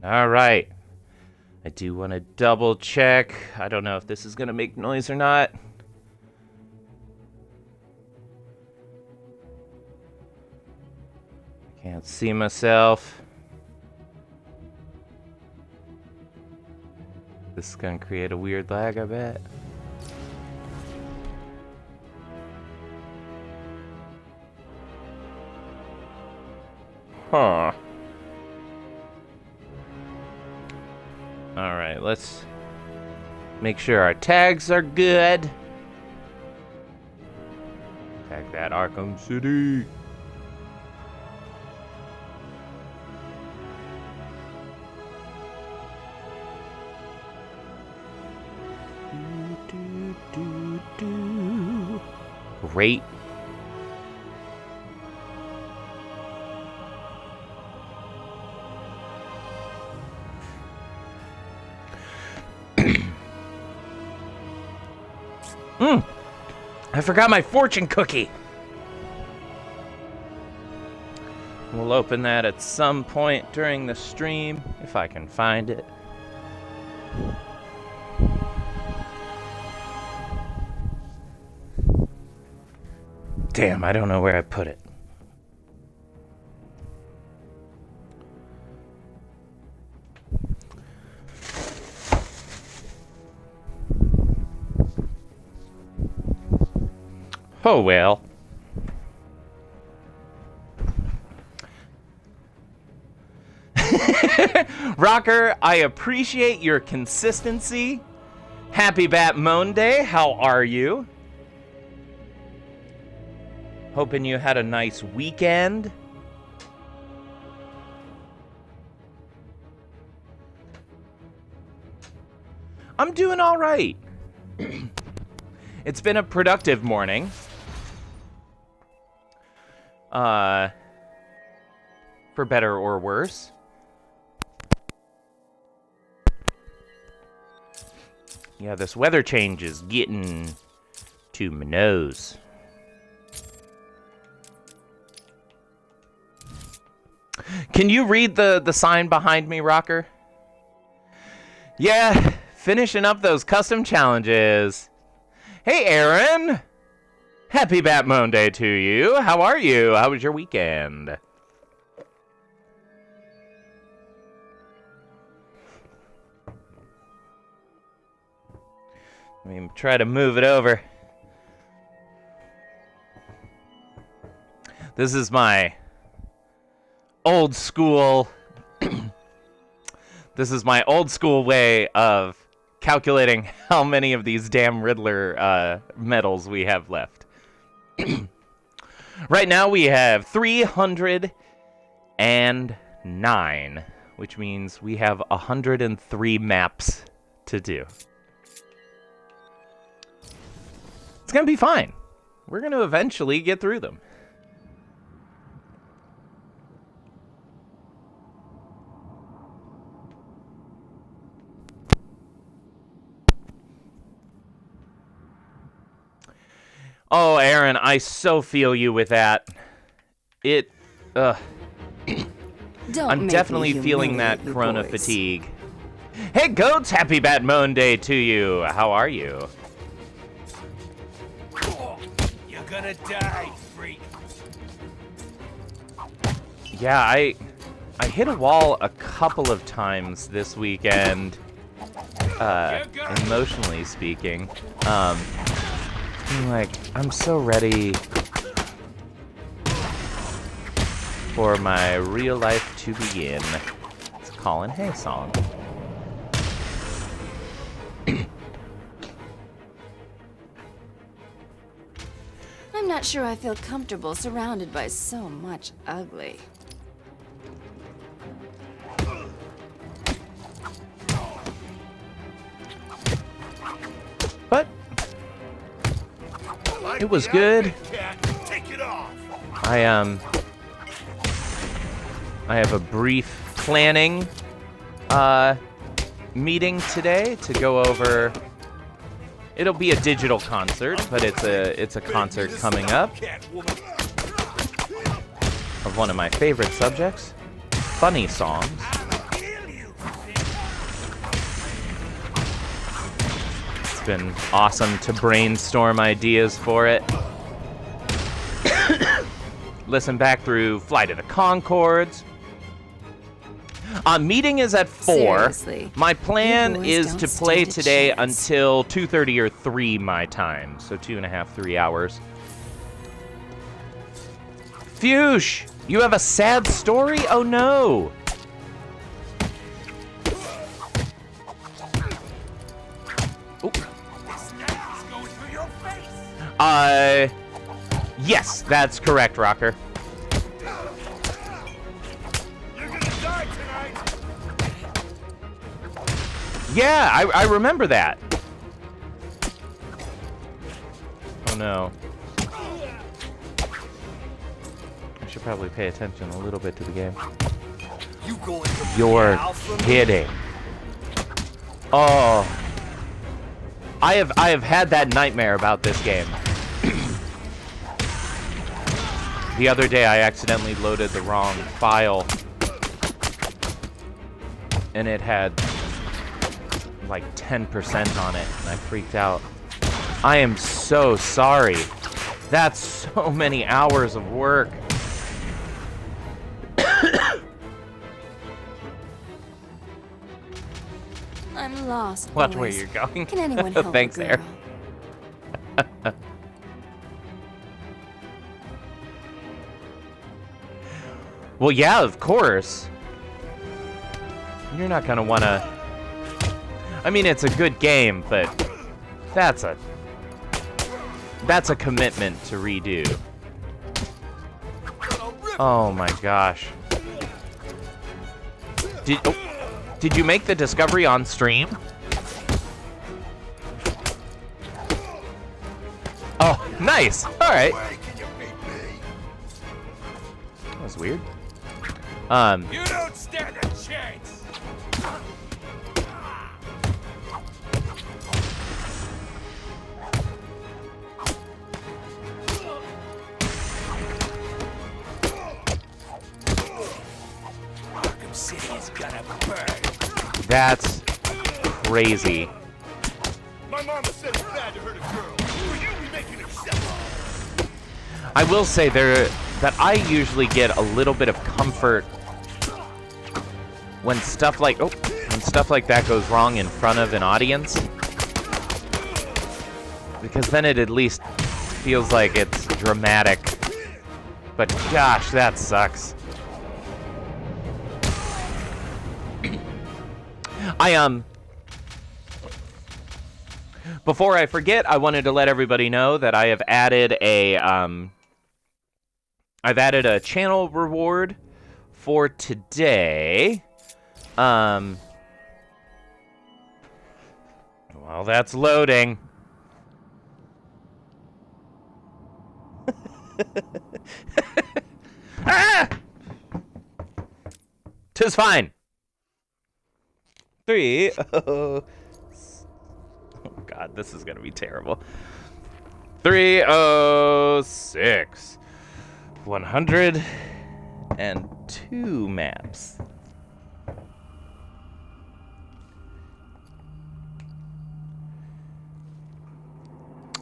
All right. I do want to double check. I don't know if this is going to make noise or not. Can't see myself. This is going to create a weird lag, I bet. Huh. Alright, let's make sure our tags are good. Tag that Arkham City. Great. I forgot my fortune cookie. We'll open that at some point during the stream, if I can find it. Damn, I don't know where I put it. Oh well. Rocker, I appreciate your consistency. Happy Bat-Moan Day. How are you? Hoping you had a nice weekend. I'm doing all right. It's been a productive morning. For better or worse. Yeah, this weather change is getting to my nose. Can you read the sign behind me, Rocker? Yeah, finishing up those custom challenges. Hey, Aaron! Happy Bat-Moan Day to you. How are you? How was your weekend? Let me try to move it over. This is my old school... This is my old school way of calculating how many of these damn Riddler medals we have left. Right now we have 309, which means we have 103 maps to do. It's gonna be fine. We're gonna eventually get through them. Oh, Aaron, I so feel you with that. I'm definitely feeling that corona fatigue. Hey, Goats, happy Bat-Moan Day to you. How are you? You're gonna die, freak. Yeah, I hit a wall a couple of times this weekend, emotionally speaking. I'm so ready for my real life to begin. It's a Colin Hay song. I'm not sure I feel comfortable surrounded by so much ugly. But it was good. I have a brief planning meeting today to go over. It'll be a digital concert, but it's a concert coming up of one of my favorite subjects, funny songs. It's been awesome to brainstorm ideas for it. Listen back through Flight of the Conchords. Meeting is at 4. Seriously, My plan is don't to play stand a today chance. until 2:30 or 3 my time. So 2.5, 3 hours. Fuchs, you have a sad story? Oh no. Oop. This knife is going through your face. Yes, that's correct, Rocker. You're gonna die tonight. Yeah, I remember that. Oh no. I should probably pay attention a little bit to the game. You going to You're kidding. Oh. I have had that nightmare about this game. The other day I accidentally loaded the wrong file. And it had like 10% on it, and I freaked out. I am so sorry. That's so many hours of work. I'm lost. Watch boys. where you're going. Can anyone help Thanks, a Air. girl? Well, yeah, of course. You're not gonna wanna... I mean, it's a good game, but that's a commitment to redo. Oh my gosh. Did you make the discovery on stream? Oh, nice. All right. That was weird. You don't stand a chance. Arkham City is gonna burn. That's crazy. My mama said it's bad to hurt a girl. Who are you making exceptions? I will say that I usually get a little bit of comfort when stuff like that goes wrong in front of an audience, because then it at least feels like it's dramatic. But gosh, that sucks. Before I forget, I wanted to let everybody know that I have added a channel reward for today. While that's loading. Ah! 'Tis fine. 3. Oh God, this is gonna be terrible. 306. 102 maps.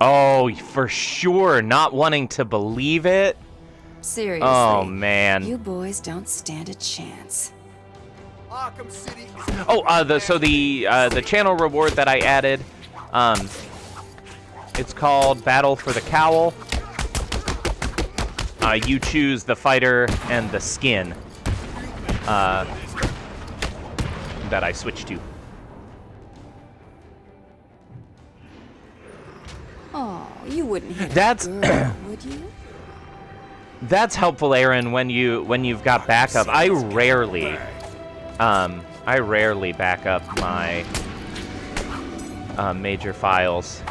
Oh, for sure, not wanting to believe it. Seriously. Oh man. You boys don't stand a chance. Arkham City is Oh, the channel reward that I added, it's called Battle for the Cowl. You choose the fighter and the skin that I switched to. Oh, you wouldn't hit That's a girl, would you? That's helpful, Aaron, when you've got backup. I rarely back up my major files.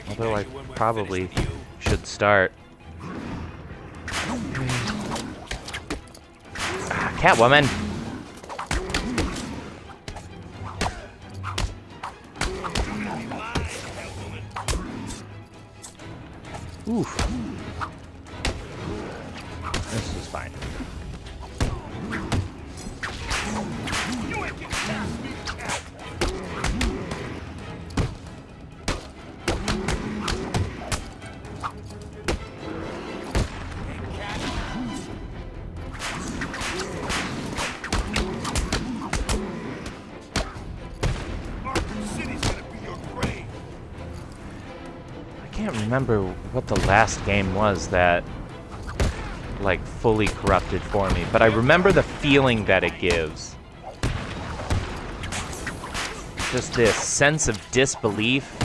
Although I probably should start. Catwoman. Oof. This is fine. remember what the last game was that, like, fully corrupted for me, but I remember the feeling that it gives. Just this sense of disbelief.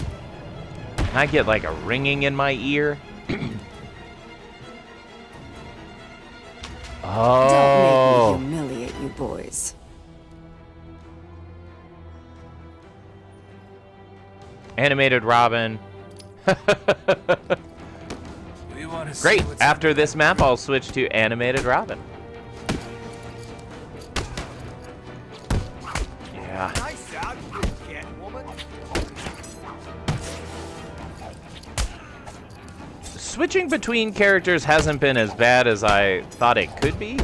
And I get, like, a ringing in my ear. Oh. Don't make me humiliate you boys. Animated Robin. Great. After this map, I'll switch to Animated Robin. Yeah. Nice out, Catwoman. Switching between characters hasn't been as bad as I thought it could be.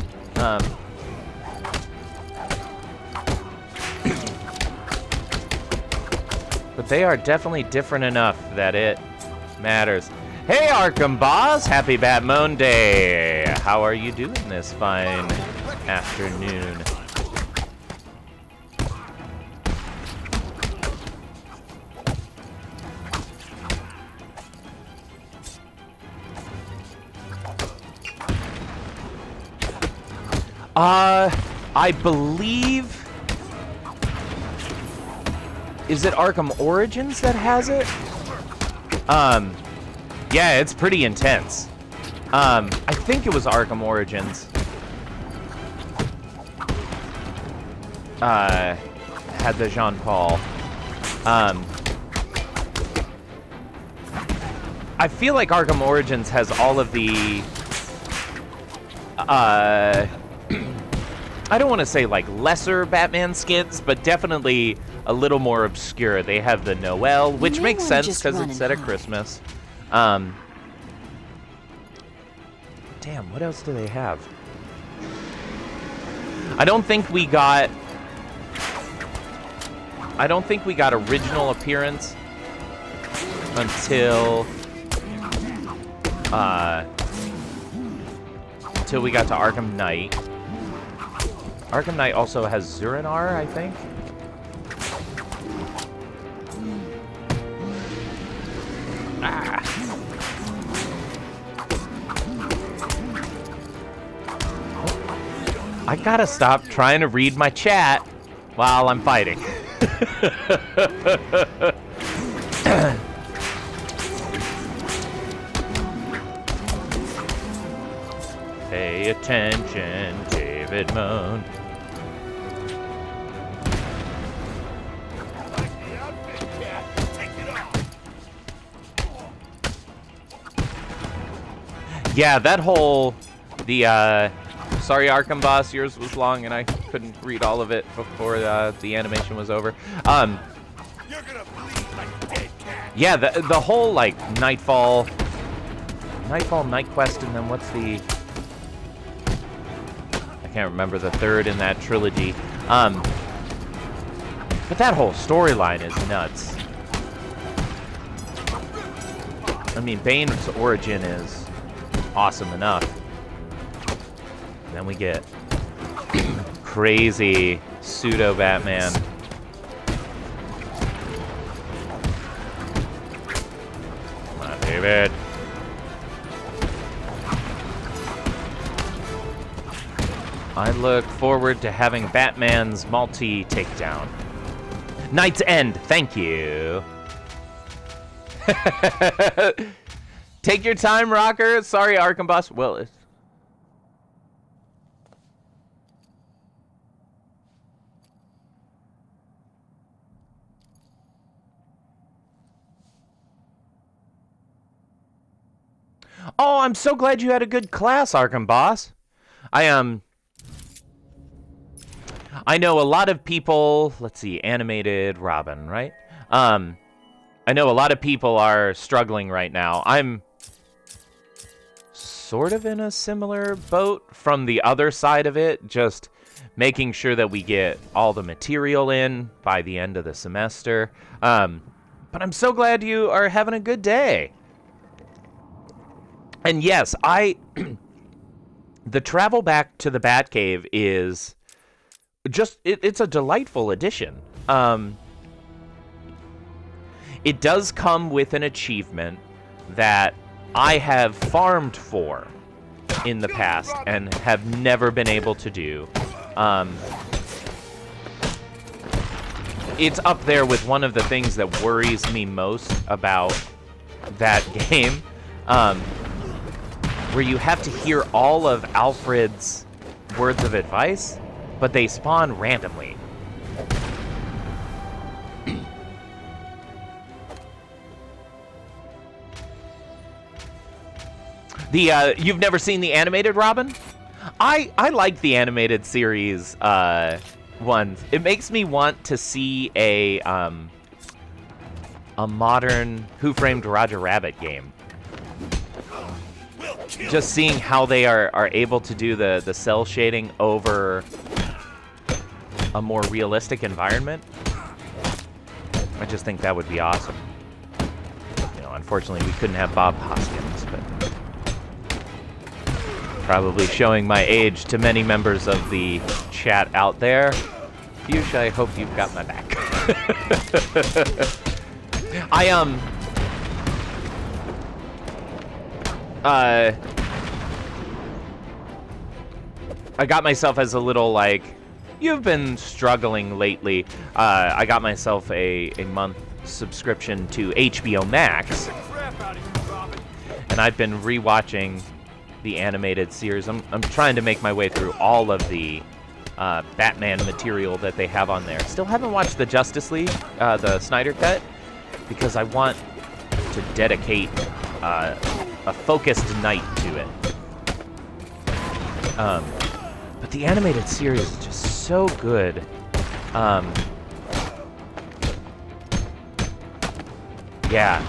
But they are definitely different enough that it matters. Hey, Arkham Boss! Happy Bat-Moan Day! How are you doing this fine afternoon? I believe... Is it Arkham Origins that has it? Yeah, it's pretty intense. I think it was Arkham Origins. Had the Jean-Paul. I feel like Arkham Origins has all of the... I don't want to say like lesser Batman skins, but definitely a little more obscure. They have the Noel, which makes sense because it's set at Christmas. Damn, what else do they have? I don't think we got original appearance until we got to Arkham Knight. Arkham Knight also has Zurinar, I think. Ah. I gotta stop trying to read my chat while I'm fighting. Pay attention, David Moan. Yeah, that whole, sorry Arkham Boss, yours was long and I couldn't read all of it before the animation was over. You're gonna bleed like a dead cat. Yeah, the whole, like, Nightfall, Night Quest, and then what's the, I can't remember the third in that trilogy. But that whole storyline is nuts. I mean, Bane's origin is awesome enough. And then we get crazy pseudo Batman. Come on, David. I look forward to having Batman's multi-takedown. Night's End, thank you. Take your time, Rocker. Sorry, Arkham Boss. Well, it's... Oh, I'm so glad you had a good class, Arkham Boss. I know a lot of people, let's see, Animated Robin, right? I know a lot of people are struggling right now. I'm sort of in a similar boat from the other side of it, just making sure that we get all the material in by the end of the semester. But I'm so glad you are having a good day. And yes, the travel back to the Batcave is just, it's a delightful addition. It does come with an achievement, that I have farmed for in the past and have never been able to do. It's up there with one of the things that worries me most about that game, where you have to hear all of Alfred's words of advice, but they spawn randomly. You've never seen the animated Robin? I like the animated series ones. It makes me want to see a modern Who Framed Roger Rabbit game. Just seeing how they are able to do the cell shading over a more realistic environment. I just think that would be awesome. You know, unfortunately we couldn't have Bob Hoskins, but probably showing my age to many members of the chat out there. Fuchsia, I hope you've got my back. I got myself as a little, like, you've been struggling lately. I got myself a month subscription to HBO Max, and I've been rewatching the animated series. I'm trying to make my way through all of the Batman material that they have on there. Still haven't watched the Justice League, the Snyder Cut, because I want to dedicate a focused night to it. But the animated series is just so good. Yeah,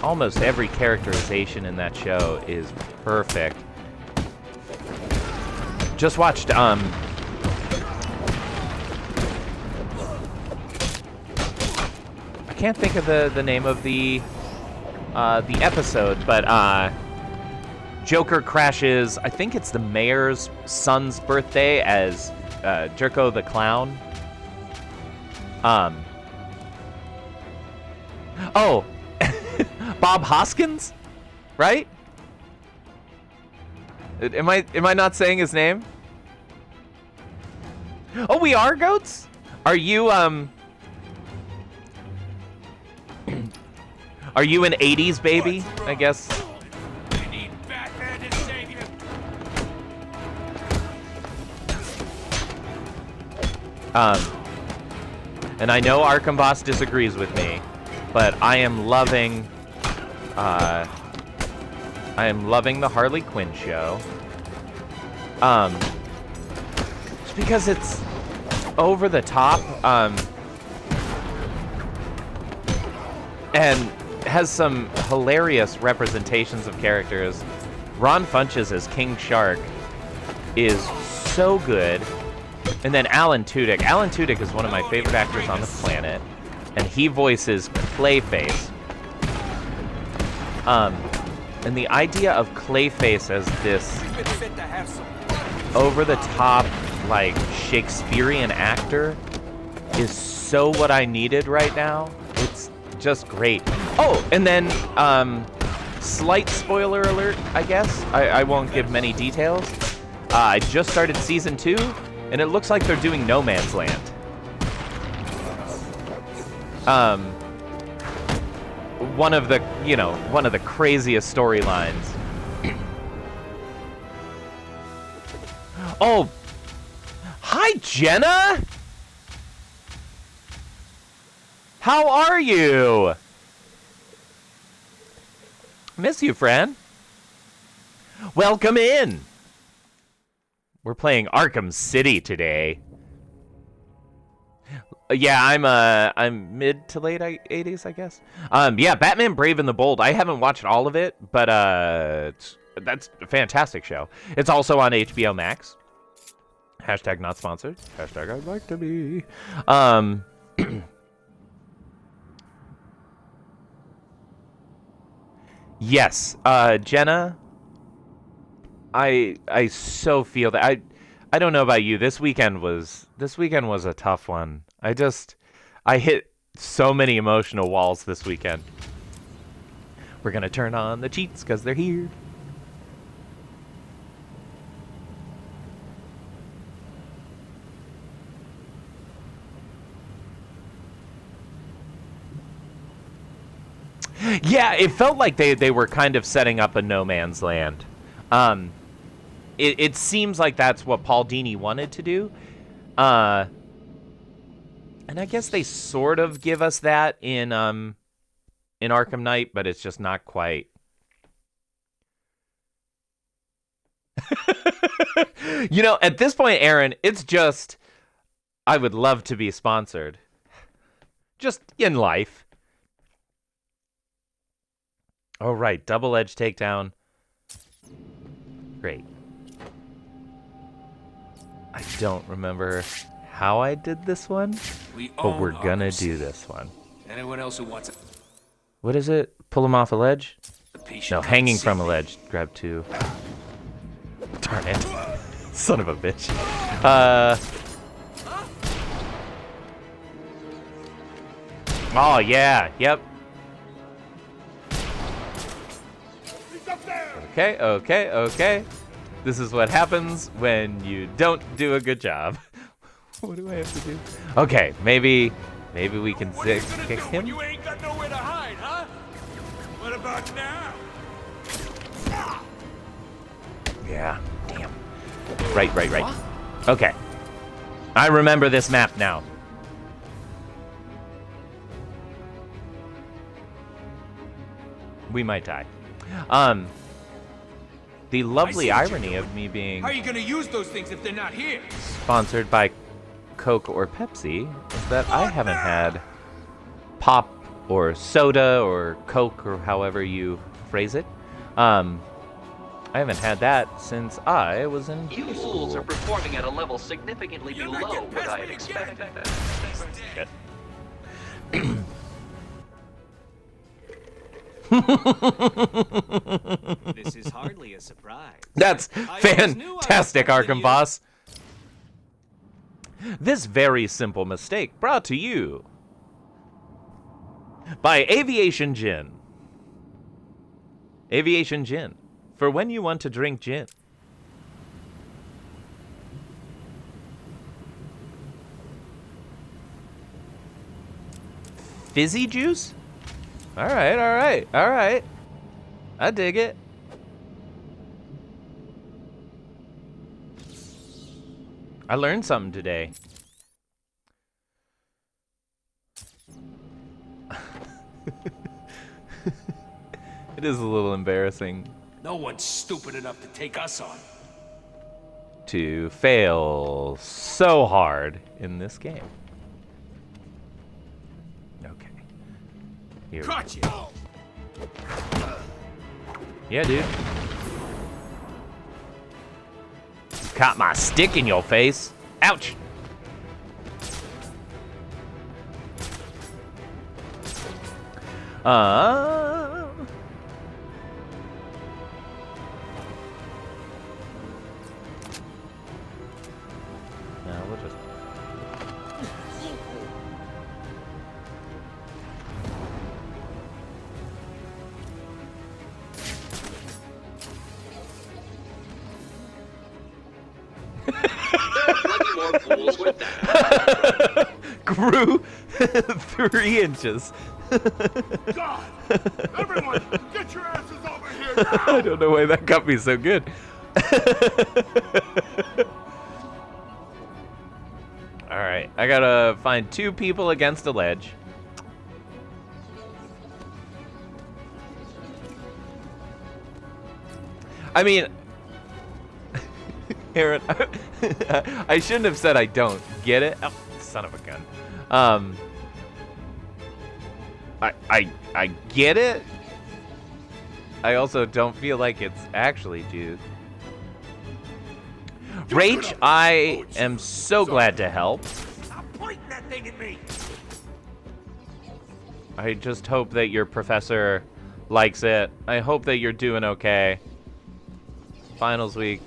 almost every characterization in that show is perfect. Just watched, I can't think of the name of the episode, but Joker crashes, I think it's the mayor's son's birthday as Jerko the Clown. Oh, Bob Hoskins, right? Am I not saying his name? Oh, we are goats? Are you are you an 80s baby, I guess? We need Batman to save you. And I know Arkham Boss disagrees with me, but I am loving the Harley Quinn show. Just because it's over the top, and has some hilarious representations of characters. Ron Funches as King Shark is so good. And then Alan Tudyk. Alan Tudyk is one of my favorite actors on the planet, and he voices Clayface. And the idea of Clayface as this over-the-top, like, Shakespearean actor is so what I needed right now. It's just great. Oh, and then, slight spoiler alert, I guess. I won't give many details. I just started season 2, and it looks like they're doing No Man's Land. One of the craziest storylines. Oh, hi, Jenna! How are you? Miss you, friend. Welcome in. We're playing Arkham City today. Yeah, I'm mid to late 80s, I guess. Yeah, Batman Brave and the Bold. I haven't watched all of it, but that's a fantastic show. It's also on HBO Max. Hashtag not sponsored. Hashtag I'd like to be. Yes, Jenna. I so feel that. I don't know about you. This weekend was a tough one. I hit so many emotional walls this weekend. We're gonna turn on the cheats because they're here. Yeah, it felt like they were kind of setting up a no man's land. It seems like that's what Paul Dini wanted to do. And I guess they sort of give us that in Arkham Knight, but it's just not quite. You know, at this point, Aaron, it's just, I would love to be sponsored. Just in life. Oh, right. Double edge takedown. Great. I don't remember how I did this one, but we're gonna do this one. Anyone else who wants it? What is it? Pull him off a ledge? The patient No, can't hanging see from a me. ledge. Grab two. Darn it. Son of a bitch. Oh, yeah. Yep. He's up there! Okay, okay, okay. This is what happens when you don't do a good job. What do I have to do? Okay, maybe we can What are you kick gonna do when him. you ain't got nowhere to hide, huh? What about now? Yeah, damn. Right. Okay. I remember this map now. We might die. The lovely I see what irony you're of me being How are you gonna use those things if they're not here? sponsored by Coke or Pepsi is that I haven't had pop or soda or Coke or however you phrase it. I haven't had that since I was in You high fools school. are performing at a level significantly You're below not getting what past I me had again. expected. Shit. This is hardly a surprise. That's always knew I was fantastic, better than Arkham you. Boss. This very simple mistake brought to you by Aviation Gin. Aviation Gin, for when you want to drink gin. Fizzy juice? All right. I dig it. I learned something today. It is a little embarrassing No one's stupid enough to take us on. to fail so hard in this game. Okay. Here. Caught you. Yeah, dude. Caught my stick in your face. Ouch. No, we'll just. Plenty more fools with that. Grew 3 inches. God! Everyone, get your asses over here I now! don't know why that got me so good. Alright, I gotta find 2 people against a ledge. I mean, Aaron, I shouldn't have said I don't get it. Oh, son of a gun. I get it. I also don't feel like it's actually juice. Rach, I am so glad to help. Stop pointing that thing at me. I just hope that your professor likes it. I hope that you're doing okay. Finals week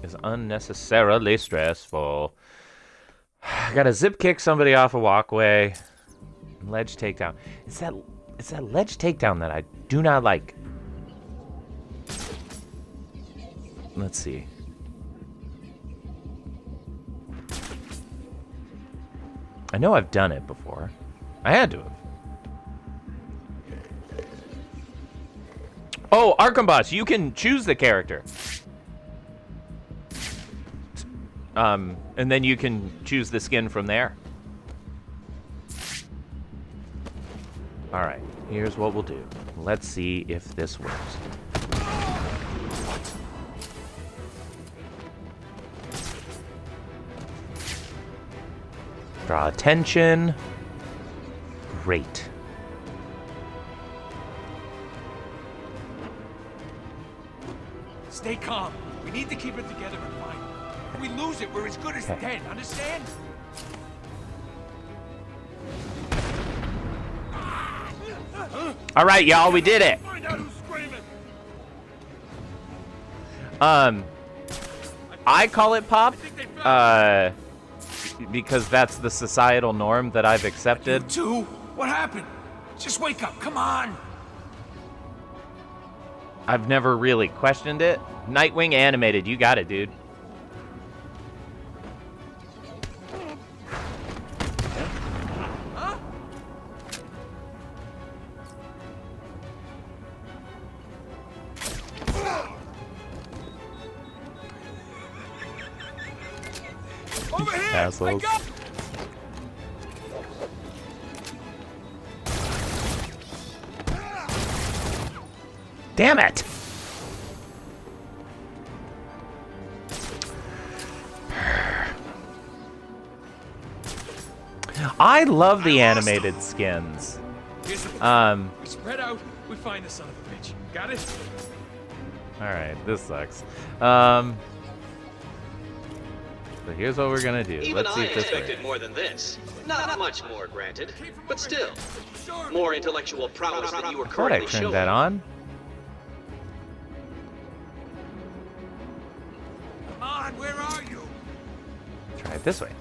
is unnecessarily stressful. I gotta zip kick somebody off a walkway. Ledge takedown. Is that It's that ledge takedown that I do not like. Let's see. I know I've done it before. I had to have. Oh, Arkham Boss, you can choose the character. And then you can choose the skin from there. All right, here's what we'll do. Let's see if this works. Draw attention. Great. Stay calm. We need to keep it together and find it. If we lose it, we're as good as dead, understand? All right, y'all, we did it. Find out who's screaming. I call it pop, because that's the societal norm that I've accepted. Two? What happened? Just wake up, come on! I've never really questioned it. Nightwing animated, you got it, dude. Huh? Over here! Assholes. Wake up! Damn it! I love the animated skins. Here's the plan. Um, We spread out, we find the son of a bitch. Got it? alright, this sucks. So here's what we're gonna do. Even Let's see I if this expected works. more than this. Not much more, granted. Came from But over still, here. Sure. more intellectual prowess than you were I thought I currently turned showing. that on. Come on, where are you? Try it this way.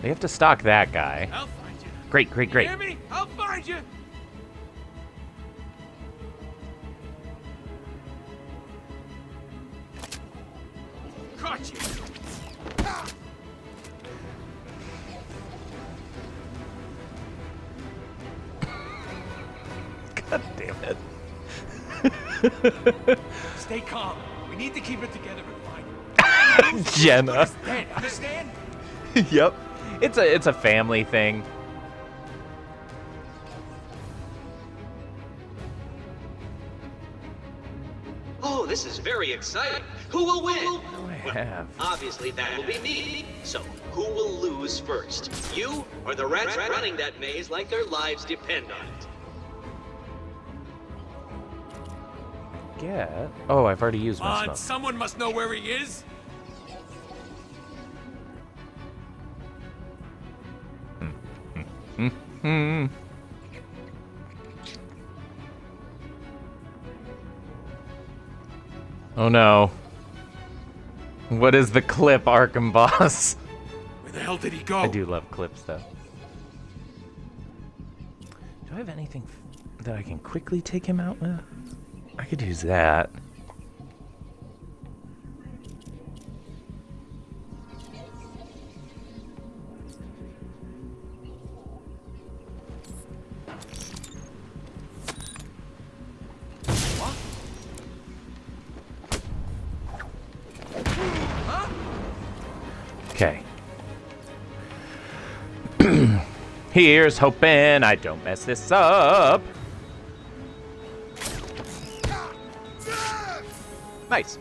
We have to stalk that guy. I'll find you. Great, great, great. Hear me? I'll find you. Caught you. God damn it. Stay calm. We need to keep it together and find it. Jenna. It's dead, understand? Yep. It's a family thing. Oh, this is very exciting. Who will win? I have. Obviously, that will be me. So, who will lose first? You or the rats running that maze like their lives depend on it? Get. Oh, I've already used my Come on, smoke. someone must know where he is. Hmm. Oh no. What is the clip, Arkham Boss? Where the hell did he go? I do love clips, though. Do I have anything that I can quickly take him out with? I could use that. Okay. Here's hoping I don't mess this up. Nice.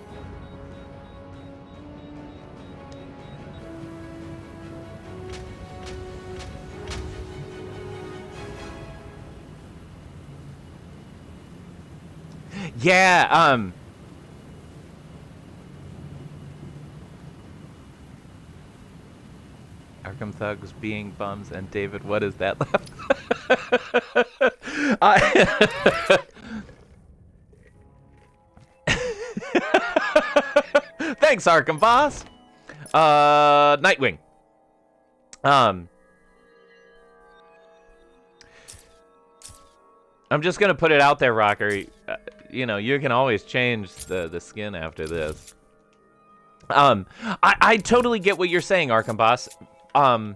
Yeah, Arkham Thugs being bums and David, what is that laugh? Thanks, Arkham Boss. Nightwing. I'm just gonna put it out there, Rocker. You know, you can always change the skin after this. I totally get what you're saying, Arkham Boss. All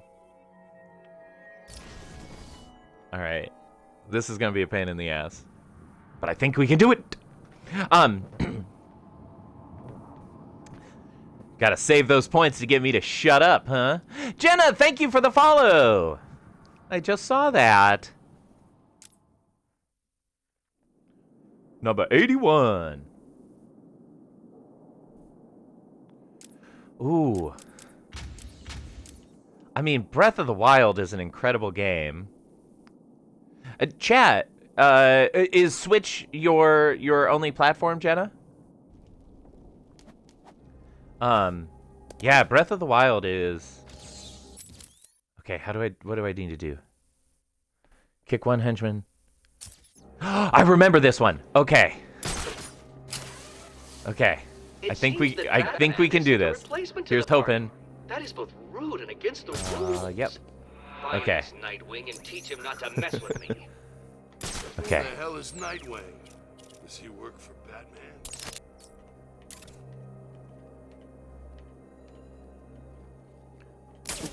right, this is gonna be a pain in the ass, but I think we can do it. Gotta save those points to get me to shut up, huh? Jenna, thank you for the follow. I just saw that. Number 81. Ooh. I mean, Breath of the Wild is an incredible game. Chat, is Switch your only platform, Jenna? Yeah, Breath of the Wild is... Okay, what do I need to do? Kick one henchman. I remember this one. Okay. Okay. I think we can do this. Here's hoping. That is both rude and against the rules. Yep. Find Okay. this Nightwing and teach him not to mess with me. Okay. Who the hell is Nightwing? Does he work for Batman?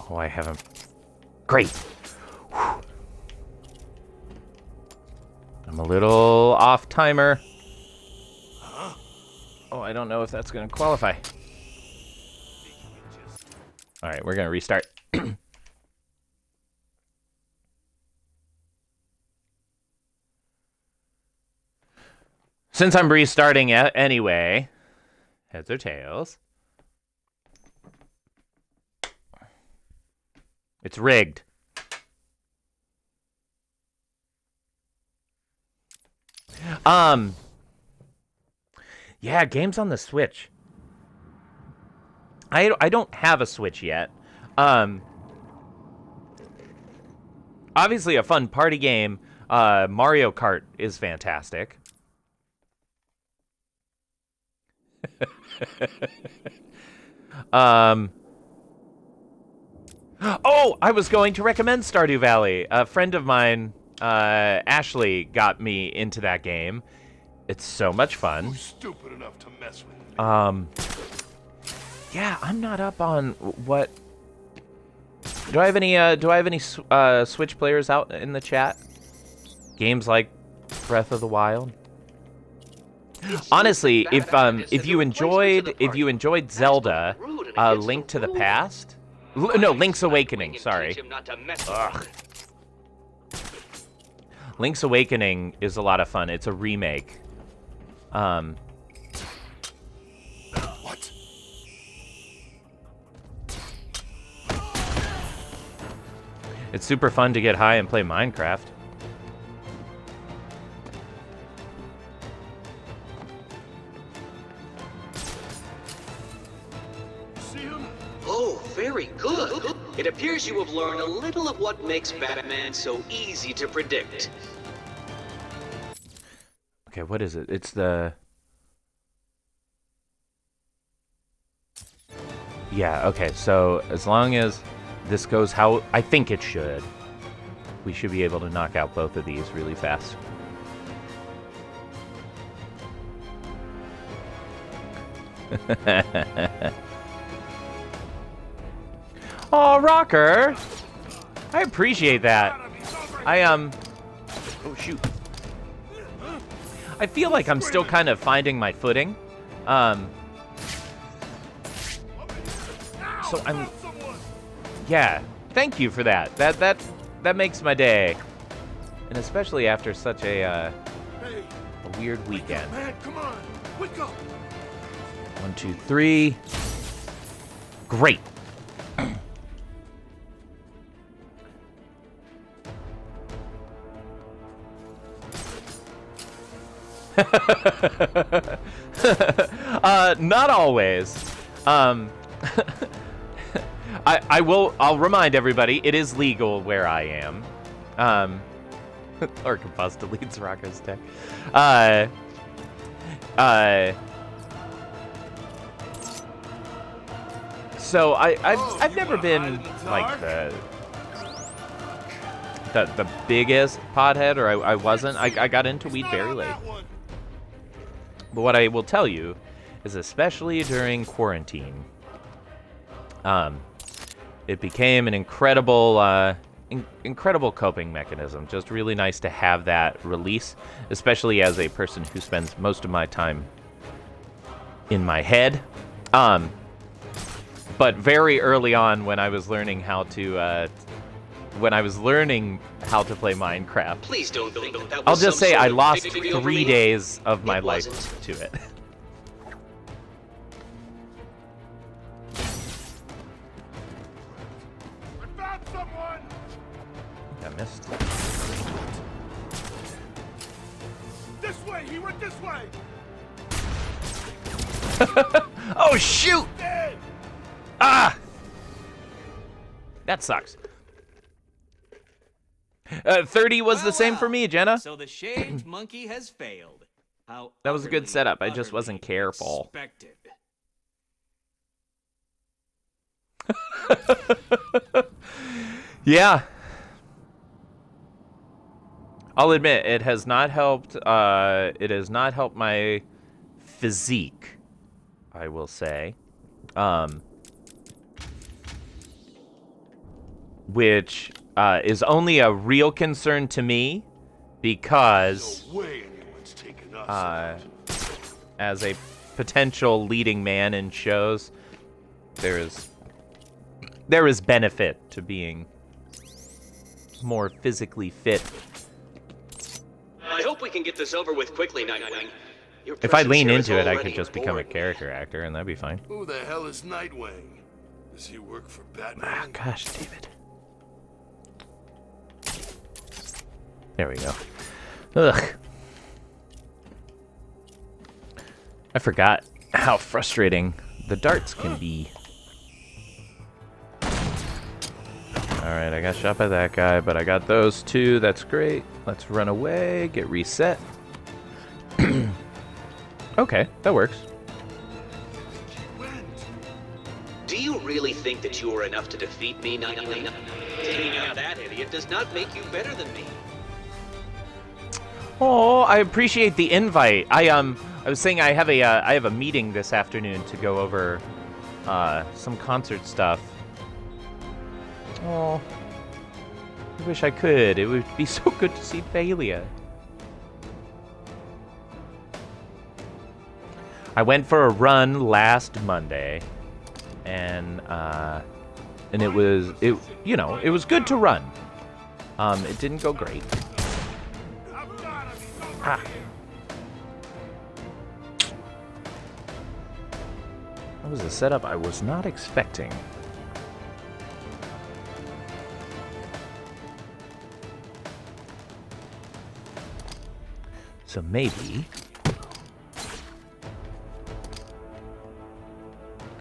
Oh, I haven't. Great. Whew. I'm a little off timer. Oh, I don't know if that's going to qualify. All right, we're going to restart. Since I'm restarting it anyway, heads or tails? It's rigged. Yeah, games on the Switch. I don't have a Switch yet. Obviously a fun party game. Mario Kart is fantastic. Oh, I was going to recommend Stardew Valley. A friend of mine, Ashley, got me into that game. It's so much fun. Who's stupid enough to mess with me? Yeah, I'm not up on what. Do I have any Switch players out in the chat? Games like Breath of the Wild. Honestly, if you enjoyed Zelda, Link to the Past. No, Link's Awakening, sorry. Ugh. Link's Awakening is a lot of fun. It's a remake. What? It's super fun to get high and play Minecraft. See him? Oh, very good. It appears you have learned a little of what makes Batman so easy to predict. Okay, what is it? It's the... Yeah, okay, so as long as this goes how I think it should, we should be able to knock out both of these really fast. Oh, Rocker! I appreciate that. Oh, shoot. I feel like I'm still kind of finding my footing. So I'm... Yeah, thank you for that. That makes my day. And especially after such a weird weekend. Man, come on. Wake up. 1, 2, 3. Great. Not always. I'll remind everybody, it is legal where I am. Arkham deletes Rocco's tech. So I've never been like the biggest pothead, or I wasn't. I got into weed very late. But what I will tell you is, especially during quarantine, it became an incredible incredible coping mechanism. Just really nice to have that release, especially as a person who spends most of my time in my head. But very early on, when I was learning how to play Minecraft, Please don't think that was I'll just some say sort I of lost victory over 3 me. days of my It life wasn't. to it. I found someone! I missed. This way! He went this way! Oh shoot! Dead! Ah! That sucks. 30 was the same for me, Jenna. So the shaved monkey has failed. How That was a good utterly, setup. I just utterly wasn't careful. Expected. Yeah. I'll admit, it has not helped. It has not helped my physique, I will say. Which is only a real concern to me because No way anyone's taking us out. as a potential leading man in shows, there is benefit to being more physically fit. I hope we can get this over with quickly, Nightwing. Your If I presence lean here is into it, I already could just become a boring. character actor, and that'd be fine. Who the hell is Nightwing? Does he work for Ah, Batman? gosh, David. There we go. Ugh. I forgot how frustrating the darts can be. Alright, I got shot by that guy, but I got those two. That's great. Let's run away, get reset. Okay, that works. Do you really think that you are enough to defeat me, Nightwing? Taking out that idiot does not make you better than me. Oh, I appreciate the invite. I was saying I have a meeting this afternoon to go over some concert stuff. Oh, I wish I could. It would be so good to see Thalia. I went for a run last Monday, and it was good to run. It didn't go great. Ah. That was a setup I was not expecting. So maybe...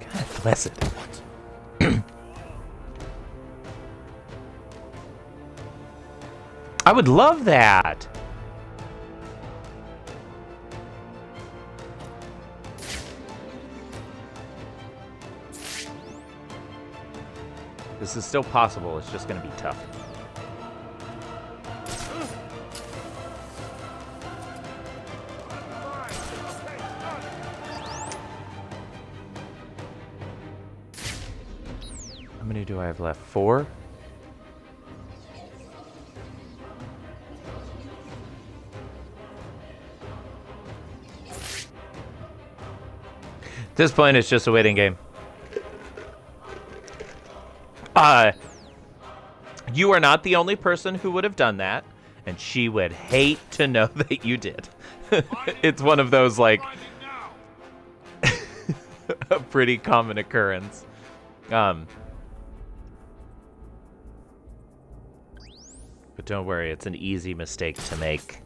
God bless it. I would love that! This is still possible, it's just gonna be tough. How many do I have left? 4? At this point, it's just a waiting game. You are not the only person who would have done that, and she would hate to know that you did. It's one of those, like, a pretty common occurrence. But don't worry, it's an easy mistake to make.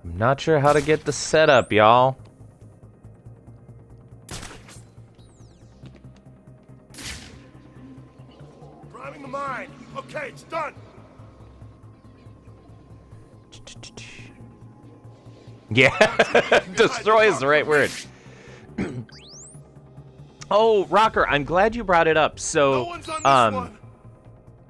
I'm not sure how to get the setup, y'all. Priming the mine. Okay, it's done. Yeah, destroy is the right word. Oh, Rocker, I'm glad you brought it up. No So, one's on this one.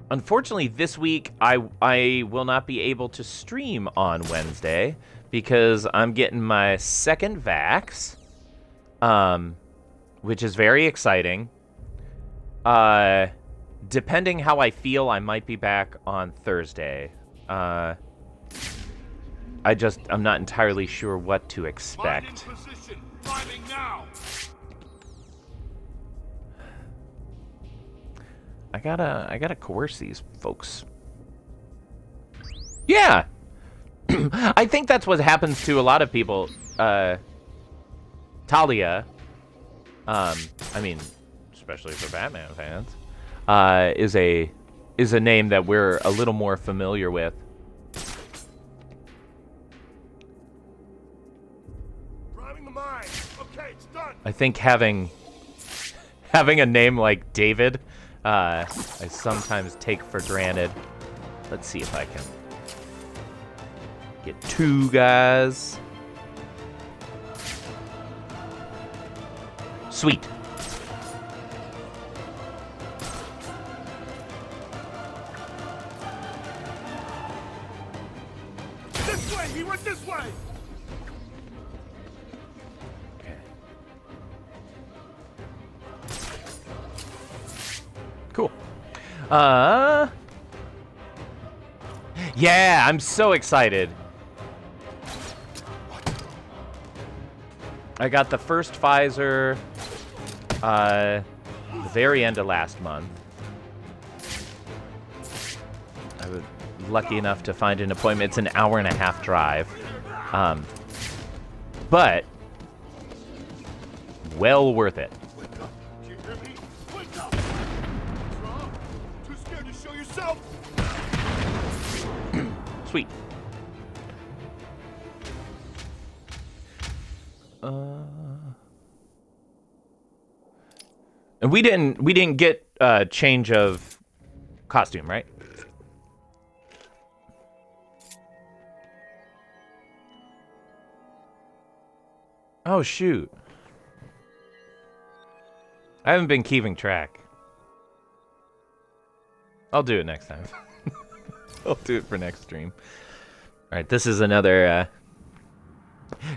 unfortunately, this week I will not be able to stream on Wednesday because I'm getting my second vax, which is very exciting. Depending how I feel, I might be back on Thursday. I'm not entirely sure what to Mind in expect. position. Climbing now. I gotta coerce these folks. Yeah, I think that's what happens to a lot of people. Talia, I mean, especially for Batman fans, is a name that we're a little more familiar with. Priming the mine. Okay, it's done. I think having a name like David, I sometimes take for granted. Let's see if I can get 2 guys. Sweet. This way. He went this way. Okay. Cool. Yeah, I'm so excited. I got the first Pfizer the very end of last month. I was lucky enough to find an appointment. It's an hour-and-a-half drive. But well worth it. Wake up. Do you hear me? Wake up. What's wrong? Too scared to show yourself? Sweet. And we didn't get a change of costume, right? Oh shoot. I haven't been keeping track. I'll do it next time. I'll do it for next stream. All right, this is another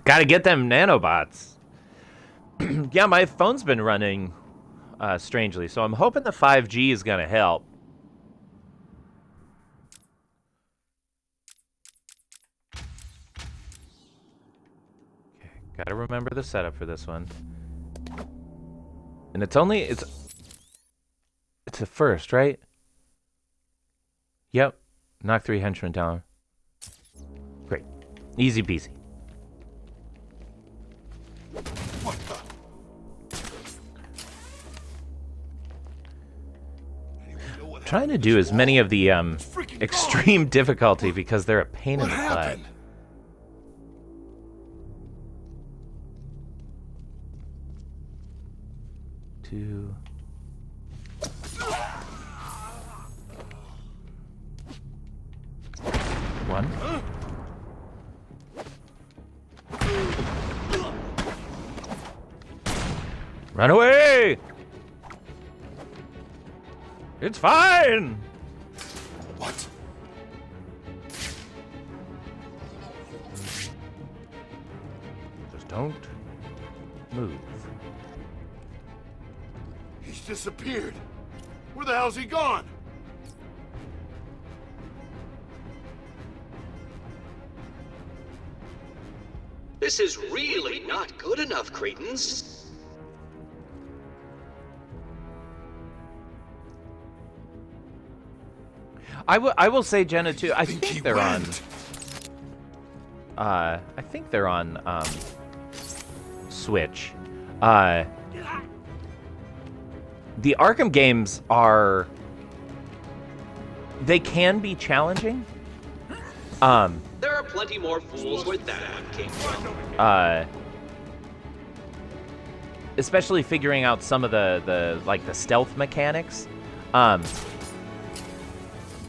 gotta get them nanobots. Yeah, my phone's been running strangely, so I'm hoping the 5G is gonna help. Okay, gotta remember the setup for this one. And it's a first, right? Yep. Knock 3 henchmen down. Great. Easy peasy. What the? Anyone know what Trying to happened do to as this many wall? of the freaking extreme difficulty because they're a pain in What the butt. happened? Two. One. Run away! It's fine! What? Just don't move. He's disappeared. Where the hell's he gone? This is really not good enough, Cretans. I will say, Jenna, too. I he think they're on. went? I think they're on Switch. The Arkham games are. They can be challenging. There are plenty more fools where that one came from. Especially figuring out some of the stealth mechanics.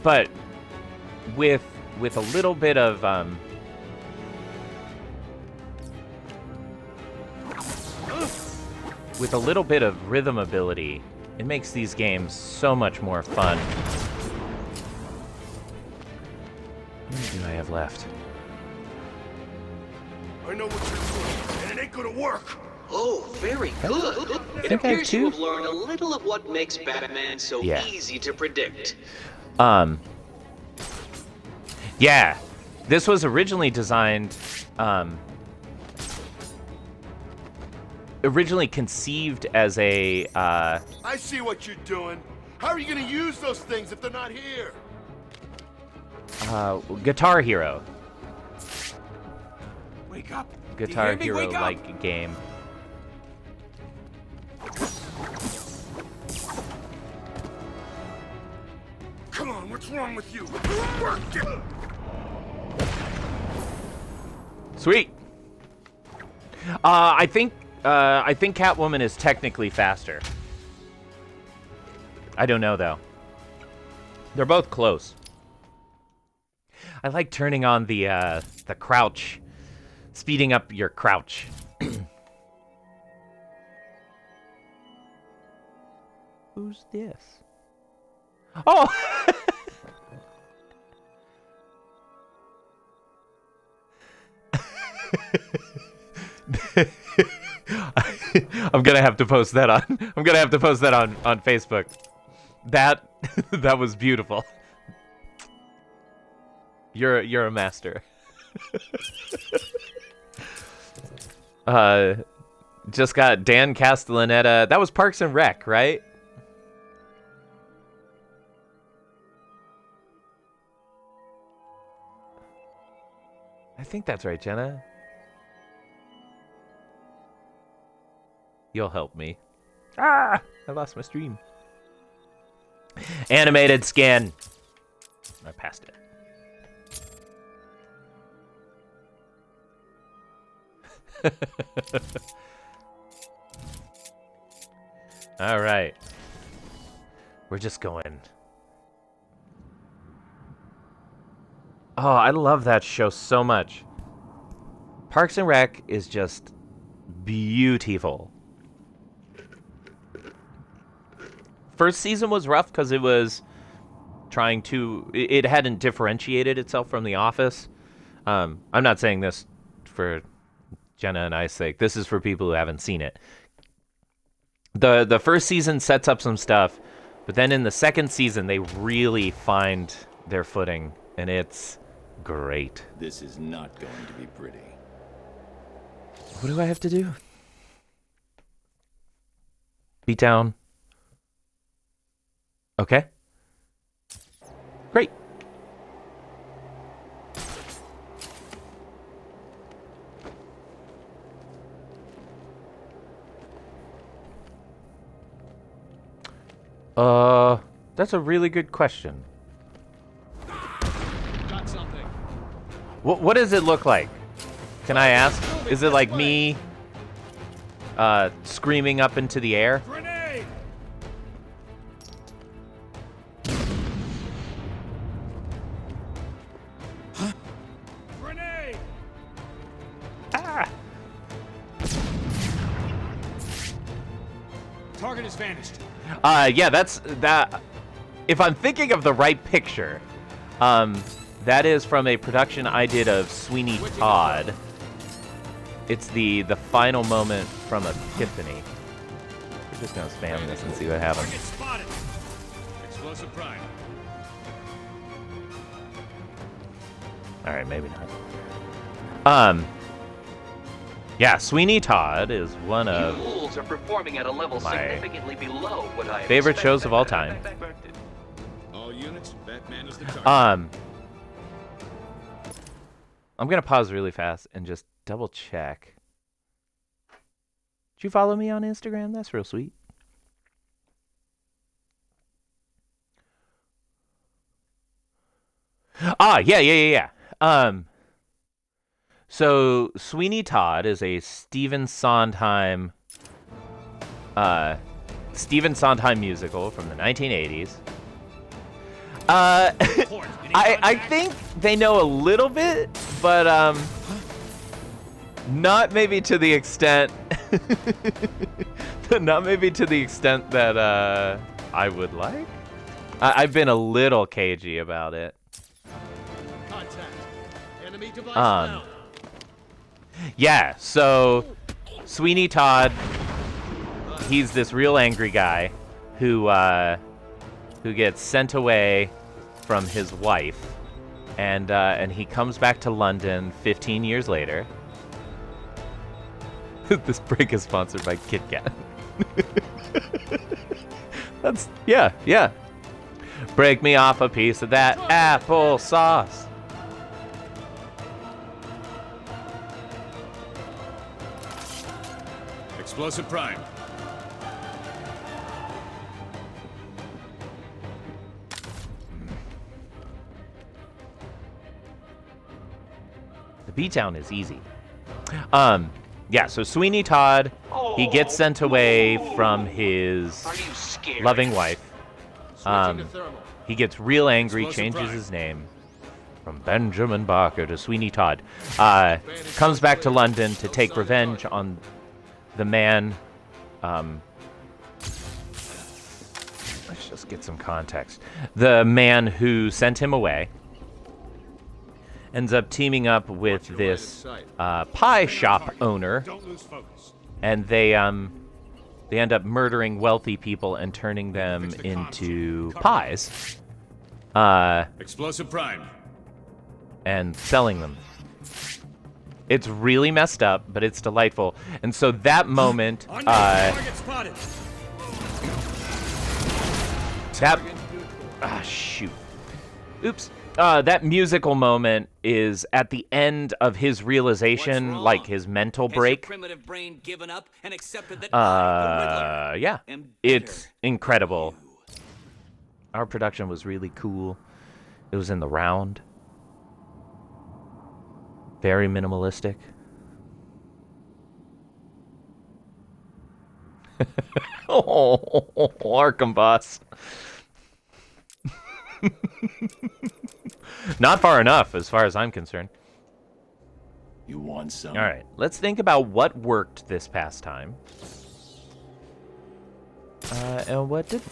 But with a little bit of with a little bit of rhythm ability, it makes these games so much more fun. How many do I have left? I know what you're doing, and it ain't gonna work. Oh, very good. It think I have appears you two. have learned a little of what makes Batman so Yeah. easy to predict. Yeah, this was originally designed, originally conceived as a, I see what you're doing. How are you gonna use those things if they're not here? Guitar Hero. Wake up. Guitar Do you hear me? Wake up. Hero-like game. Come on, what's wrong with you? Work it! Sweet. I think Catwoman is technically faster. I don't know though. They're both close. I like turning on the crouch, speeding up your crouch. Who's this? Oh! I'm gonna have to post that on. I'm gonna have to post that on Facebook. That was beautiful. You're a master. Just got Dan Castellaneta. That was Parks and Rec, right? I think that's right, Jenna. You'll help me. Ah! I lost my stream. Animated skin. I passed it. All right. We're just going. Oh, I love that show so much. Parks and Rec is just beautiful. First season was rough because it was trying to... It hadn't differentiated itself from The Office. I'm not saying this for Jenna and I's sake. This is for people who haven't seen it. The first season sets up some stuff, but then in the second season, they really find their footing, and it's great. This is not going to be pretty. What do I have to do? Beat down. Okay. Great. That's a really good question. Got something. What does it look like? Can I ask? Is it like me screaming up into the air? Grenade! Huh? Grenade! Ah! Target has vanished. Yeah, that's that. If I'm thinking of the right picture, that is from a production I did of Sweeney Todd. It's the final moment from Epiphany. We're just gonna spam this and see what happens. Target spotted. Explosive prime. All right, maybe not. Yeah, Sweeney Todd is one You of fools are performing at a level my significantly below what I favorite expected. shows of all time. All units, Batman is the target. I'm gonna pause really fast and just double check. Did you follow me on Instagram? That's real sweet. Yeah. So Sweeney Todd is a Stephen Sondheim musical from the 1980s. I think they know a little bit, but not maybe to the extent Not maybe to the extent that I would like. I've been a little cagey about it. Contact. Enemy device found. Yeah, so Sweeney Todd, he's this real angry guy who gets sent away from his wife, and he comes back to London 15 years later. This break is sponsored by Kit Kat. That's yeah. Break me off a piece of that apple sauce. Explosive prime. The beatdown is easy. Yeah, so Sweeney Todd, he gets sent away from his Are you scared? loving wife. Switching to thermal. He gets real angry, Explosive changes prime. his name from Benjamin Barker to Sweeney Todd. Comes back to London to take revenge on the man. Let's just get some context. The man who sent him away ends up teaming up with this pie shop owner, Don't lose focus. and they end up murdering wealthy people and turning them into pies, Explosive prime. and selling them. It's really messed up, but it's delightful. And so that moment, Target spotted. shoot. Oops. That musical moment is at the end of his realization, What's like wrong? his mental Has your break. primitive brain given up and accepted that I, the Riddler, Yeah. am It's better incredible. than you? Our production was really cool. It was in the round. Very minimalistic. Oh, Arkham boss. Not far enough, as far as I'm concerned. You want some? All right, let's think about what worked this past time. And what didn't.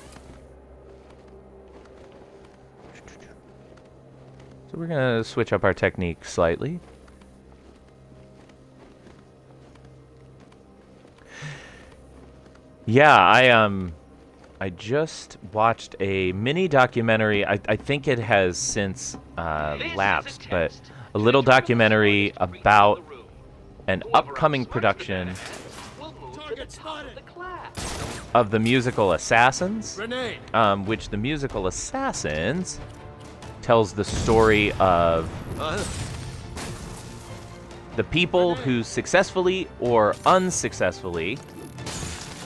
So we're gonna switch up our technique slightly. Yeah, I just watched a mini documentary. I think it has since lapsed, but a little documentary about an upcoming production We'll move to the top of the class. of the musical Assassins, Grenade. which the musical Assassins tells the story of the people who successfully or unsuccessfully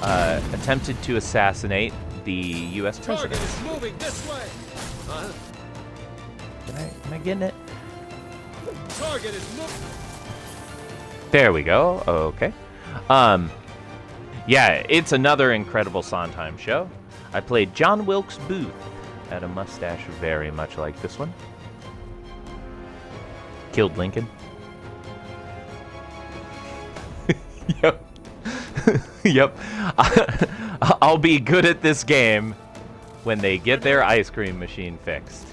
attempted to assassinate the U.S. Target president. is moving this way. Am I getting it? Target is moving. There we go. Okay. Yeah, it's another incredible Sondheim show. I played John Wilkes Booth, had a mustache very much like this one. Killed Lincoln. Yep. Yep. I'll be good at this game when they get their ice cream machine fixed.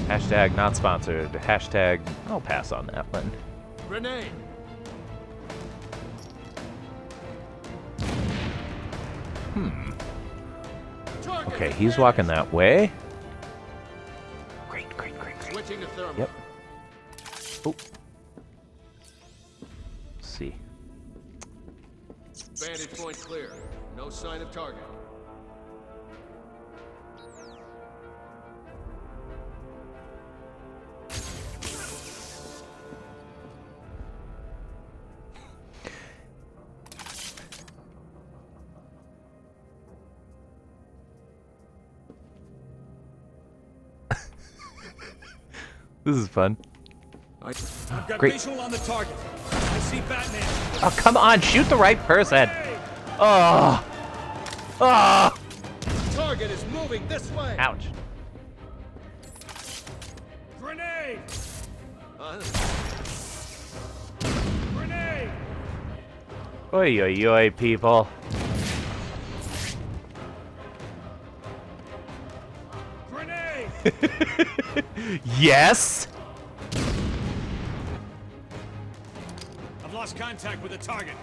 Hashtag not sponsored. Hashtag I'll pass on that one. Grenade. Target Okay, is he's walking that way. Great. switching to thermal. Yep. Oh. Let's see. Vantage point clear. No sign of target. This is fun. I've got Great. visual on the target. I see Batman. Oh, come on, shoot the right person. Oh. Oh. Target is moving this way. Ouch. Grenade! Grenade! Oi, oi, oi, people. Grenade! Yes? I've lost contact with the target.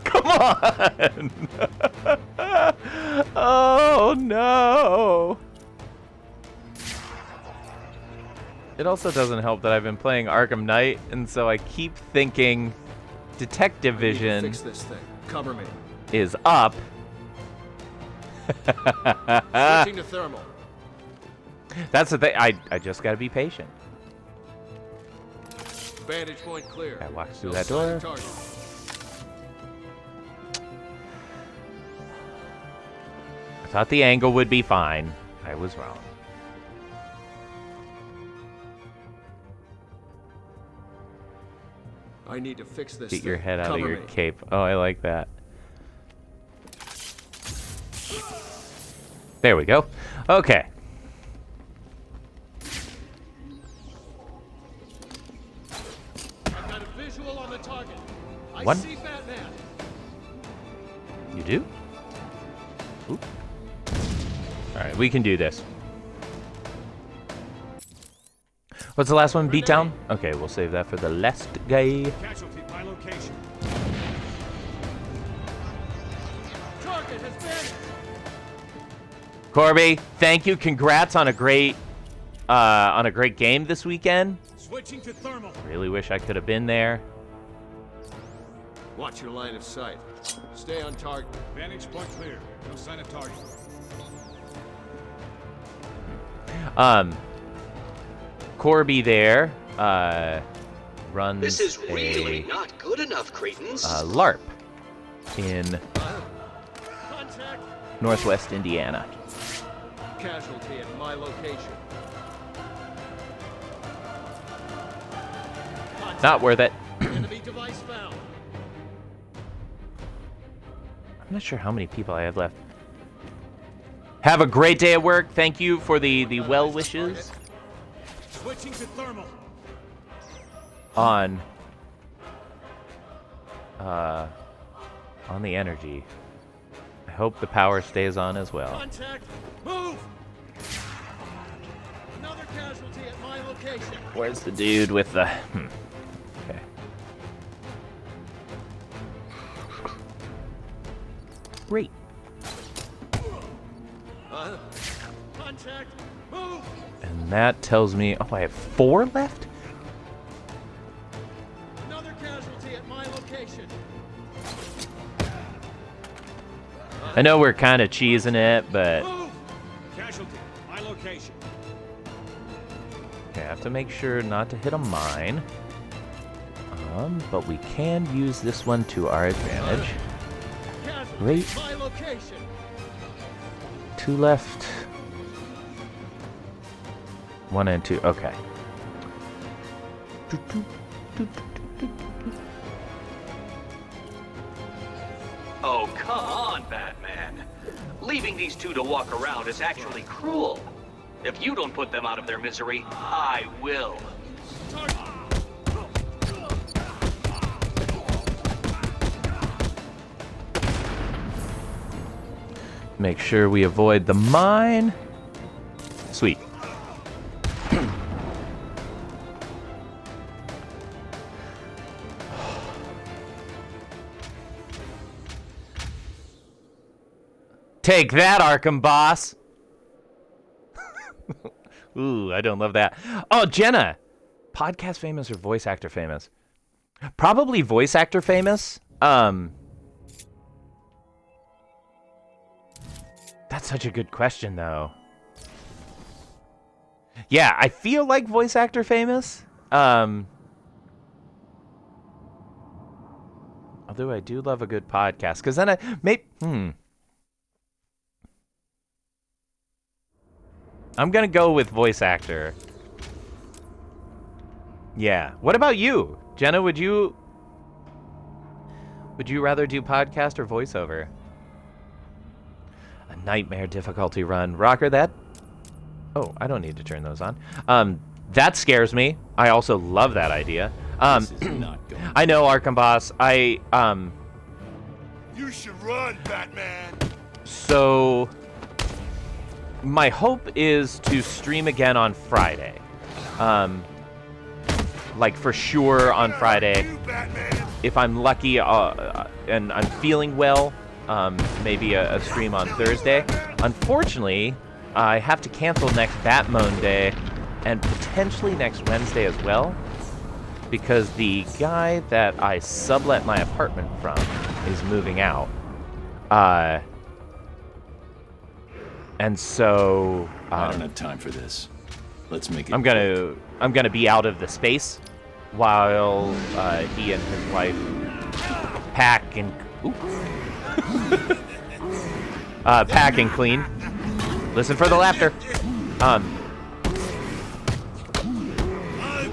Come on! Oh, no. It also doesn't help that I've been playing Arkham Knight, and so I keep thinking Detective Vision Fix this thing. Cover me. is up. Switching to thermal. That's the thing. I just gotta be patient. Vantage point clear. I walk through No that sign of door. target. I thought the angle would be fine. I was wrong. I need to fix this Get thing. your head out of Cover your me. cape. Oh, I like that. There we go. Okay. I've got a visual on the target. I One. see Batman. You do? Oop. Alright, we can do this. What's the last one? Beatdown? Okay, we'll save that for the last guy. Casualty, my location. Target has vanished. Corby, thank you. Congrats on a great game this weekend. Switching to thermal. Really wish I could have been there. Watch your line of sight. Stay on target. Vantage point clear. No sign of target. Corby there runs This is a really not good enough, Cretans. LARP in Contact. Northwest Indiana. Casualty at my location. Contact. Not worth it. Enemy device found. I'm not sure how many people I have left. Have a great day at work. Thank you for the well wishes Switching to thermal. on the energy. I hope the power stays on as well. Contact. Move. Another casualty at my location. Where's the dude with the... Okay. Great. Contact. Move. And that tells me... Oh, I have 4 left? Another casualty at my location. I know we're kind of cheesing it, but... Move. Casualty, my location. Okay, I have to make sure not to hit a mine. But we can use this one to our advantage. Casualty Great. at my location. 2 left. 1 and 2. Okay. Oh, come on, Batman. Leaving these two to walk around is actually cruel. If you don't put them out of their misery, I will. Make sure we avoid the mine. Sweet. Take that, Arkham boss. Ooh, I don't love that. Oh, Jenna. Podcast famous or voice actor famous? Probably voice actor famous. That's such a good question, though. Yeah, I feel like voice actor famous. Although I do love a good podcast, because then I I'm gonna go with voice actor. Yeah. What about you, Jenna? Would you rather do podcast or voiceover? A nightmare difficulty run. Rocker, that... Oh, I don't need to turn those on. That scares me. I also love that idea. This is not going. I know, Arkham Boss. You should run, Batman. So my hope is to stream again on Friday. Like for sure on Friday. You, Batman. If I'm lucky and I'm feeling well, maybe a stream on Thursday. Unfortunately, I have to cancel next Bat-Moan Day and potentially next Wednesday as well, because the guy that I sublet my apartment from is moving out. And so I don't have time for this. Let's make it. I'm gonna be out of the space while he and his wife pack and pack and clean. Listen for the laughter. I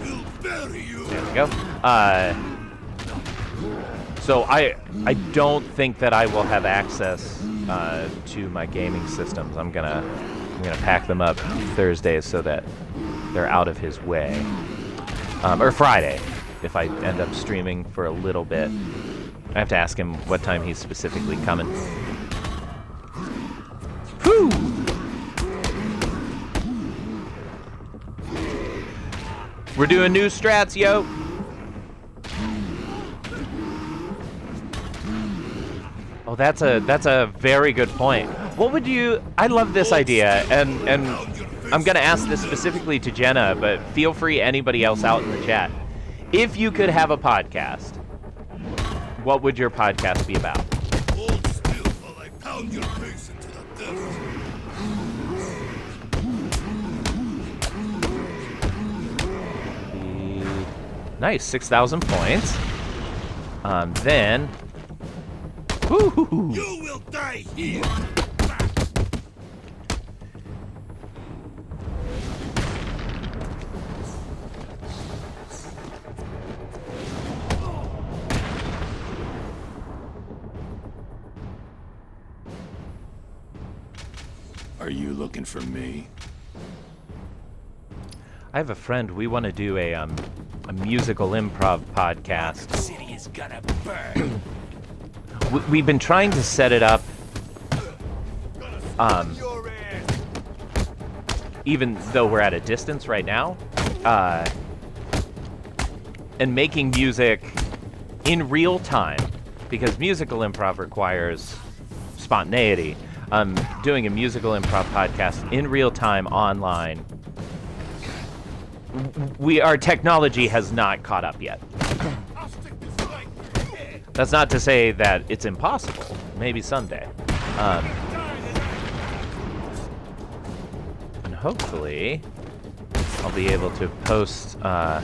will bury you. There we go. So I don't think that I will have access to my gaming systems. I'm gonna pack them up Thursday so that they're out of his way. Or Friday, if I end up streaming for a little bit. I have to ask him what time he's specifically coming. Whew! We're doing new strats, yo! Oh, that's a very good point. What would you... I love this idea, and I'm gonna ask this specifically to Jenna, but feel free anybody else out in the chat. If you could have a podcast, what would your podcast be about? Hold still while I pound your face into the dirt. Nice, 6,000 points. Then... Woo-hoo-hoo. You will die here. Are you looking for me? I have a friend. We want to do a musical improv podcast. City is gonna burn. We've been trying to set it up, Your ass. even though we're at a distance right now, and making music in real time, because musical improv requires spontaneity. Doing a musical improv podcast in real time online. Our technology has not caught up yet. I'll stick this right in your head. That's not to say that it's impossible. Maybe someday. And hopefully, I'll be able to post. I'll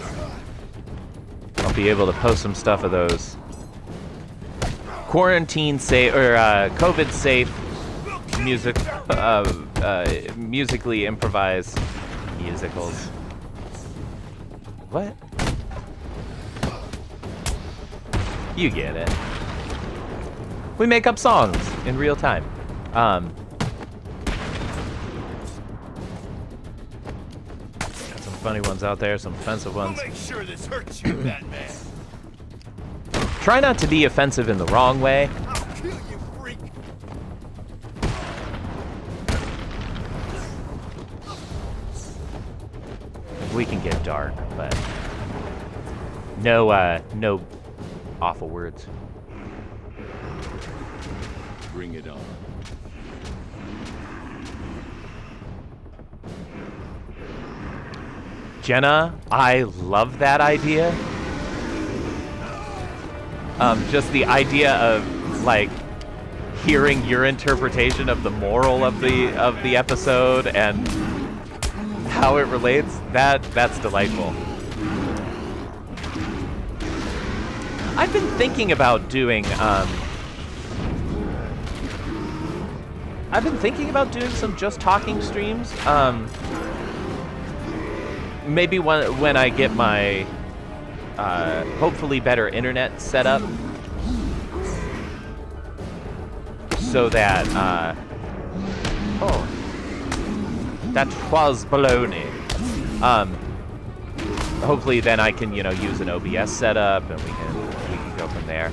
be able to post some stuff of those quarantine safe or COVID safe music, musically improvised musicals. What? You get it. We make up songs in real time. Got some funny ones out there, some offensive I'll ones. make sure this hurts you, Batman. Try not to be offensive in the wrong way. I'll kill you, freak. We can get dark, but no awful words. Bring it on. Jenna, I love that idea. Just the idea of like hearing your interpretation of the moral of the episode and how it relates. That's delightful. I've been thinking about doing some just talking streams. Maybe when I get my hopefully better internet set up, so that that was baloney. hopefully then I can, use an OBS setup and we can go from there.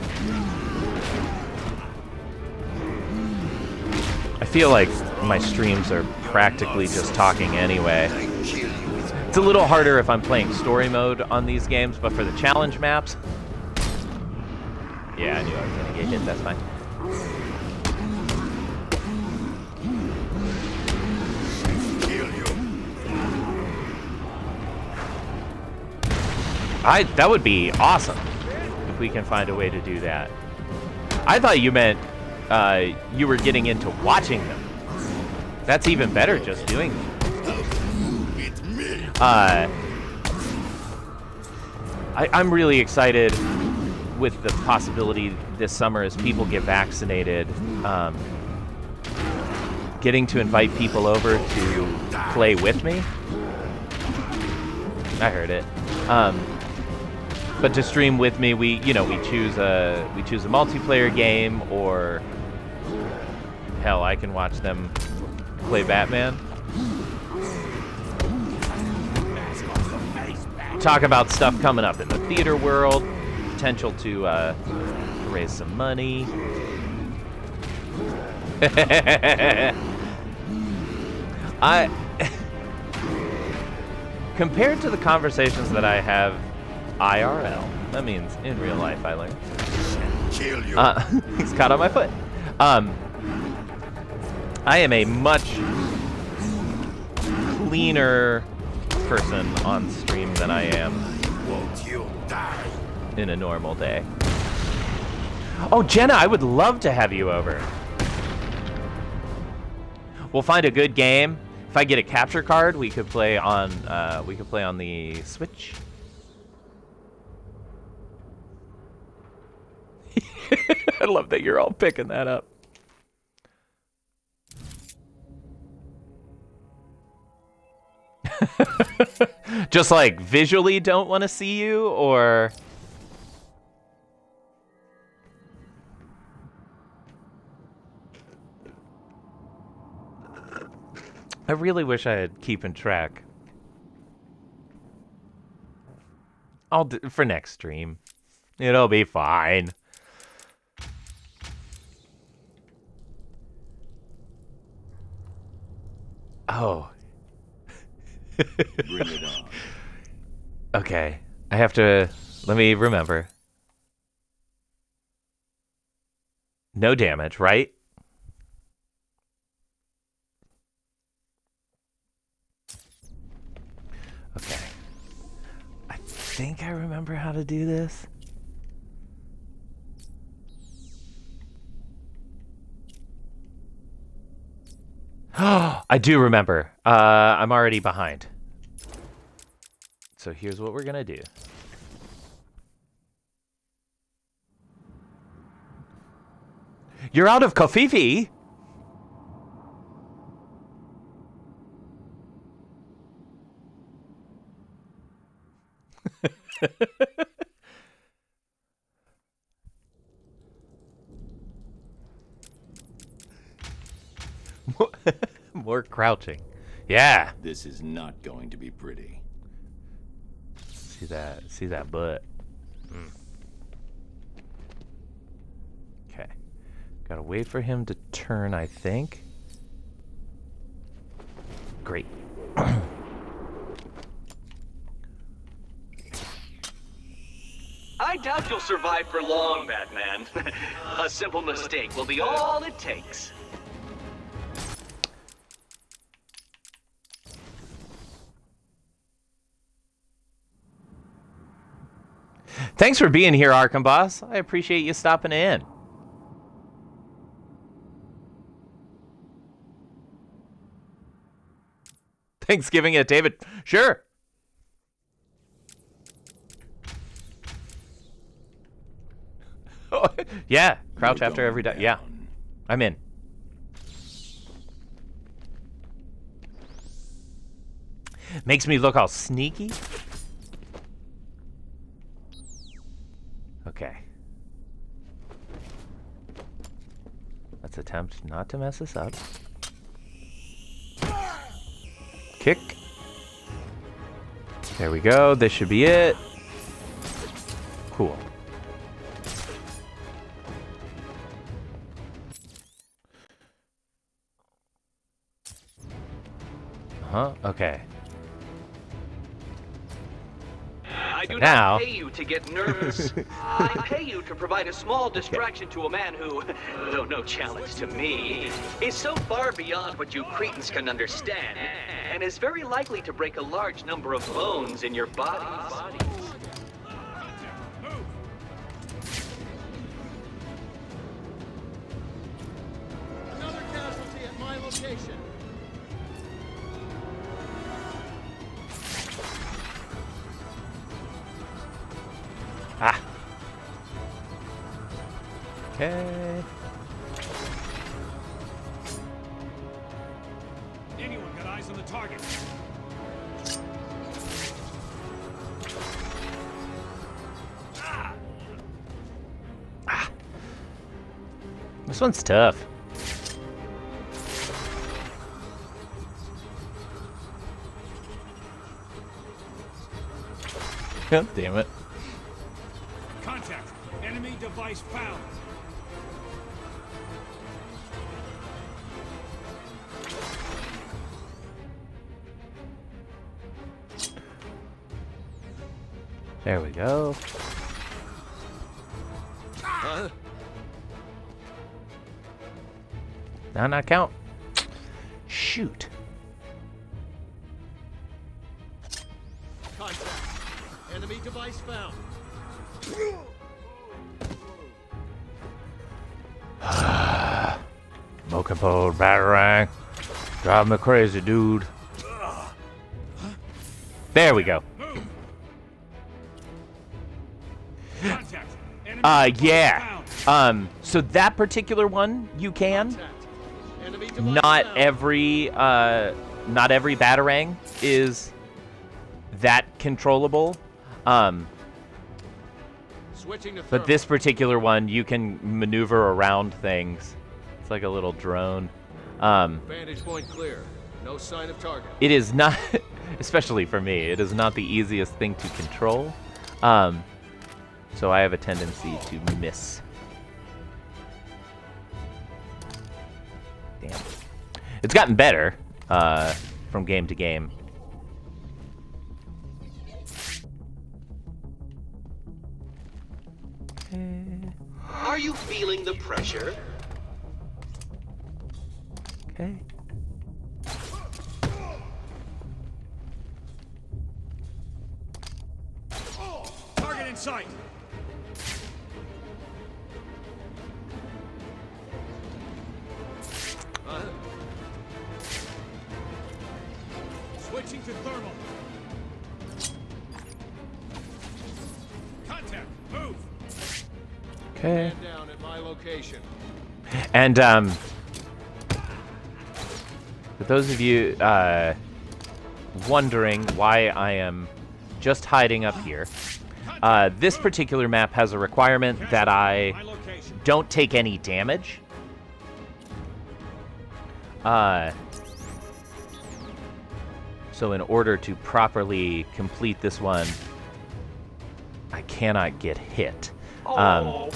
I feel like my streams are practically just talking anyway. It's a little harder if I'm playing story mode on these games, but for the challenge maps... Yeah, I knew I was gonna get hit, that's fine. That would be awesome if we can find a way to do that. I thought you meant you were getting into watching them. That's even better, just doing them. I'm really excited with the possibility this summer as people get vaccinated, getting to invite people over to play with me. I heard it. But to stream with me, we choose a multiplayer game, or hell, I can watch them play Batman. Talk about stuff coming up in the theater world, potential to raise some money. Compared to the conversations that I have IRL, that means in real life, I learned. Kill you. He's caught on my foot. I am a much cleaner person on stream than I am Won't you die? in a normal day. Oh, Jenna, I would love to have you over. We'll find a good game. If I get a capture card, we could play on the Switch. I love that you're all picking that up. Just like visually don't want to see you, or I really wish I had keeping track. I'll do for next stream. It'll be fine. Oh. Bring it on. Okay. I have to... Let me remember. No damage, right? Okay. I think I remember how to do this. I do remember. I'm already behind. So here's what we're gonna do. You're out of Kofifi! More crouching. Yeah. This is not going to be pretty. See that butt. Okay. Gotta wait for him to turn, I think. Great. I doubt you'll survive for long, Batman. A simple mistake will be all it takes. Thanks for being here, Arkham Boss. I appreciate you stopping in. Thanksgiving at David. Sure. Oh, yeah. Crouch after every die. Yeah. I'm in. Makes me look all sneaky. Okay. Let's attempt not to mess this up. Kick. There we go. This should be it. Cool. Huh? Okay. I do now- not pay you to get nervous. I pay you to provide a small distraction to a man who, though no challenge to me, is so far beyond what you cretins can understand, and is very likely to break a large number of bones in your bodies. Another casualty at my location. Ah. Okay. Anyone got eyes on the target? This one's tough. Damn it. Contact. Enemy device found. There we go. Now not count. Shoot. Contact. Enemy device found. Smoking pole, batarang. Drive me crazy, dude. There we go. Contact. Enemy device Yeah. found. So that particular one, you can. Contact. Enemy device Not found. every batarang is that controllable. Switching to But thermal. this particular one, you can maneuver around things. It's like a little drone. Vantage point clear. No sign of target. It is not, especially for me, it is not the easiest thing to control. So I have a tendency to miss. Damn. It's gotten better from game to game. Are you feeling the pressure? Okay. Target in sight. Switching to thermal. Contact. Move. Okay. Man down at my location. And for those of you wondering why I am just hiding up here, this particular map has a requirement that I My location. don't take any damage. So in order to properly complete this one, I cannot get hit. Ooh.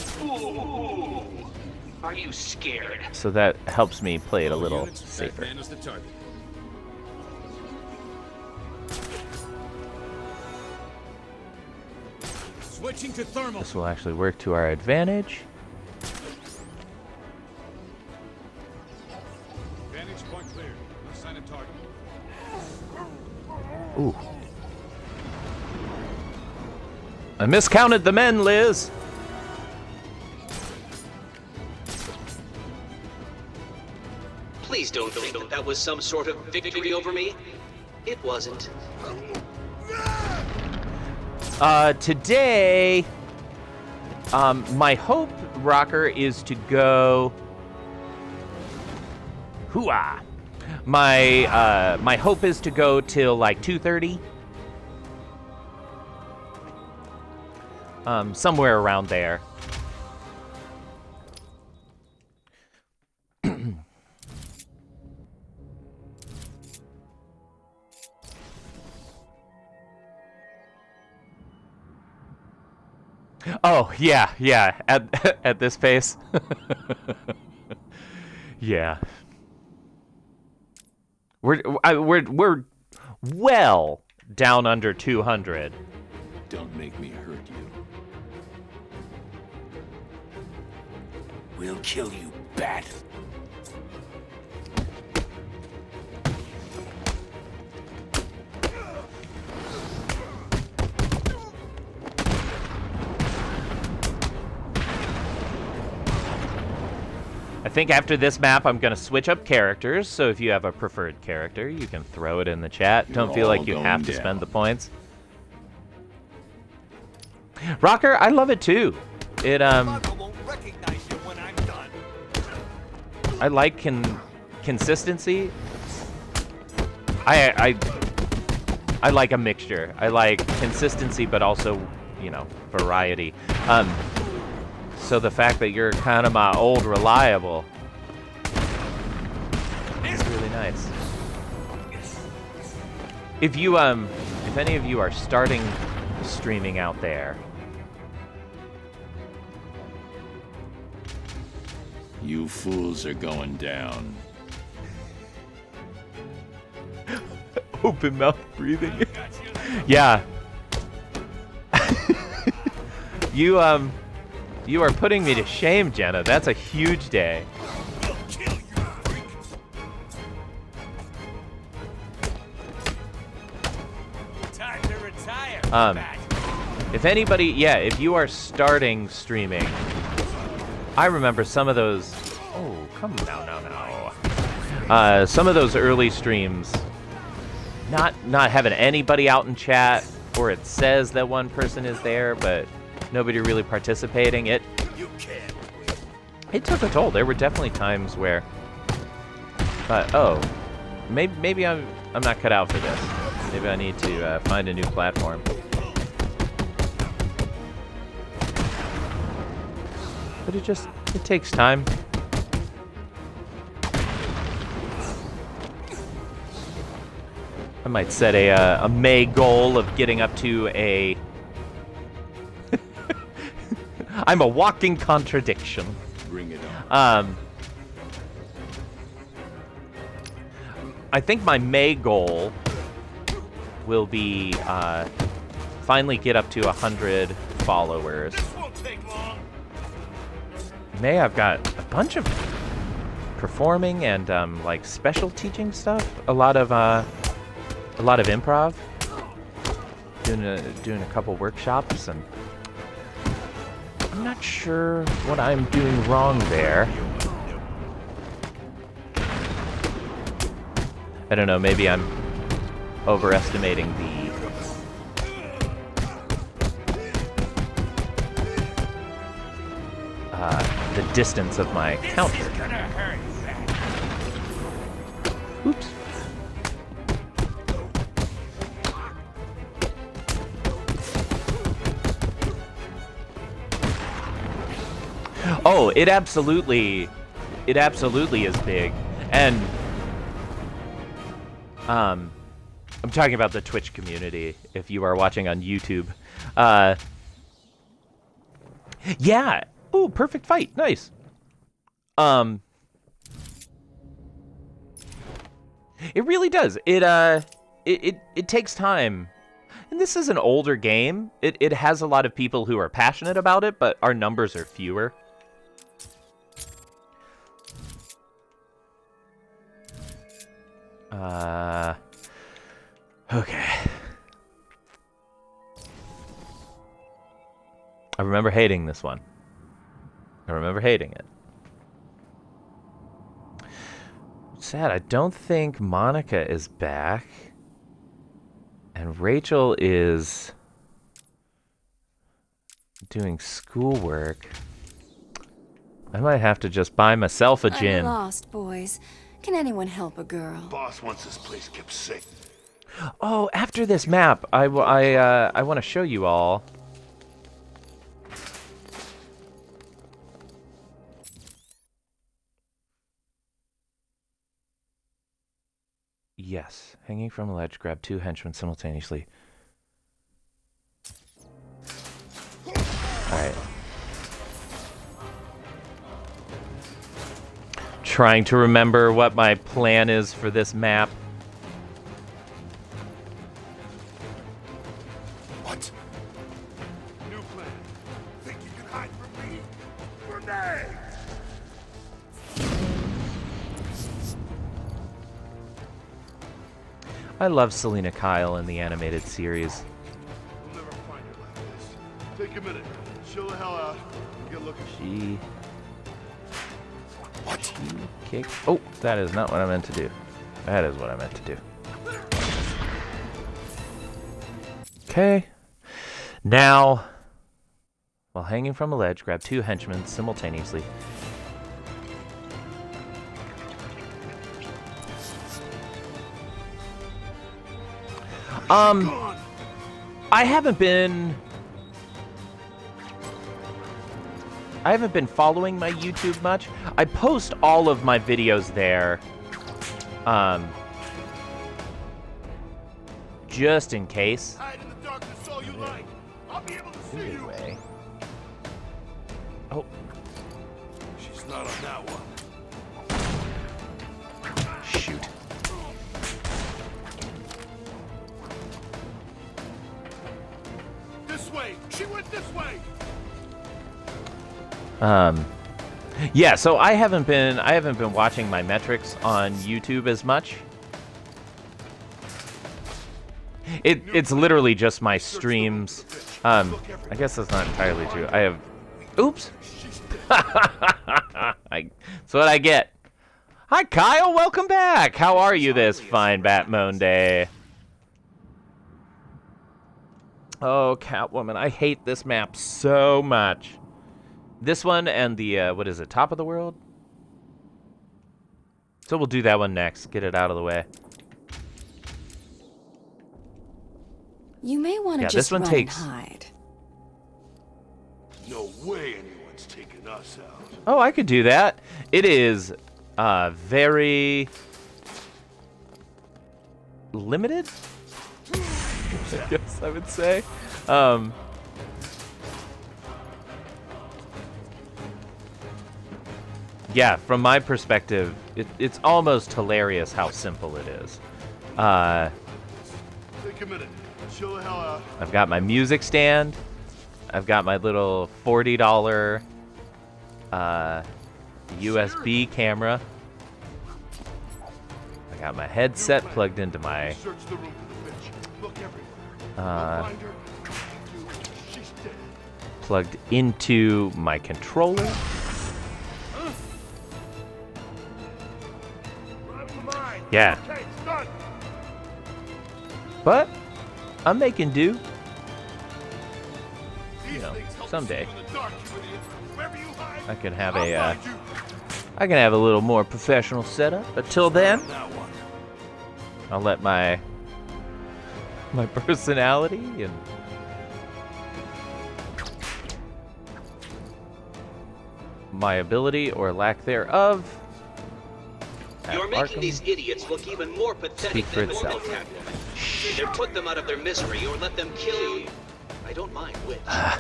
Are you scared? So that helps me play it a little Units, safer. Batman is the target. Switching to thermal. This will actually work to our advantage. Vantage point clear. No sign of target. Ooh. I miscounted the men, Liz. Please don't think that was some sort of victory over me. It wasn't. Today, my hope, Rocker, is to go. Hooah! My hope is to go till like 2:30. Somewhere around there. Oh, yeah, yeah. At this pace. Yeah. We're well down under 200. Don't make me hurt you. We'll kill you, Bat. I think after this map, I'm going to switch up characters, so if you have a preferred character, you can throw it in the chat. Don't feel like you have to spend the points. Rocker, I love it too. It, Won't recognize you when I'm done. I like consistency. I like a mixture. I like consistency, but also, you know, variety. So the fact that you're kind of my old reliable is really nice. If you if any of you are starting streaming out there, You fools are going down. open mouth breathing. Yeah. You are putting me to shame, Jenna. That's a huge day. We'll kill you, freak. Time to retire. Bat. If anybody, yeah, if you are starting streaming, I remember some of those. Oh, come now. Some of those early streams, not having anybody out in chat, or it says that one person is there, but nobody really participating. It took a toll. There were definitely times where, oh, maybe I'm not cut out for this. Maybe I need to find a new platform. But it takes time. I might set a May goal of getting up to a... I'm a walking contradiction. Bring it on. I think my May goal will be finally get up to 100 followers. This won't take long. May I've got a bunch of performing and like special teaching stuff. A lot of improv. Doing a couple workshops, and I'm not sure what I'm doing wrong there. I don't know. Maybe I'm overestimating the distance of my counter. This is gonna hurt, Bat. Oops. Oh, it absolutely is big. And I'm talking about the Twitch community if you are watching on YouTube. Yeah. Ooh, perfect fight. Nice. It really does. It takes time. And this is an older game. It has a lot of people who are passionate about it, but our numbers are fewer. Okay. I remember hating this one. I remember hating it. Sad, I don't think Monica is back. And Rachel is doing schoolwork. I might have to just buy myself a gin. I'm lost, boys. Can anyone help a girl? Boss wants this place kept safe. Oh, after this map, I want to show you all. Yes, hanging from a ledge, grab two henchmen simultaneously. Alright. Trying to remember what my plan is for this map. What? New plan. Think you can hide from me? Grenade! I love Selena Kyle in the animated series. We'll never find her like this. Take a minute. Chill the hell out. And get looking. She What? kicked. Oh, that is not what I meant to do. That is what I meant to do. Okay. Now, while hanging from a ledge, grab 2 henchmen simultaneously. I haven't been following my YouTube much. I post all of my videos there. Just in case. Hide in the darkness all you like. I'll be able to see you. Anyway. Oh, She's not on that one. shoot. This way. She went this way. Yeah, so I haven't been watching my metrics on YouTube as much. It's literally just my streams. I guess that's not entirely true. I have oops. That's what I get. Hi Kyle, welcome back. How are you this fine Bat-Moan day? Oh, Catwoman, I hate this map so much. This one and the, what is it, Top of the World? So we'll do that one next, get it out of the way. You may want to Yeah, just this one run takes- and hide. No way anyone's taking us out. Oh, I could do that. It is, very limited, I guess I would say. Yeah, from my perspective, it's almost hilarious how simple it is. Take a minute. Chill the hell out. I've got my music stand. I've got my little $40 USB camera. I got my headset plugged into my Search the room for the bitch. Look everywhere. I'll find her. She's dead. plugged into my controller. Yeah. Okay, it's done. But I'm making do. These know, things help someday. us see in the dark, you idiot. Wherever you hide, I can have I'll a find you. I can have a little more professional setup. Until then, That one. I'll let my personality and my ability or lack thereof at You're making Arkham these idiots look even more pathetic speak for than normal, itself. Catwoman. Either put them out of their misery or let them kill you. I don't mind which. I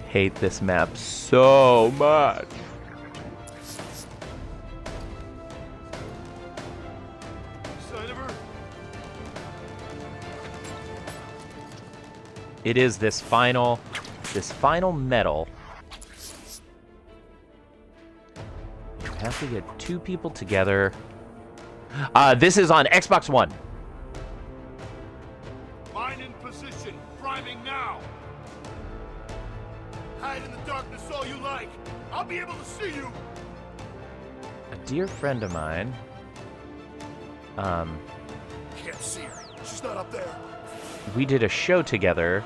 hate this map so much. Sign of her? It is this final medal. You have to get 2 people together. This is on Xbox One. Mine in position. Priming now. Hide in the darkness all you like. I'll be able to see you. A dear friend of mine. Can't see her. She's not up there. We did a show together.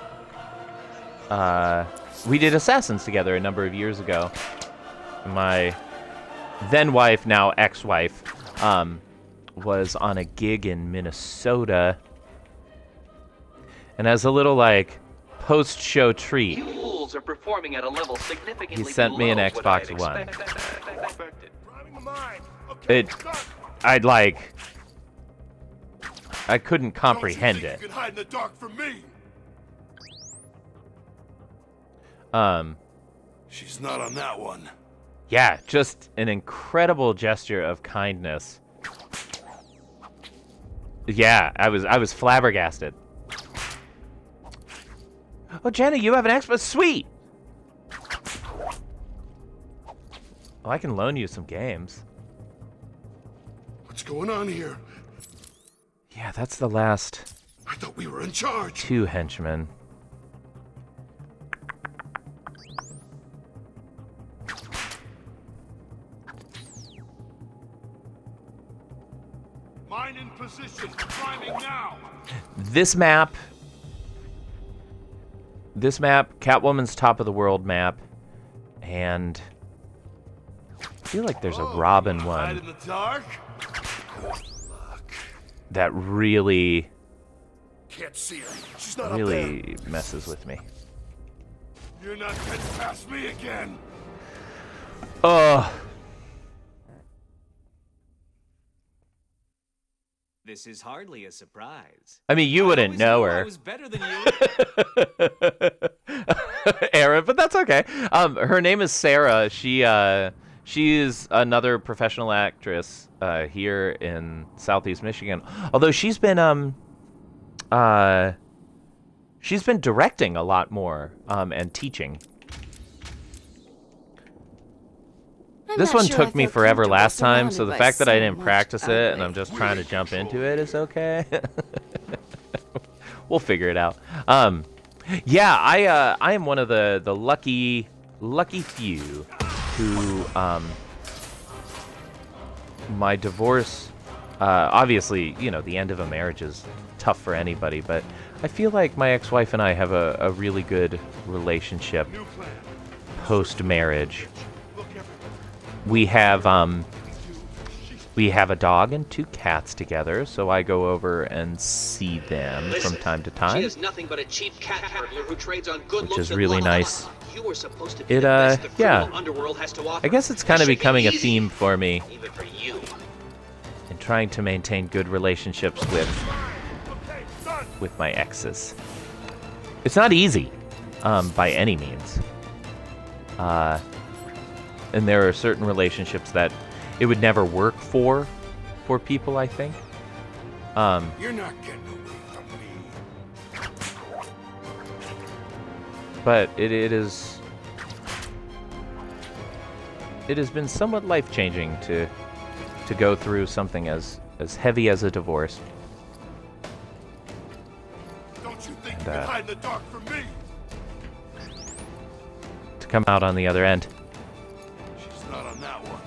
We did Assassins together a number of years ago. My then wife, now ex-wife, was on a gig in Minnesota. And as a little, like, post-show treat, You fools are performing at a level significantly he sent me an below what Xbox I'd One. expected. Priming the mine. Okay, It, it's done. I couldn't comprehend Don't you it. think you can hide in the dark from me? She's not on that one. Yeah, just an incredible gesture of kindness. Yeah, I was flabbergasted. Oh, Jenny, you have an expo. Sweet. Oh, I can loan you some games. What's going on here? Yeah, that's the last I thought we were in charge. 2 henchmen. Mine in position. Climbing now. This map, Catwoman's Top of the World map, and I feel like there's a Robin Hide one in the dark. Good luck. that really, Can't see her. She's not up there. really messes with me. You're not getting past me again. Oh, This is hardly a surprise. I mean, you wouldn't always know knew I her, was better than you. Aaron, but that's okay. Her name is Sarah. She's another professional actress here in Southeast Michigan. Although she's been directing a lot more and teaching. I'm This not one sure I took me feel forever comfortable last time, so surrounded the by fact that I so didn't much practice it and I'm ugly. just trying to jump into it is okay. We'll figure it out. Yeah, I am one of the lucky few who my divorce, obviously, you know, the end of a marriage is tough for anybody, but I feel like my ex-wife and I have a really good relationship New plan. post-marriage. Look everywhere. We have a dog and 2 cats together, so I go over and see them from time to She time. is nothing but a cheap cat burglar who trades on good Which looks is and really luck. nice. You were supposed to be It, the best the yeah. criminal underworld has to offer. I guess it's kind of This should be becoming a easy, theme for me even for you. in trying to maintain good relationships Okay, done. with my exes. It's not easy, by any means. And there are certain relationships that it would never work for people, I think. You're not getting away from me. But it has been somewhat life-changing to go through something as heavy as a divorce. Don't you think And, you can hide in the dark from me? To come out on the other end. She's not on that one.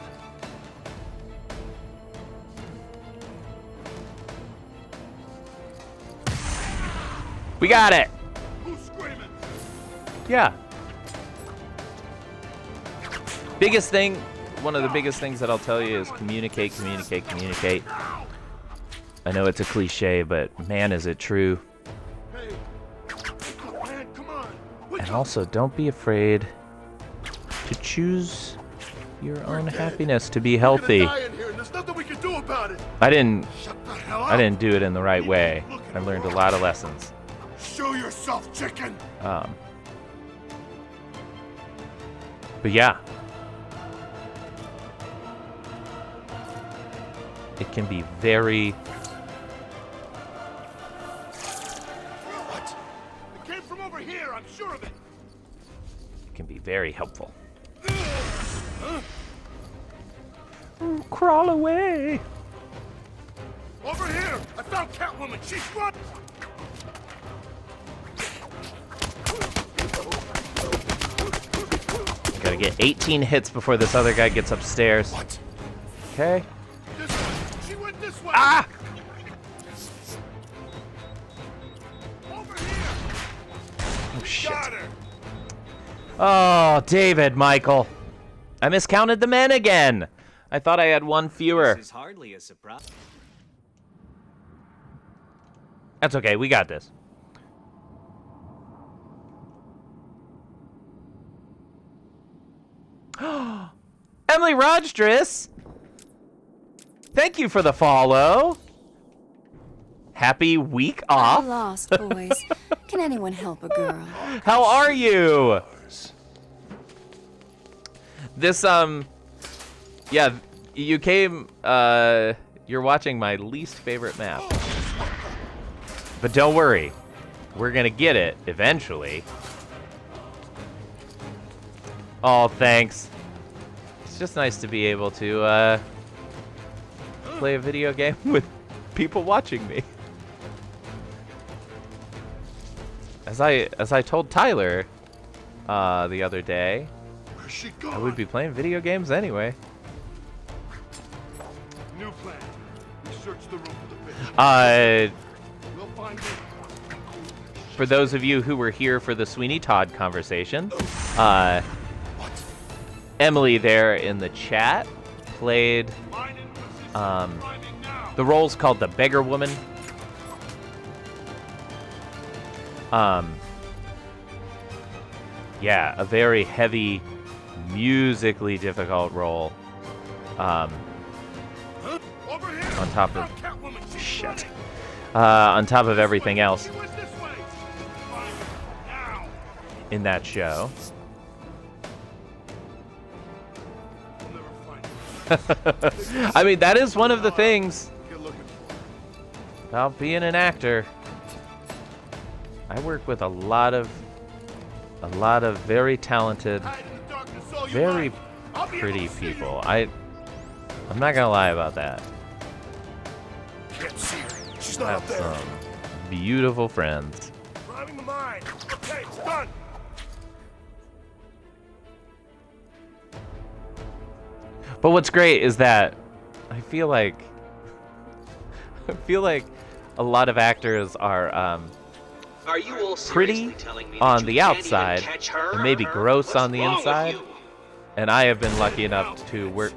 We got it! Who's screaming? Yeah. Biggest thing, one of the biggest things that I'll tell you is communicate, communicate, communicate. I know it's a cliche, but man, is it true. Hey, look, man, come on. Wake And up. also, don't be afraid to choose your own happiness to be We're healthy. gonna die in here, and there's nothing we can do about it. I didn't Shut the hell up. I didn't do it in the right way. I learned a lot of lessons. Show yourself, chicken. But yeah. It can be very What? It came from over here, I'm sure of it. helpful. Crawl away. Over here! I found Catwoman! She's run! Gotta get 18 hits before this other guy gets upstairs. What? Okay. This way! She went this way! Ah! Over here! Oh, shit. Got her! Oh, David, Michael. I miscounted the men again. I thought I had one fewer. This is hardly a surprise. That's okay. We got this. Emily Rodstress. Thank you for the follow. Happy week I'm off. lost, boys. Can anyone help a girl? How are you? This, yeah, you came, you're watching my least favorite map. But don't worry, we're gonna get it eventually. Oh, thanks. It's just nice to be able to, play a video game with people watching me. As I told Tyler, the other day, Where's she I gone? would be playing video games anyway. New plan. We search the room for the bitch. We'll find it. For those of you who were here for the Sweeney Todd conversation, Emily there in the chat played the roles called the Beggar Woman. Yeah, a very heavy, musically difficult role. Over here. On top of Catwoman, she's shit. running. On top of everything else She went this way. Find her now. in that show. We'll never find her. I mean, that is one of the things Get looking for her. about being an actor. I work with a lot of very talented, Hide in the darkness all you very like. I'll be able pretty to see you. people. I'm not gonna lie about that. Can't see her. She's I not have up there. some beautiful friends. Priming the mine. Okay, it's done. But what's great is that I feel like a lot of actors are Are you all pretty seriously telling me on that the you can't outside even catch her? and maybe gross What's on the wrong with inside. you? And I have been lucky enough to work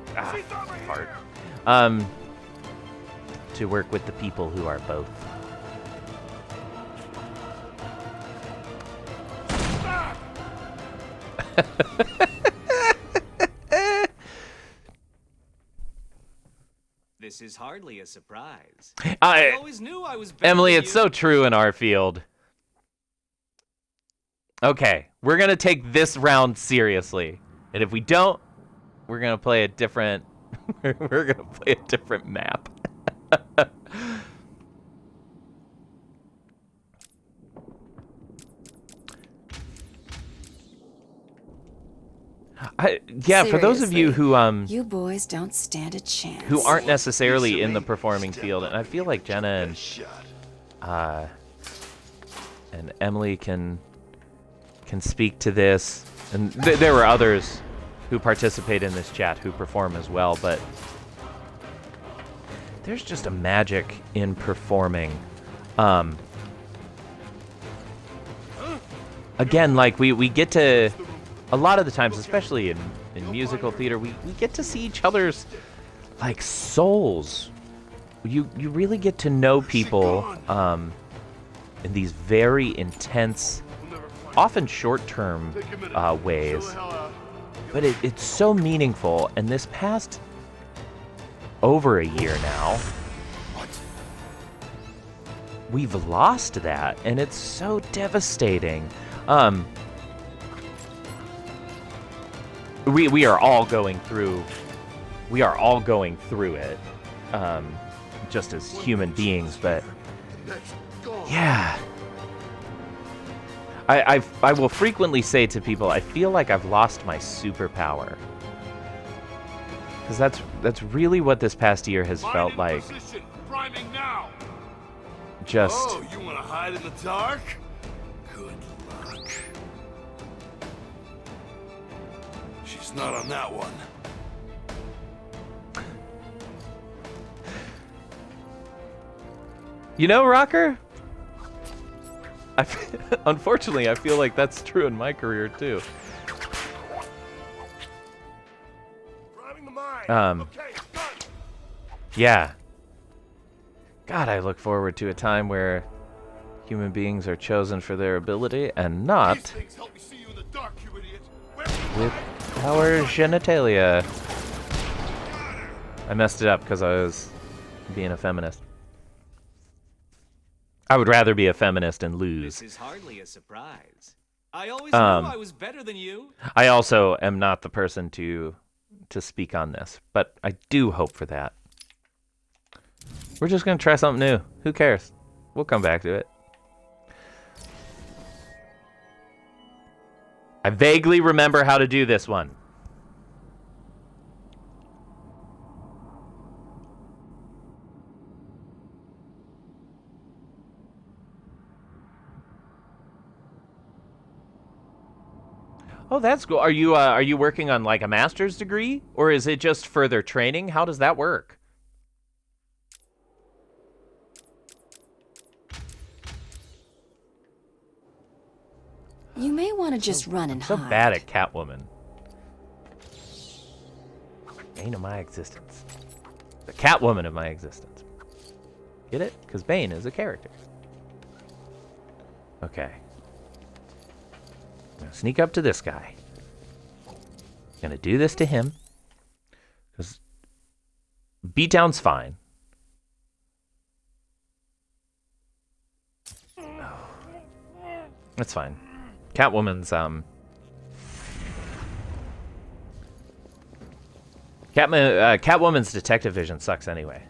to work with the people who are both. This is hardly a surprise. I always knew I was better Emily, than it's you. so true in our field. Okay, we're gonna take this round seriously, and if we don't, we're gonna play a different. We're gonna play a different map. Yeah, for those of you who You boys don't stand a chance. who aren't necessarily in the performing field, and I feel like Jenna and Emily can speak to this, and there were others who participate in this chat who perform as well, but there's just a magic in performing. Again, like we get to, a lot of the times, especially in musical theater, we get to see each other's like souls. You really get to know people in these very intense, often short-term ways, but it's so meaningful. And this past over a year now, we've lost that, and it's so devastating. We are all going through it, just as human beings. But yeah, I will frequently say to people, I feel like I've lost my superpower, because that's really what this past year has felt like. Priming now. Just Oh, you want to hide in the dark? Good luck. She's not on that one. You know, Rocker, unfortunately, I feel like that's true in my career too. Priming the mine. Okay, it's done. Yeah. God, I look forward to a time where human beings are chosen for their ability and not These things help me see you in the dark, you idiot. with our genitalia. I messed it up because I was being a feminist. I would rather be a feminist and lose. This is hardly a surprise. I always knew I was better than you. I also am not the person to speak on this, but I do hope for that. We're just gonna try something new. Who cares? We'll come back to it. I vaguely remember how to do this one. Oh, that's cool. Are you working on like a master's degree, or is it just further training? How does that work? You may want to just run and So hide. bad at Catwoman. Bane of my existence. The Catwoman of my existence. Get it? Because Bane is a character. Okay. I'm gonna sneak up to this guy. Gonna do this to him. Because beatdown's fine. Oh. That's fine. Catwoman's Catwoman's detective vision sucks anyway.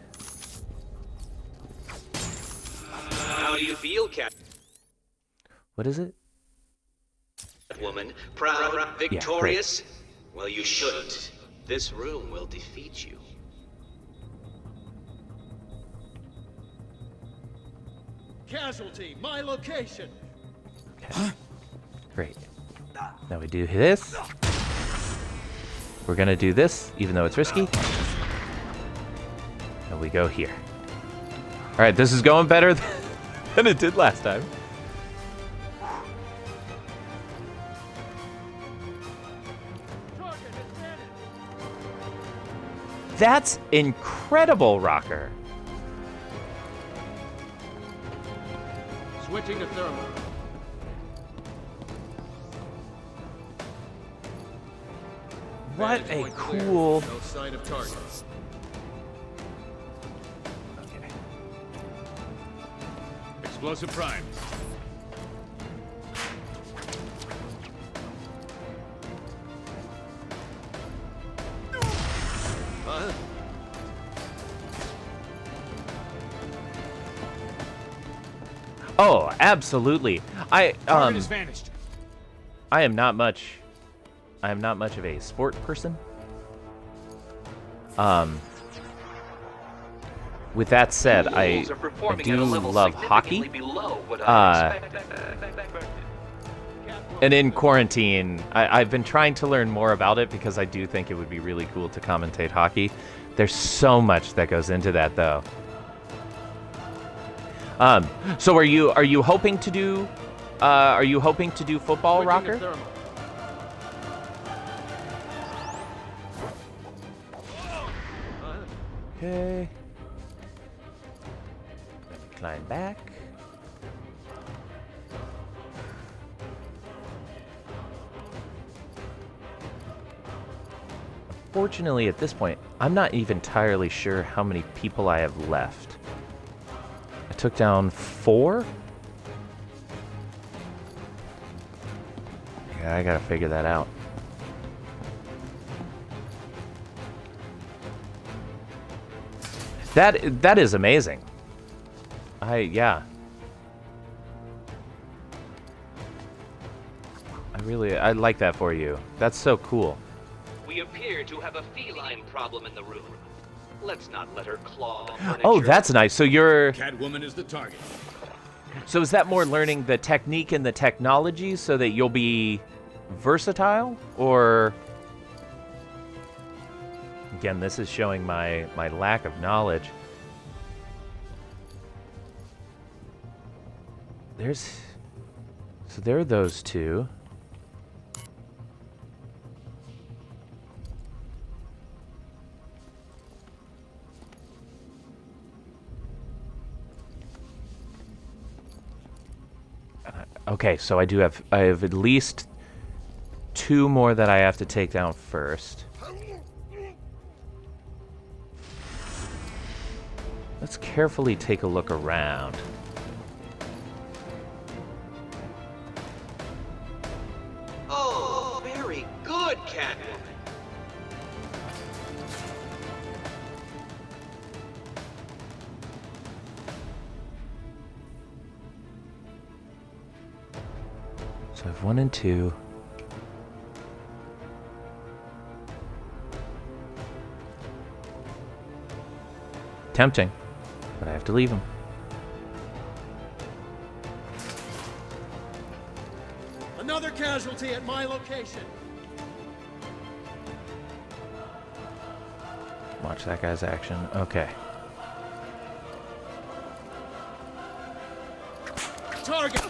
How do you feel, What is it? Catwoman? Proud? Victorious? Well, you shouldn't. This room will defeat you. Casualty, my location. Okay. Great. Now we do this. We're gonna do this, even though it's risky. And we go here. Alright, this is going better than it did last time. That's incredible, Rocker. Switching to thermal. What a cool... No sign of targets. Okay. Explosive prime. Oh, absolutely. Target has vanished. I am not much of a sport person. With that said, I do love hockey. And in quarantine, I've been trying to learn more about it because I do think it would be really cool to commentate hockey. There's so much that goes into that, though. So are you hoping to do football, Rocker? Okay. Let me climb back. Unfortunately, at this point, I'm not even entirely sure how many people I have left. I took down 4? Yeah, I gotta figure that out. That is amazing. Yeah. I like that for you. That's so cool. We appear to have a feline problem in the room. Let's not let her claw furniture. Oh, that's nice. So you're... Catwoman is the target. So is that more learning the technique and the technology so that you'll be versatile? Or... Again, this is showing my lack of knowledge. So there are those two. Okay, so I have at least 2 more that I have to take down first. Let's carefully take a look around. Catwoman. So I have 1 and 2. Tempting, but I have to leave him. Another casualty at my location. Watch that guy's action. Okay. Target.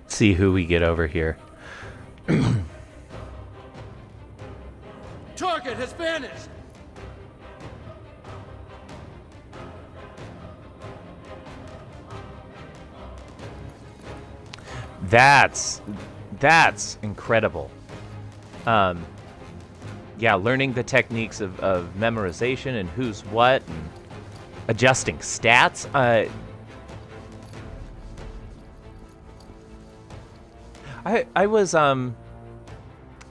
See who we get over here. Target has vanished. That's incredible. Yeah, learning the techniques of memorization and who's what and adjusting stats. I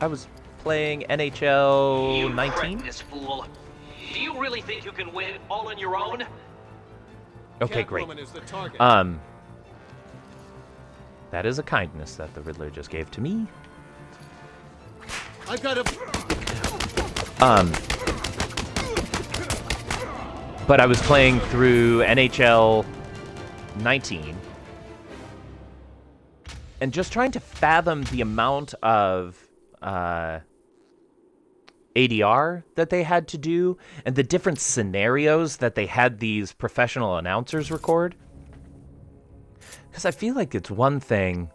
was playing NHL 19. This fool. Do you really think you can win all on your own? Okay, great. Catwoman is the target. That is a kindness that the Riddler just gave to me. I've got a. But I was playing through NHL 19 and just trying to fathom the amount of ADR that they had to do and the different scenarios that they had these professional announcers record. Because I feel like it's one thing.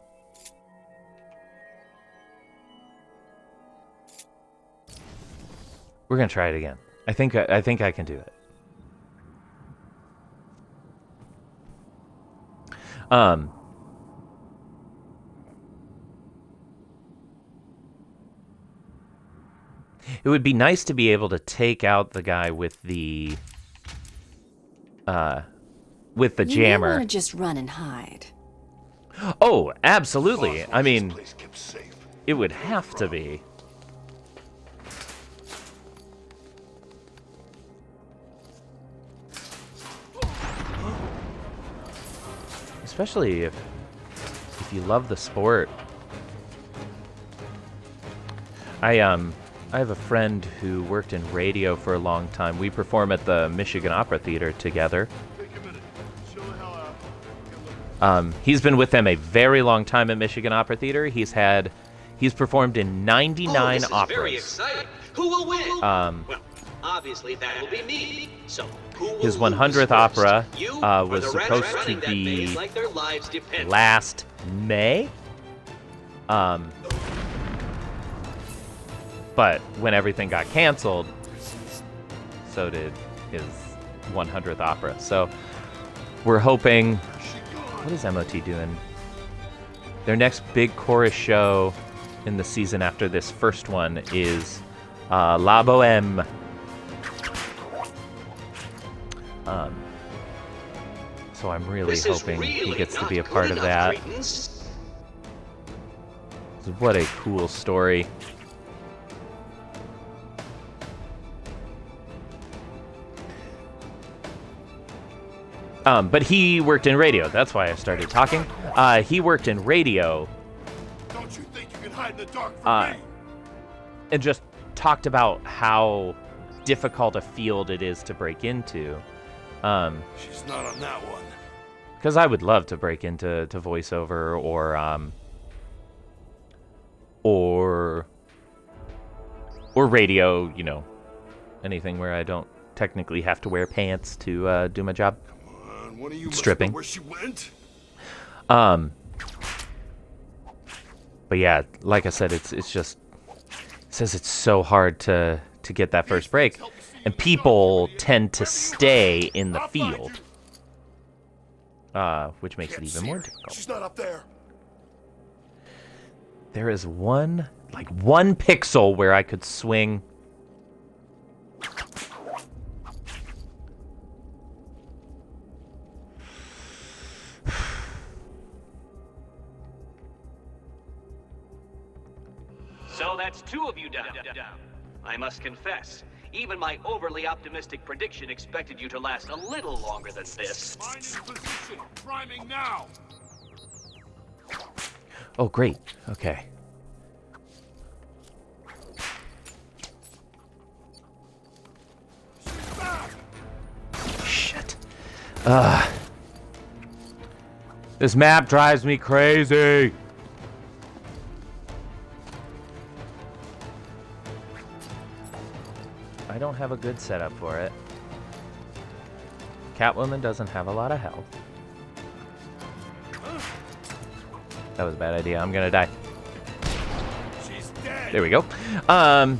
We're gonna try it again. I think I can do it. It would be nice to be able to take out the guy with the jammer. You want to just run and hide. Oh, absolutely. I mean, This place kept safe. it would have to be. Especially if you love the sport. I have a friend who worked in radio for a long time. We perform at the Michigan Opera Theater together. Take a minute. Chill the hell out. He's been with them a very long time at Michigan Opera Theater. He's performed in 99 this is operas. very exciting. Who will win? Well, obviously that will be me. So who will His lose 100th first? opera You or was the rats supposed to running that be maze like their lives depend. last May. But when everything got canceled, so did his 100th opera. So we're hoping. What is MOT doing? Their next big chorus show in the season after this first one is La Boheme. So I'm really This is hoping he really gets to not be a good part of enough, that. Cretans. What a cool story. But he worked in radio. That's why I started talking. He worked in radio Don't you think you can hide in the dark from me? and just talked about how difficult a field it is to break into. She's not on that one. Because I would love to break into voiceover or radio, you know, anything where I don't technically have to wear pants to do my job. One of you Stripping. must know where she went? But yeah, like I said, it says it's so hard to get that first break, and people tend to stay in the field, which makes it Can't even see more her. difficult. She's not up there. There is one pixel where I could swing. that's 2 of you down. I must confess, even my overly optimistic prediction expected you to last a little longer than this. Mine is position. Priming now. Oh, great. Okay. Shit. This map drives me crazy. I don't have a good setup for it. Catwoman doesn't have a lot of health. That was a bad idea. I'm gonna die. She's dead. There we go. I'll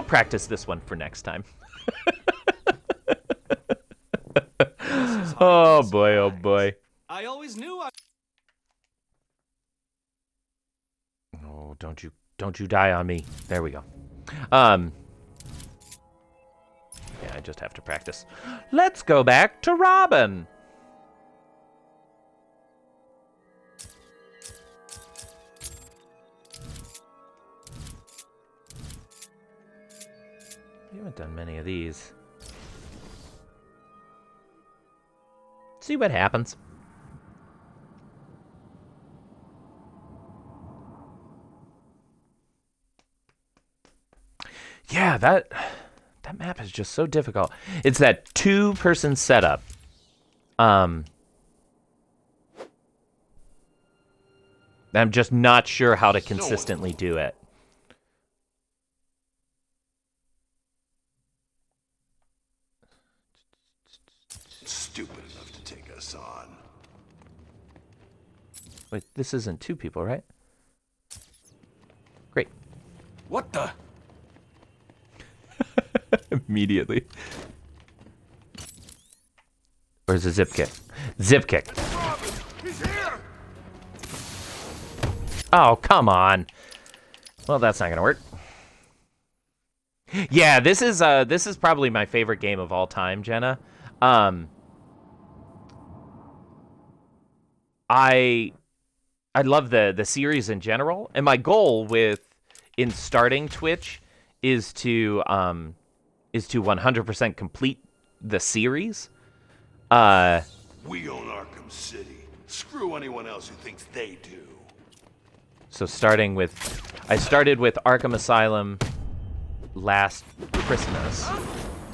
practice this one for next time. Oh boy, oh boy. I always knew I... Oh, don't you die on me. There we go. Yeah, I just have to practice. Let's go back to Robin. You haven't done many of these. See what happens. Yeah, that map is just so difficult. It's that 2-person setup. I'm just not sure how to consistently do it. Stupid enough to take us on. Wait, this isn't 2 people, right? Great. What the? Immediately. Or is it zip kick? Zip kick. Robin, he's here. Oh, come on. Well, that's not gonna work. Yeah, this is probably my favorite game of all time, Jenna. I love the series in general, and my goal in starting Twitch is to 100% complete the series. We own Arkham City. Screw anyone else who thinks they do. So I started with Arkham Asylum last Christmas.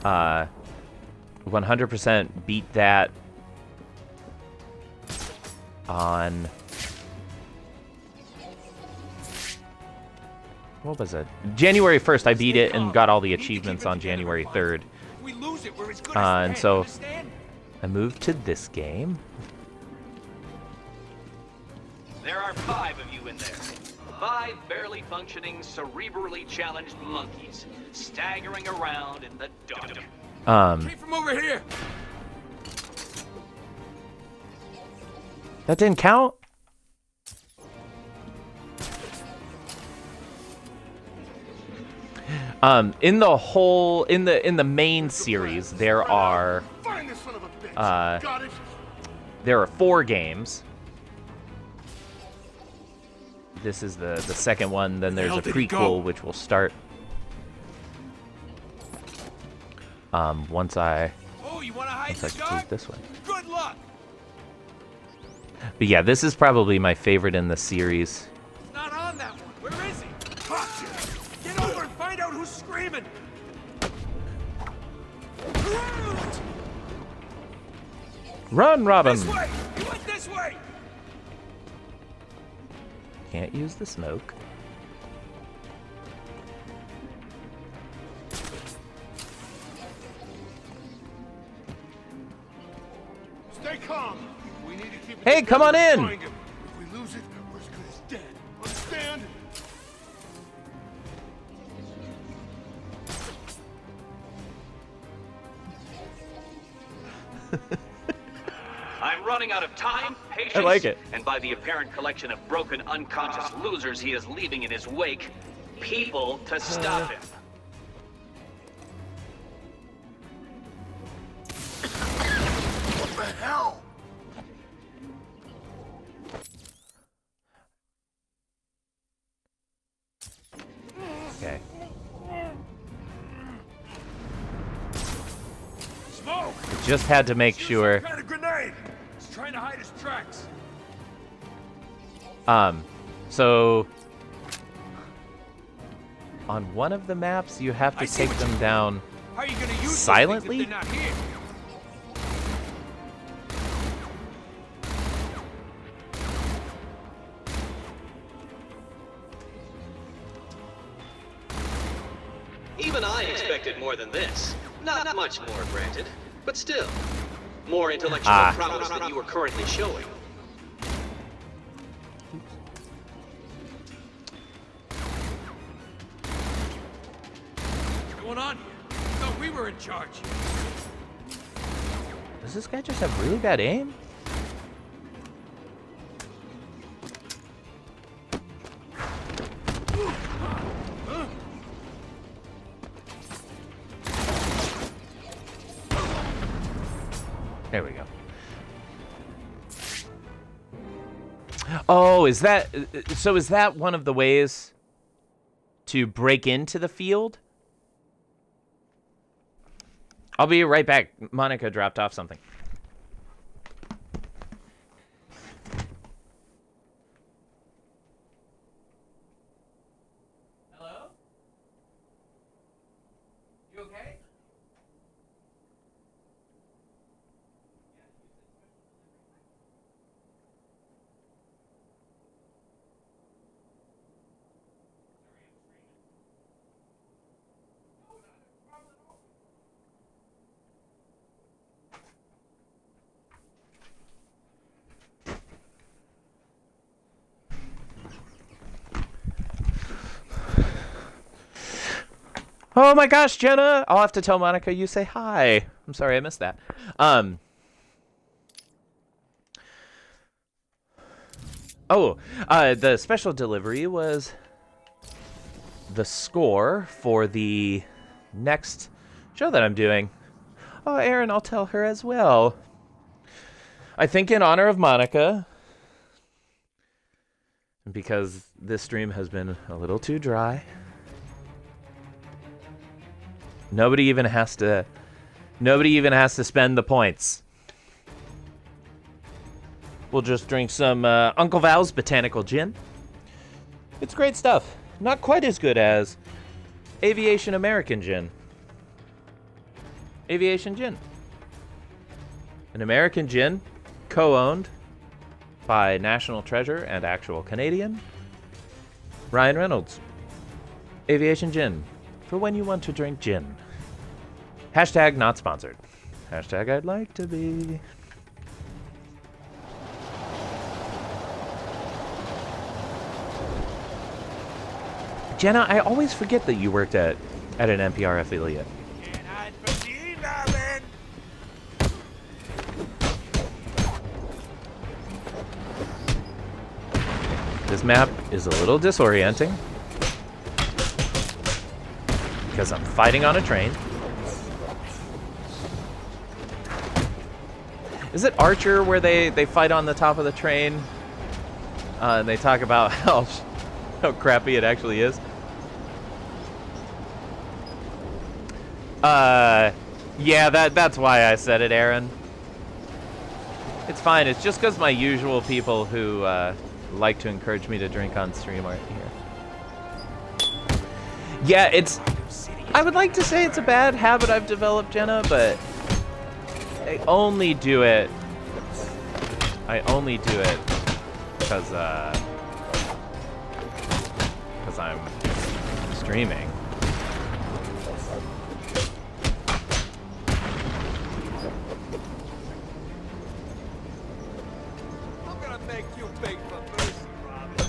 100% beat that on... What was it? January 1st, I beat it and got all the achievements on January 3rd. We lose it, we're as good And as so understand? I moved to this game. There are 5 of you in there. 5 barely functioning, cerebrally challenged monkeys, staggering around in the dark. Came from over here. That didn't count? In the main series, there are Find this son of a bitch. Got it? there are 4 games. This is the second one. Then there's a hell did he go? prequel, which will start once I Oh, you want to hide in the complete dark? this one. Good luck. But yeah, this is probably my favorite in the series. He's not on that one. Where is he? Get over and find out who's screaming. Run, Robin! This way. He went this way. Can't use the smoke. Stay calm. We need to keep it Hey, come on together in. and find him. If we lose it, we're as good as dead. Understand? I'm running out of time, patience, I like it. and by the apparent collection of broken, unconscious losers he is leaving in his wake, people to stop him. What the hell? Just had to make sure. Got a grenade! He's trying to hide his tracks. So on one of the maps, you have to take them down How are you gonna use silently? those things if they're not here? Even I expected more than this. Not much more, granted, but still. More intellectual prowess than you are currently showing. What's going on here? I thought we were in charge. Does this guy just have really bad aim? There we go. Oh, is that one of the ways to break into the field? I'll be right back. Monica dropped off something. Hello? You okay? Oh my gosh, Jenna! I'll have to tell Monica you say hi. I'm sorry I missed that. The special delivery was the score for the next show that I'm doing. Oh, Erin, I'll tell her as well. I think in honor of Monica, because this stream has been a little too dry. Nobody even has to spend the points. We'll just drink some Uncle Val's Botanical Gin. It's great stuff. Not quite as good as Aviation American Gin. Aviation Gin. An American gin, co-owned by National Treasure and actual Canadian Ryan Reynolds. Aviation Gin. For when you want to drink gin. Hashtag not sponsored. Hashtag I'd like to be. Jenna, I always forget that you worked at an NPR affiliate. Can't hide from the darling. This map is a little disorienting. Because I'm fighting on a train. Is it Archer where they fight on the top of the train? And they talk about how crappy it actually is? Yeah, that's why I said it, Aaron. It's fine. It's just because my usual people who like to encourage me to drink on stream aren't here. Yeah, it's... I would like to say it's a bad habit I've developed, Jenna, but I only do it because I'm streaming. I'm gonna make you beg for mercy, Robin.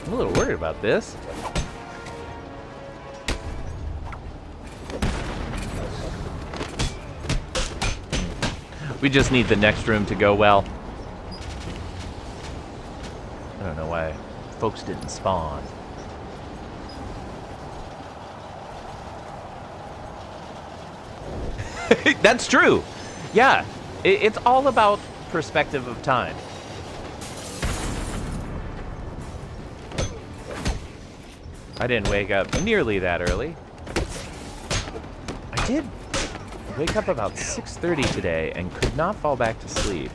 I'm a little worried about this. We just need the next room to go well. I don't know why folks didn't spawn. That's true. Yeah, it's all about perspective of time. I didn't wake up nearly that early. did wake up about 6:30 today and could not fall back to sleep.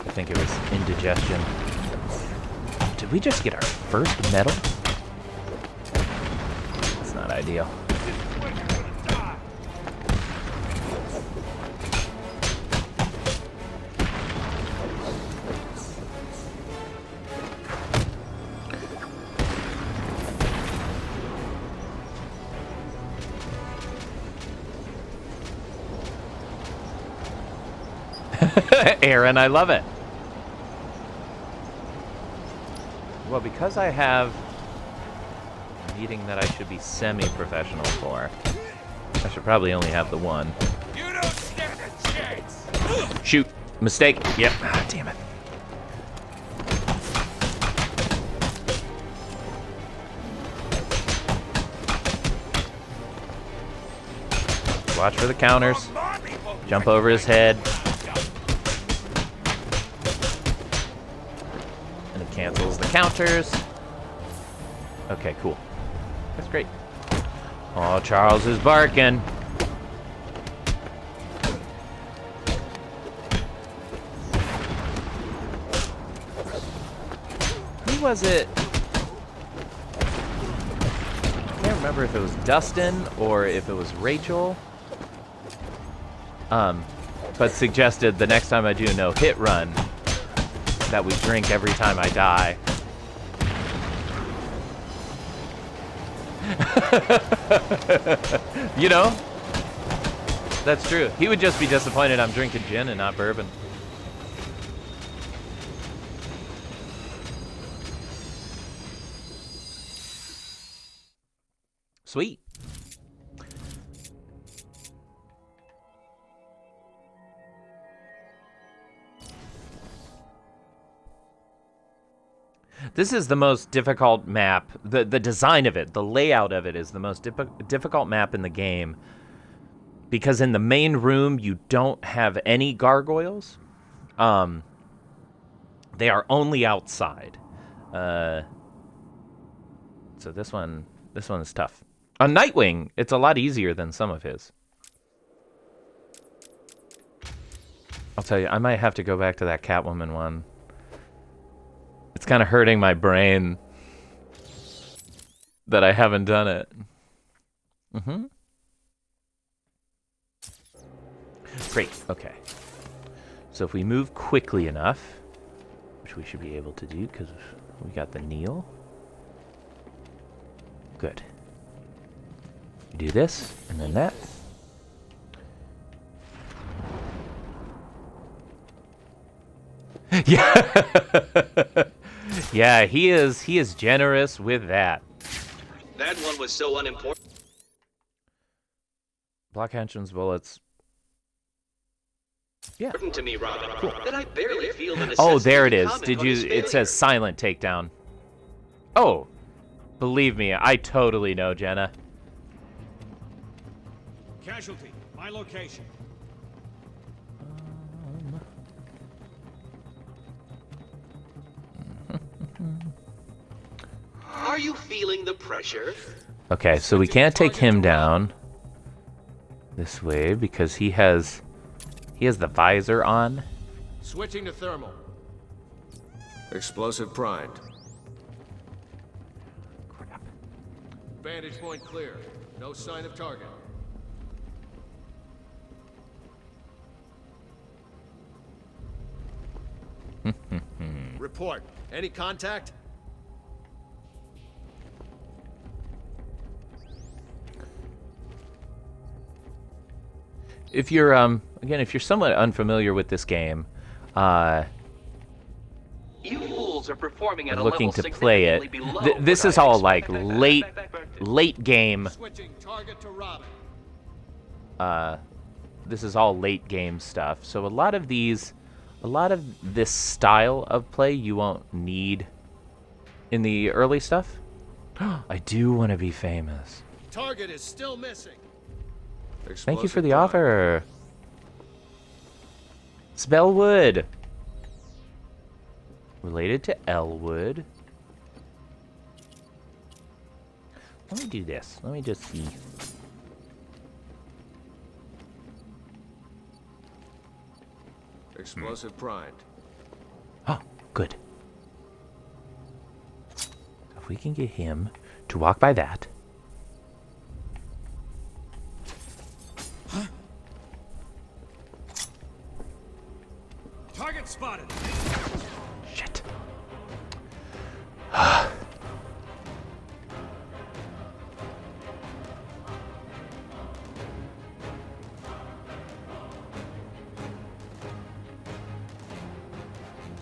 I think it was indigestion. Did we just get our first medal? It's not ideal. Aaron, I love it. Well, because I have a meeting that I should be semi-professional for, I should probably only have the one. You don't stand a chance. Shoot. Mistake. Yep. Ah, damn it. Watch for the counters. Jump over his head. And it cancels the counters. Okay, cool. That's great. Oh, Charles is barking. Who was it? I can't remember if it was Dustin or if it was Rachel. But suggested the next time I do no hit run that we drink every time I die. You know? That's true. He would just be disappointed I'm drinking gin and not bourbon. Sweet. This is the most difficult map. The design of it, the layout of it is the most difficult map in the game. Because in the main room, you don't have any gargoyles. They are only outside. So this one is tough. On Nightwing, it's a lot easier than some of his. I'll tell you, I might have to go back to that Catwoman one. It's kind of hurting my brain that I haven't done it. Mm-hmm. Great, okay. So if we move quickly enough, which we should be able to do because we got the Neil. Good. Do this, and then that. Yeah. Yeah, he is generous with that. That one was so unimportant. Block Henshin's bullets. Yeah. To me, Robin, cool. That I barely feel the necessity. Oh, there it is. to Did comment on you? his It says silent takedown. Oh, believe me, I totally know, Jenna. Casualty, my location. Are you feeling the pressure? Okay, so we can't take him down this way because he has the visor on. Switching to thermal. Explosive primed. Crap. Vantage point clear. No sign of target. Report. Any contact? If you're again, if you're somewhat unfamiliar with this game, You fools are performing at a looking level to play it, significantly below this what is I all like expected. late game. Switching target to Robin. This is all late game stuff. So a lot of this style of play you won't need in the early stuff. I do want to be famous. Target is still missing. Thank you for the offer. Spellwood. Related to Elwood. Let me do this. Let me just see. Explosive primed. Oh, good. So if we can get him to walk by that. Target spotted. Shit.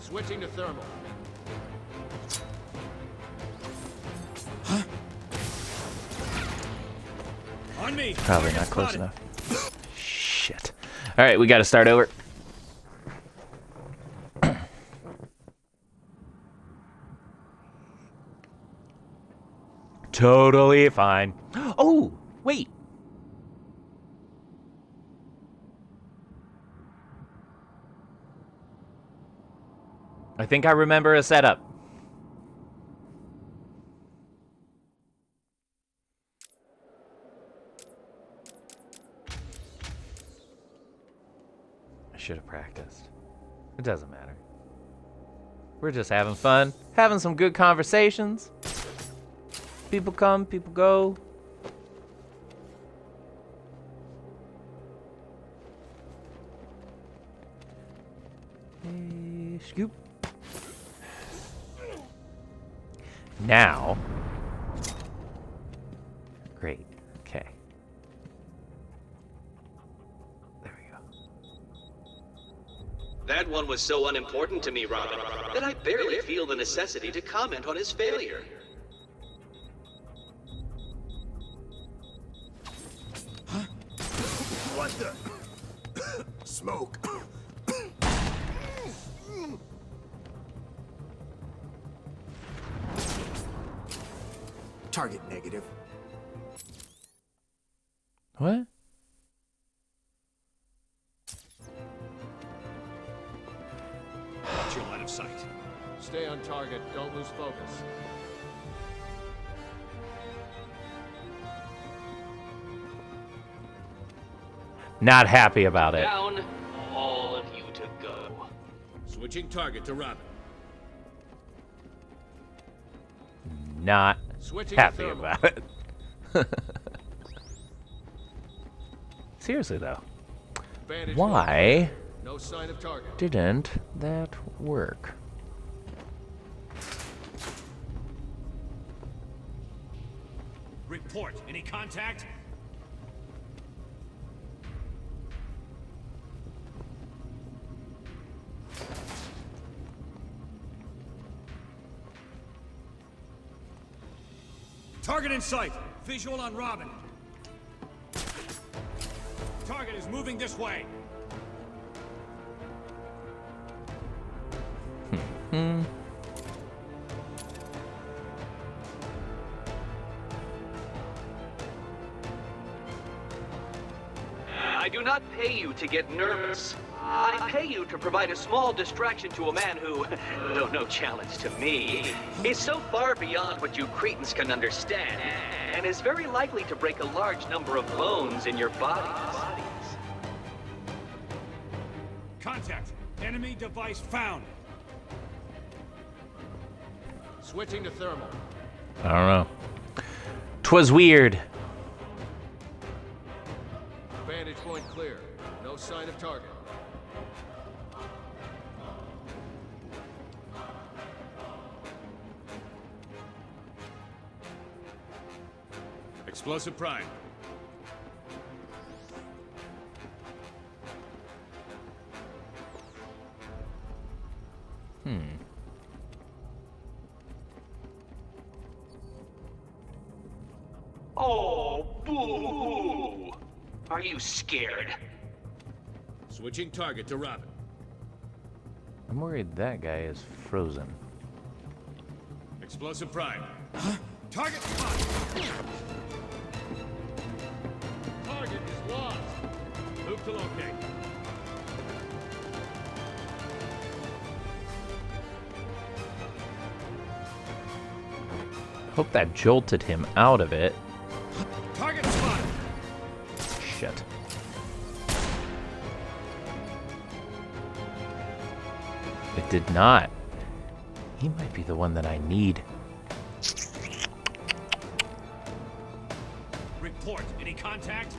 Switching to thermal. On me. Probably Target not close spotted. enough. Shit. All right, we got to start over. Totally fine. Oh, wait. I think I remember a setup. I should have practiced. It doesn't matter. We're just having fun, having some good conversations. People come, people go. Hey, scoop. Now. Great. Okay. There we go. That one was so unimportant to me, Robin, that I barely feel the necessity to comment on his failure. What the? Smoke. Target negative. What? Watch your line of sight. Stay on target. Don't lose focus. Not happy about it. Down, all of you to go. Switching target to Robin. Not Switching to happy thermal. about it. Seriously though, Vantage why point. No sign of target. didn't that work? Report. Any contact? Target in sight. Visual on Robin. Target is moving this way. I do not pay you to get nervous. I pay you to provide a small distraction to a man who, though no challenge to me, is so far beyond what you cretins can understand, and is very likely to break a large number of bones in your bodies. Contact. Enemy device found. Switching to thermal. I don't know. 'Twas weird. Vantage point clear. No sign of target. Explosive prime. Oh, boo! Are you scared? Switching target to Robin. I'm worried that guy is frozen. Explosive prime. Target spotted. Target is lost. Move to locate. Hope that jolted him out of it. Target spotted. Shit. It did not. He might be the one that I need. Report. Any contact?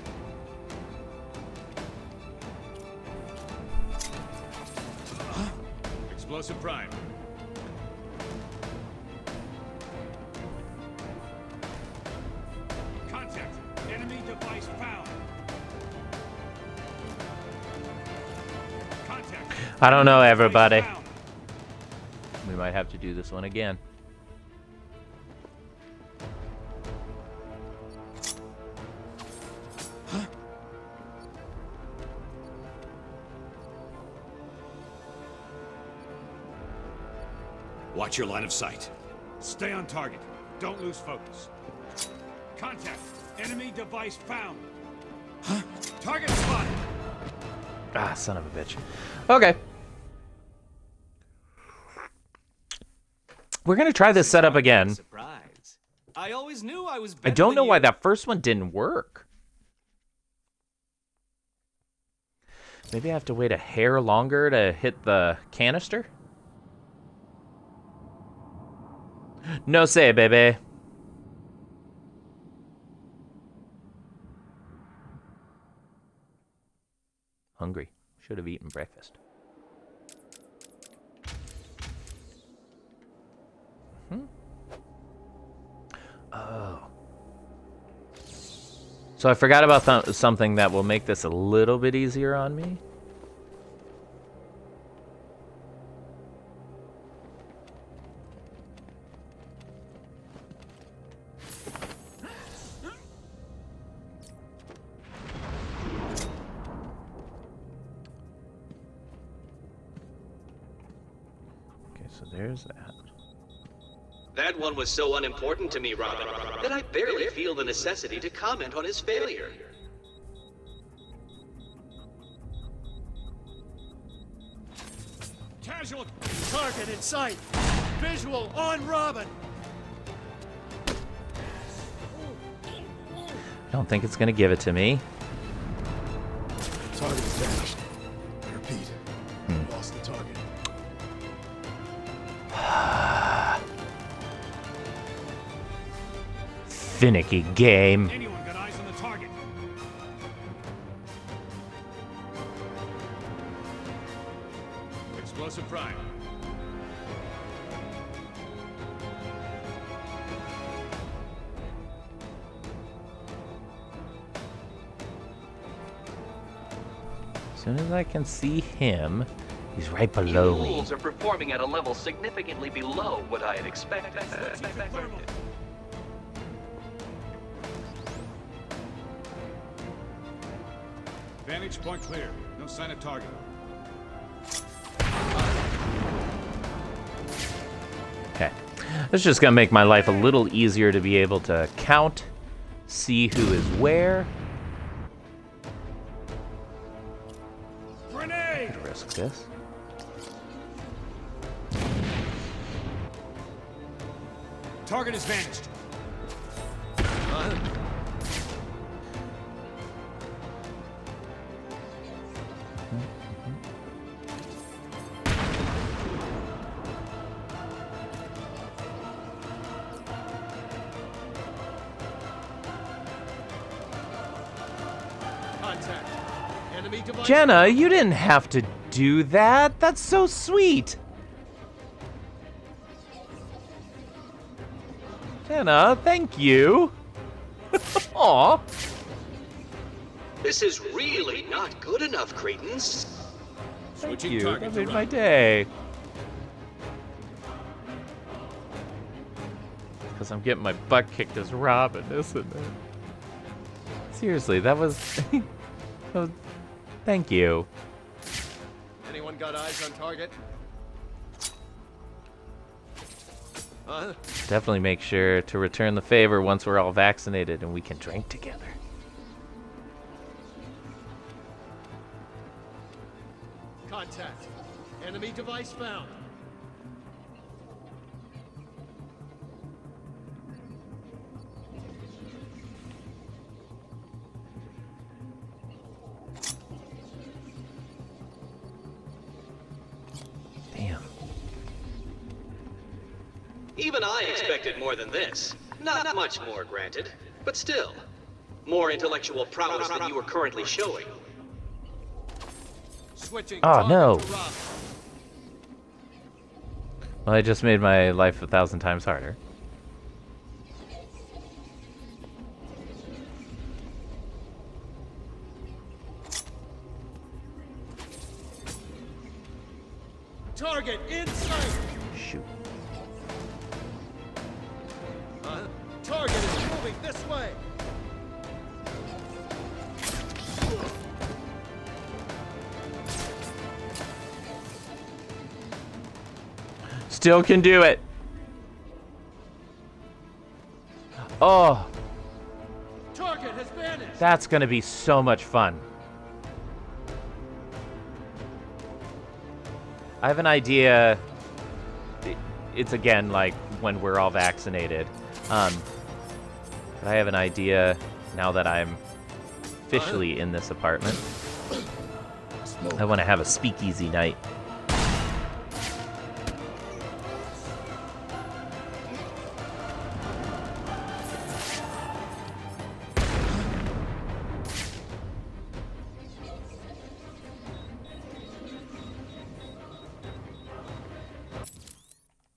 Explosive prime. Contact. Enemy device found. Contact. I don't know, everybody. Found. We might have to do this one again. Watch your line of sight. Stay on target. Don't lose focus. Contact. Enemy device found. Target spotted. Ah, son of a bitch. Okay. We're gonna try this setup again. Surprise. I always knew I was I better don't than know why you. that first one didn't work. Maybe I have to wait a hair longer to hit the canister? No say, baby. Hungry. Should have eaten breakfast. Oh. So I forgot about something that will make this a little bit easier on me. Okay, so there's that. That one was so unimportant to me, Robin, that I barely feel the necessity to comment on his failure. Casual. Target in sight. Visual on Robin. I don't think it's gonna give it to me. Target is vanished. I repeat. Lost the target. Finicky game. Anyone got eyes on the target? Explosive prime. As soon as I can see him, he's right below me. Wolves are performing at a level significantly below what I had expected. Thermal. Vantage point clear. No sign of target. Okay. That's just gonna make my life a little easier to be able to count, see who is where. Grenade! Could risk this. Target is vanished. Contact. Enemy device. Jenna, you didn't have to do that. That's so sweet. Jenna, thank you. Aw. This is really not good enough, Cretans. Thank Switching you. target That to made my Robin. day. Because I'm getting my butt kicked as Robin, isn't it? Seriously, that was... Thank you. Anyone got eyes on target? Definitely make sure to return the favor once we're all vaccinated and we can drink together. Contact. Enemy device found. Even I expected more than this. Not much more, granted, but still. More intellectual prowess than you are currently showing. Switching Oh, target no. to Rob. Well, I just made my life 1,000 times harder. Target in sight. Shoot. Target is moving this way. Still can do it. Oh, Target has vanished. that's gonna be so much fun. I have an idea. It's again like when we're all vaccinated. But I have an idea now that I'm officially in this apartment. I want to have a speakeasy night.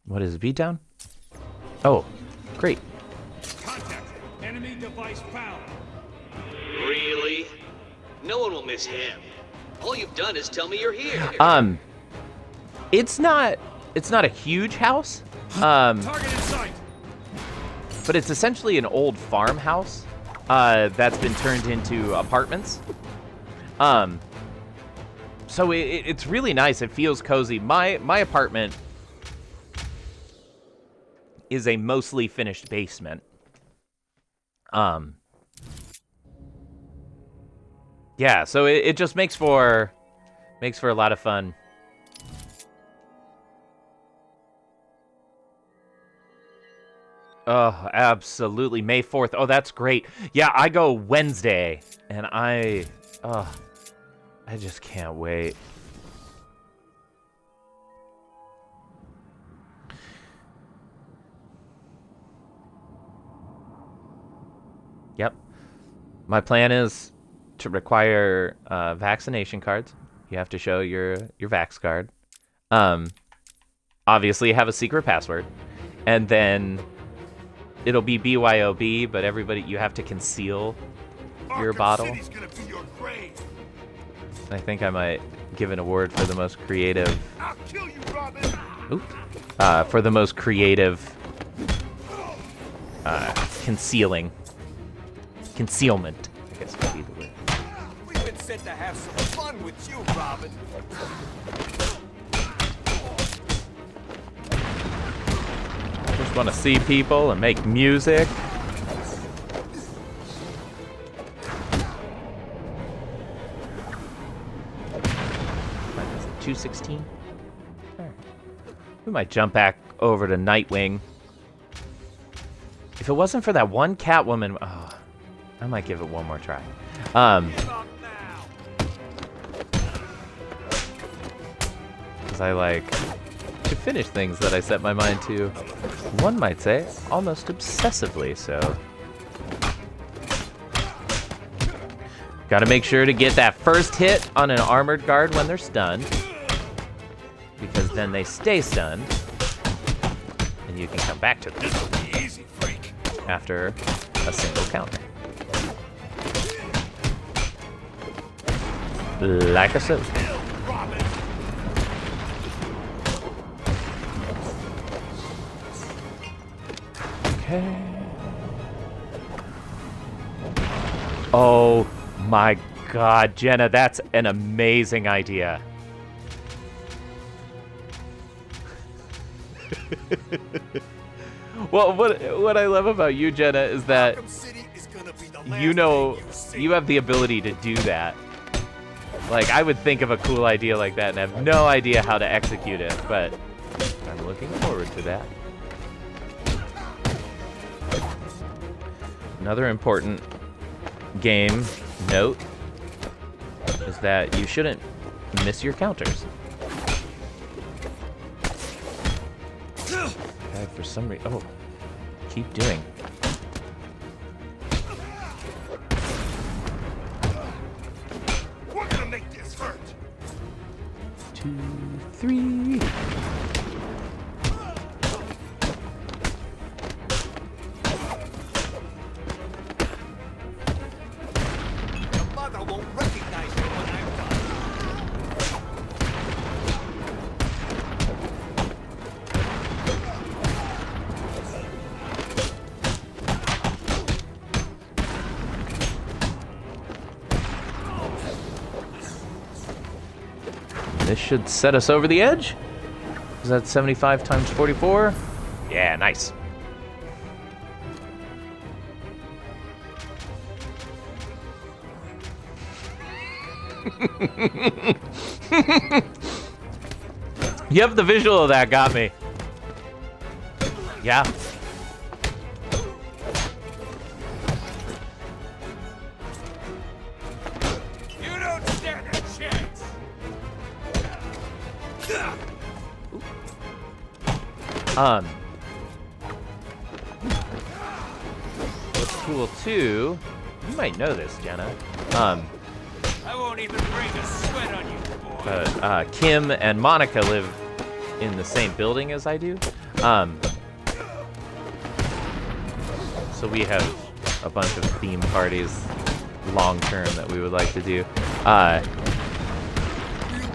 What is beatdown? Oh, great. Contact. Enemy device found. Really? No one will miss him. All you've done is tell me you're here. It's not a huge house. Target in sight. But it's essentially an old farmhouse that's been turned into apartments. So it's really nice. It feels cozy. My apartment is a mostly finished basement. Yeah, so it just makes for a lot of fun. Oh, absolutely. May 4th. Oh, that's great. Yeah, I go Wednesday, and I just can't wait. Yep. My plan is to require vaccination cards. You have to show your vax card. Obviously have a secret password. And then it'll be BYOB, but you have to conceal your Arkham bottle. City's gonna be your grave. I think I might give an award for the most creative. I'll kill you, Robin. For the most creative concealment. I guess would be the word. We've been sent to have some fun with you, Robin. I just want to see people and make music. What is it, 216? Alright. We might jump back over to Nightwing. If it wasn't for that one Catwoman, I might give it one more try. Because I like to finish things that I set my mind to, one might say, almost obsessively, so. Gotta make sure to get that first hit on an armored guard when they're stunned, because then they stay stunned, and you can come back to them Easy, freak. after a single counter. Like a so. Okay. Oh my God, Jenna, that's an amazing idea. Well, what I love about you, Jenna, is that Arkham City is gonna be the last you know thing you see. you have the ability to do that. Like, I would think of a cool idea like that and have no idea how to execute it, but I'm looking forward to that. Another important game note is that you shouldn't miss your counters. I For some reason... Oh. Keep doing. We're gonna make this hurt. 2, 3. Your mother won't recognize me when I'm done. This should set us over the edge. Is that 75 times 44? Yeah, nice. Yep, the visual of that got me. Yeah. You don't stand a chance. What's cool too, you might know this, Jenna. I won't even bring a sweat on you, boy. But Kim and Monica live in the same building as I do. So we have a bunch of theme parties long term that we would like to do. We'll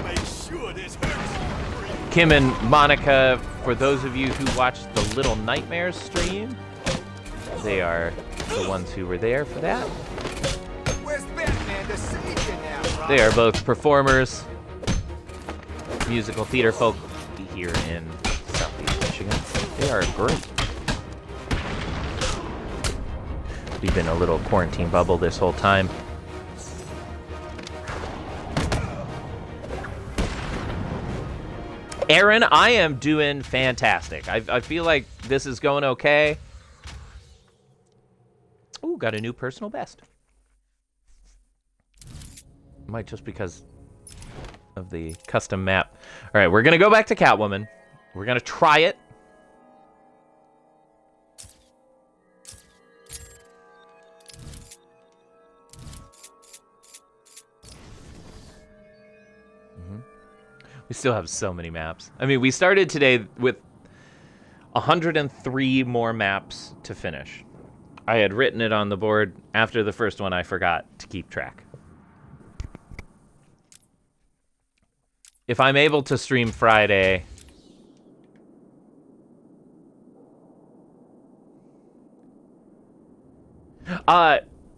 make sure this hurts. Kim and Monica, for those of you who watched the Little Nightmares stream, they are the ones who were there for that. Where's Batman to save you now, Rob? They are both performers, musical theater folk here in Southeast Michigan. They are great. We've been in a little quarantine bubble this whole time. Aaron, I am doing fantastic. I feel like this is going okay. Ooh, got a new personal best. Might just because of the custom map. All right, we're going to go back to Catwoman. We're going to try it. We still have so many maps. I mean, we started today with 103 more maps to finish. I had written it on the board. After the first one, I forgot to keep track. If I'm able to stream Friday...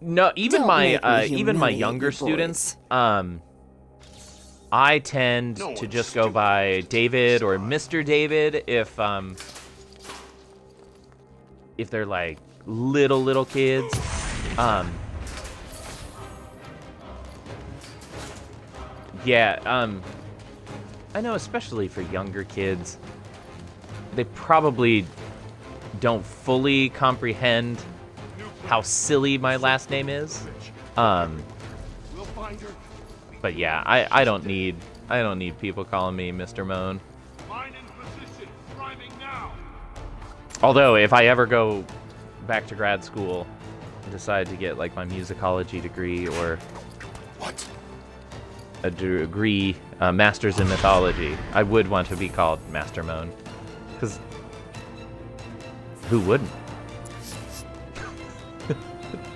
no, even my younger students, I tend to just go by David or Mr. David if they're like little kids. I know especially for younger kids, they probably don't fully comprehend how silly my last name is. But yeah, I don't need people calling me Mr. Moan. Mine in position, priming now. Although if I ever go back to grad school and decide to get like my musicology degree or What? a degree, master's in mythology, I would want to be called Master Moan, because who wouldn't?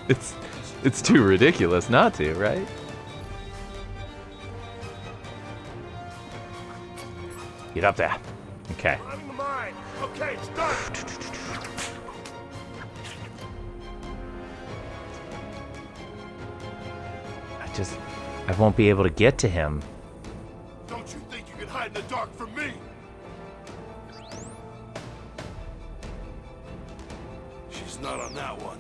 It's too ridiculous not to, right? Get up there. Okay. Priming the mine. Okay, it's done. I won't be able to get to him. Don't you think you can hide in the dark from me? She's not on that one.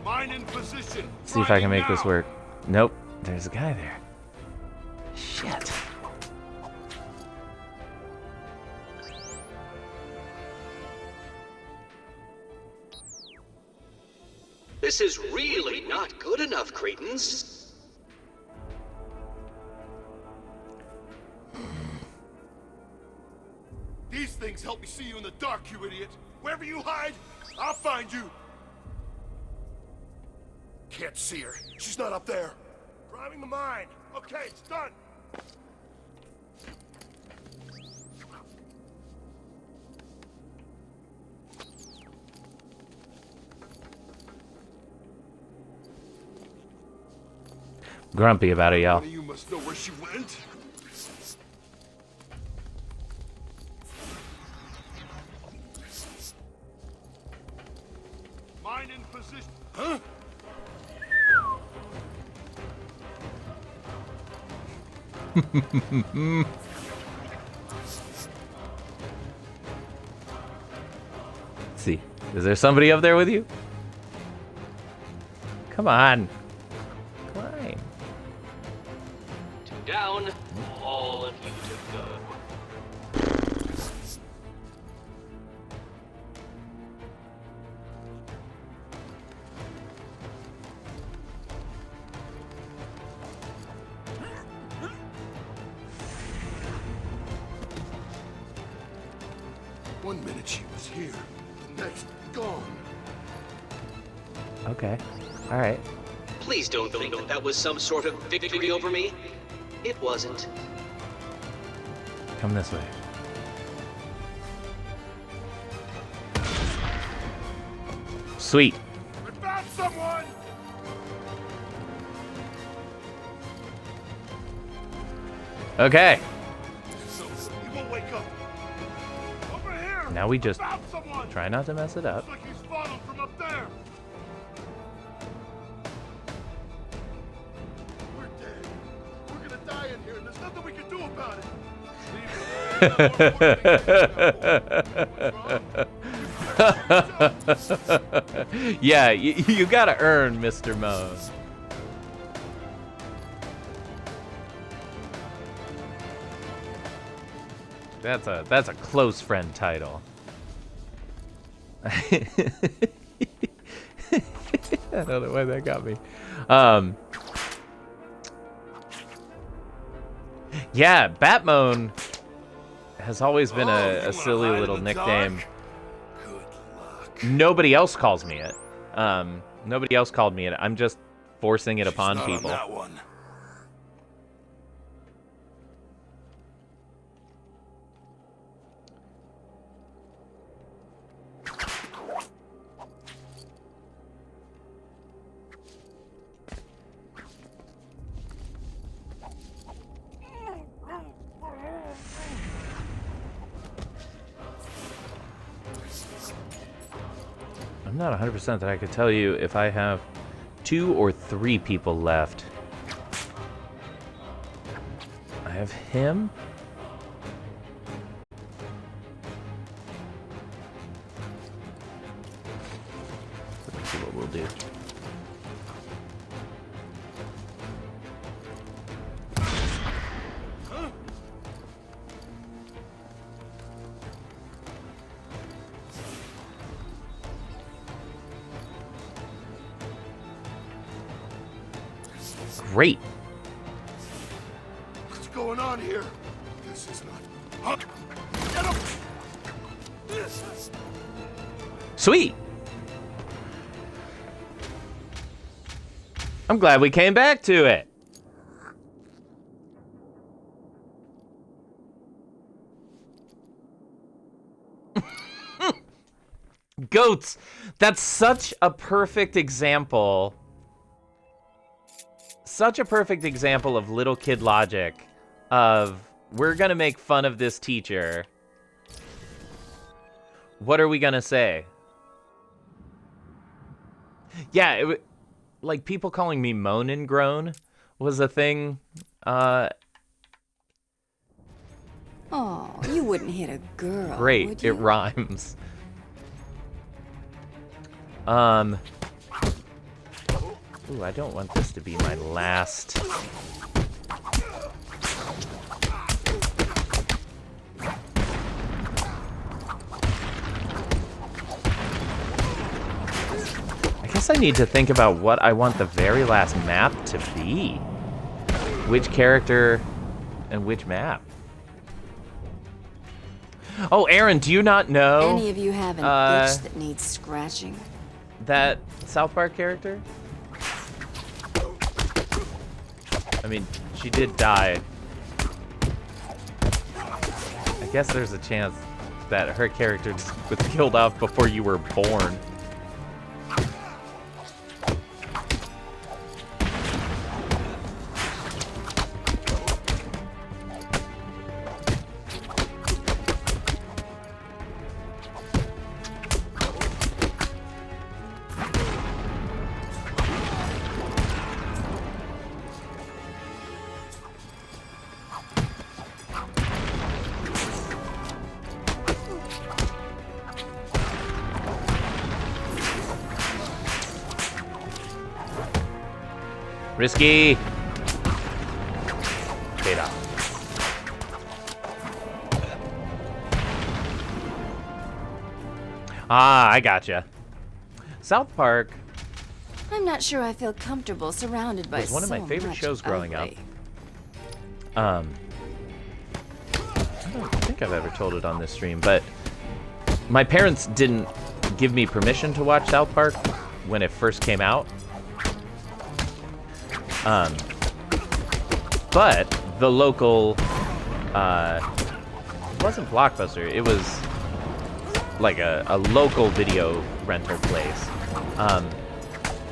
Mine in position. See if I can make this now. work. Nope. There's a guy there. Shit. This is really not good enough, cretins. These things help me see you in the dark, you idiot. Wherever you hide, I'll find you. Can't see her. She's not up there. Priming the mine. Okay, it's done. Grumpy about it, y'all. One of you must know where she went. Mine in position. Huh? Let's see. Is there somebody up there with you? Come on. Climb. Two down, all of you to go. One minute she was here, the next gone. Okay. All right. Please don't think that that was some sort of victory over me. It wasn't. Come this way. Sweet. We found someone! Okay. So, he won't wake up. Over here! Now we just Found someone! try not to mess it up. Looks like he's followed from up there. We're dead. We're gonna die in here, and there's nothing we can do about it. Yeah, you gotta earn Mr. Moan. That's a close friend title. I don't know why that got me. Yeah, Bat-Moan has always been a silly little nickname. Good luck. Nobody else calls me it. Nobody else called me it. I'm just forcing it upon Not on people. that one. I'm not 100% that I could tell you if I have 2 or 3 people left. I have him. Let me see what we'll do. Great. What's going on here? This is not. Get him! Sweet. I'm glad we came back to it. Goats. That's such a perfect example. Such a perfect example of little kid logic of we're gonna make fun of this teacher. What are we gonna say? Yeah, like people calling me moan and groan was a thing. Oh, you wouldn't hit a girl, Great, would it you? rhymes. Ooh, I don't want this to be my last. I guess I need to think about what I want the very last map to be. Which character and which map? Oh, Aaron, do you not know Any of you have an itch that needs scratching? that South Park character? I mean, she did die. I guess there's a chance that her character was killed off before you were born. Risky. Paid off. Ah, I gotcha. South Park I'm not sure I feel comfortable surrounded by was one of my so favorite much shows growing ugly. up. I don't think I've ever told it on this stream, but my parents didn't give me permission to watch South Park when it first came out. But the local, it wasn't Blockbuster, it was like a local video rental place,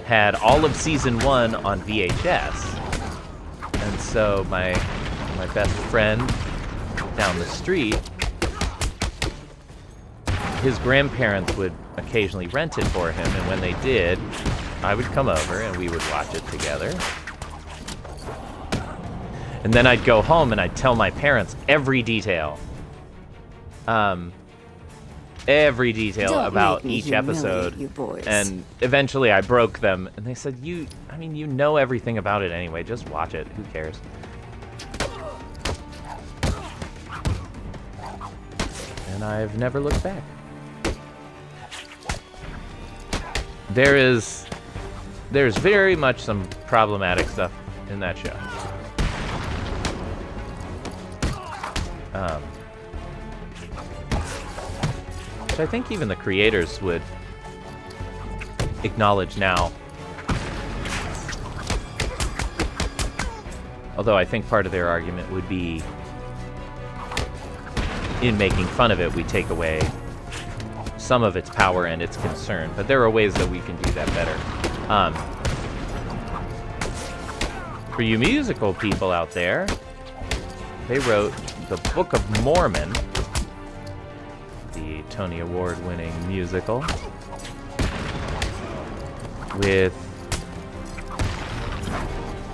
had all of season 1 on VHS. And so my best friend down the street, his grandparents would occasionally rent it for him, and when they did, I would come over and we would watch it together. And then I'd go home and I'd tell my parents every detail. Every detail Don't about make me each humiliate episode. you boys. And eventually I broke them. And they said, you know everything about it anyway. Just watch it. Who cares? And I've never looked back. There's very much some problematic stuff in that show. Which I think even the creators would acknowledge now. Although I think part of their argument would be, in making fun of it, we take away some of its power and its concern. But there are ways that we can do that better. For you musical people out there, they wrote the Book of Mormon, the Tony Award-winning musical, with,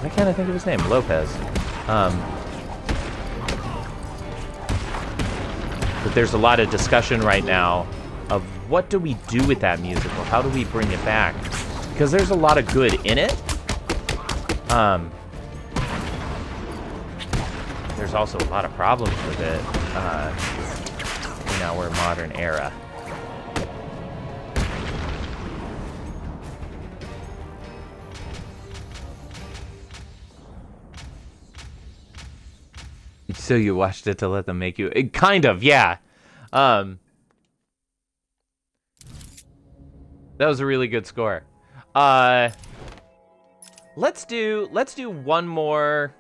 why can't I think of his name? Lopez. But there's a lot of discussion right now of what do we do with that musical? How do we bring it back? Because there's a lot of good in it. There's also a lot of problems with it in our modern era. So you watched it to let them make you... kind of, yeah. That was a really good score. Let's do one more...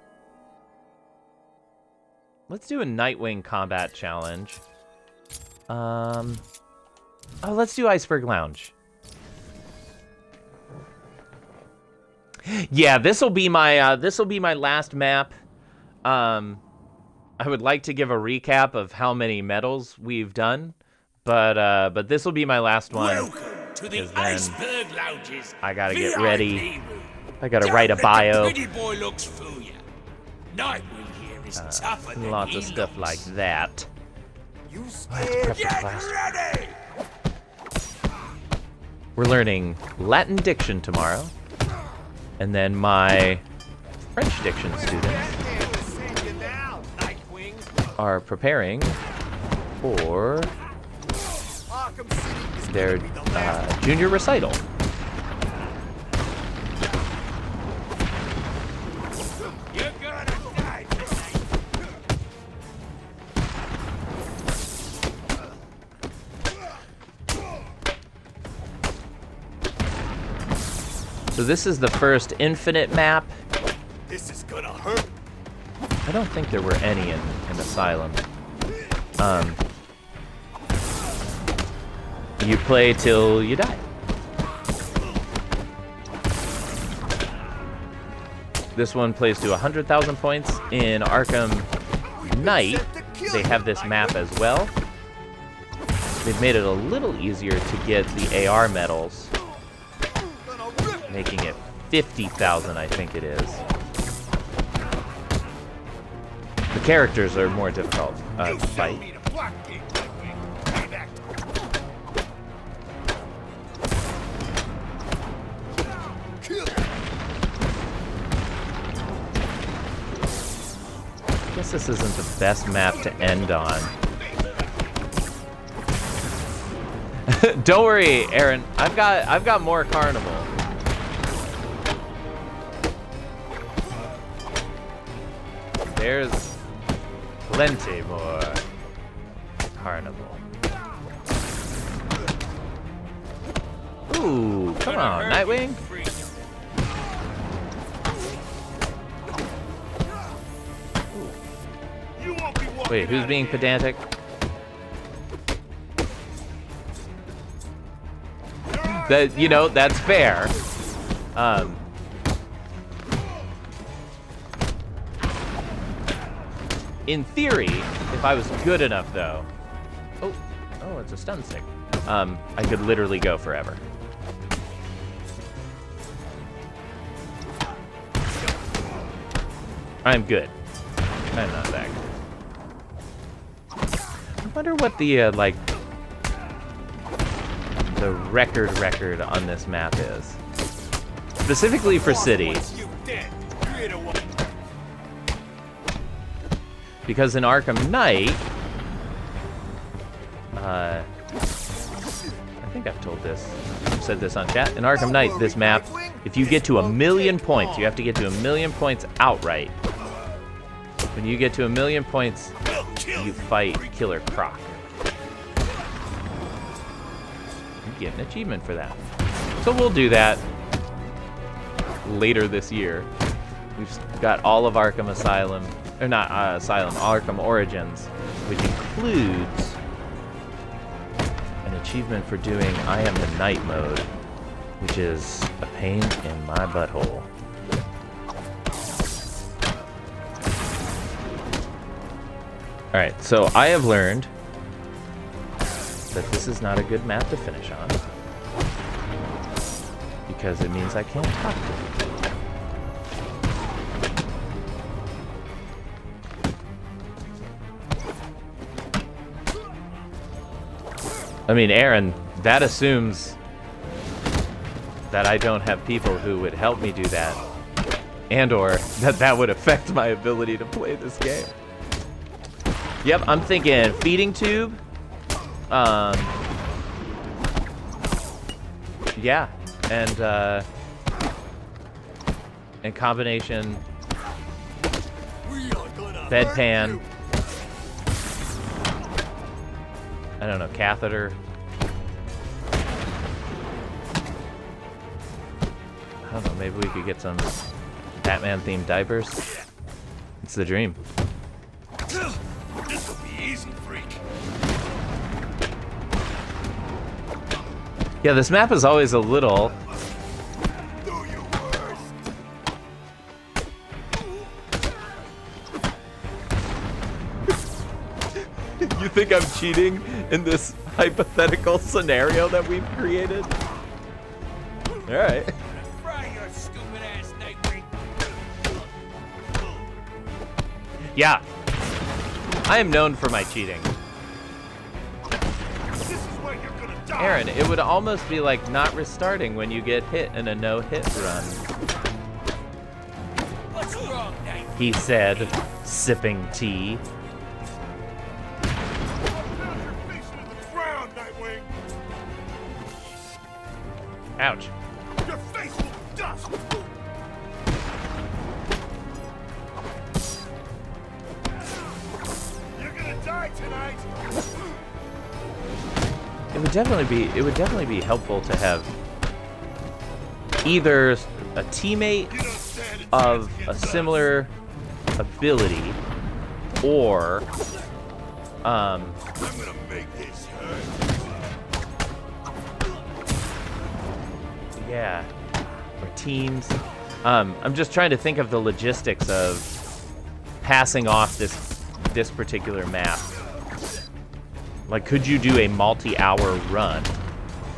Let's do a Nightwing combat challenge. Oh, let's do Iceberg Lounge. Yeah, this will be my last map. I would like to give a recap of how many medals we've done, but this will be my last one. Welcome to the Iceberg Lounges. I gotta get VIP ready. room. I gotta Don't write a let bio. The pretty boy looks fool ya. Nightwing here is tougher than Lots he of stuff looks. like that. You I have to scared? prep the Get class. ready! We're learning Latin diction tomorrow, and then my French diction students are preparing for Arkham City is their gonna be the last junior recital. You're gonna die tonight. So this is the first infinite map. This is gonna hurt. I don't think there were any in Asylum. You play till you die. This one plays to 100,000 points. In Arkham Knight, they have this map as well. They've made it a little easier to get the AR medals, making it 50,000, I think it is. The characters are more difficult to fight. I guess this isn't the best map to end on. Don't worry, Aaron. I've got more Carnival. There's plenty more Carnival. Ooh, come on, Nightwing. Wait, who's being pedantic? That, you know, that's fair. In theory, if I was good enough, though... Oh, it's a stun stick. I could literally go forever. I'm good. I'm not that good. I wonder what the, like... the record on this map is. Specifically for City. Because in Arkham Knight, I think I've told this, I've said this on chat. In Arkham Knight, this map, if you get to 1,000,000 points, you have to get to 1,000,000 points outright. When you get to 1,000,000 points, you fight Killer Croc. You get an achievement for that. So we'll do that later this year. We've got all of Arkham Asylum, or not Asylum, Arkham Origins, which includes an achievement for doing I Am the Night mode, which is a pain in my butthole. Alright, so I have learned that this is not a good map to finish on, because it means I can't talk to people. I mean, Aaron, that assumes that I don't have people who would help me do that, and or that would affect my ability to play this game. Yep, I'm thinking feeding tube. Yeah, and combination bedpan. I don't know, catheter. I don't know, maybe we could get some Batman-themed diapers. It's the dream. This'll be easy, freak. Yeah, this map is always a little... Do your worst. You think I'm cheating in this hypothetical scenario that we've created? Alright. Fry your stupid ass, Nightwing. Yeah. I am known for my cheating. This is where you're gonna die. Aaron, it would almost be like not restarting when you get hit in a no-hit run. What's wrong, Nightwing? He said, sipping tea. Your face into the ground, Nightwing. Ouch. Your face will dust. You're gonna die tonight. It would definitely be helpful to have either a teammate of a similar ability, or I'm gonna make this hurt. yeah, or teams. I'm just trying to think of the logistics of passing off this particular map. Like, could you do a multi-hour run?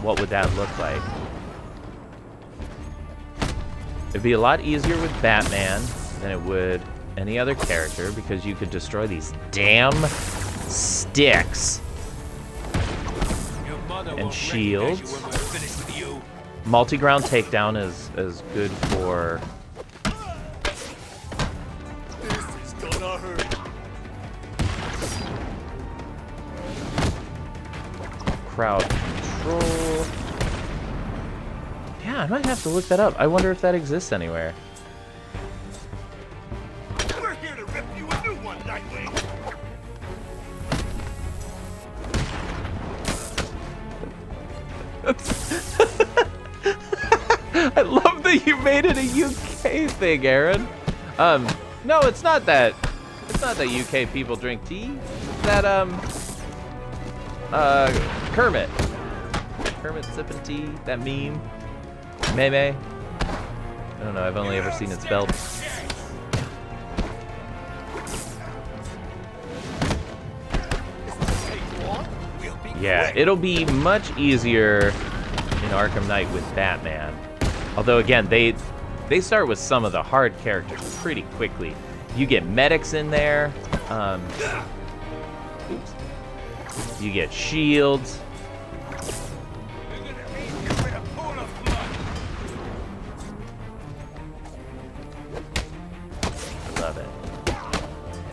What would that look like? It'd be a lot easier with Batman than it would any other character, because you could destroy these damn sticks Your mother and won't shields. recognize you when we're finished with you. Multi-ground takedown is good for This is gonna hurt. crowd control. Yeah, I might have to look that up. I wonder if that exists anywhere. We're here to rip you a new one, Nightwing. I love that you made it a UK thing, Aaron. No, it's not that. It's not that UK people drink tea. It's that Kermit sipping tea. That meme. Meme. I don't know. I've only ever seen it spelled. Yeah, it'll be much easier in Arkham Knight with Batman. Although again, they start with some of the hard characters pretty quickly. You get medics in there. Oops. You get shields. Love it.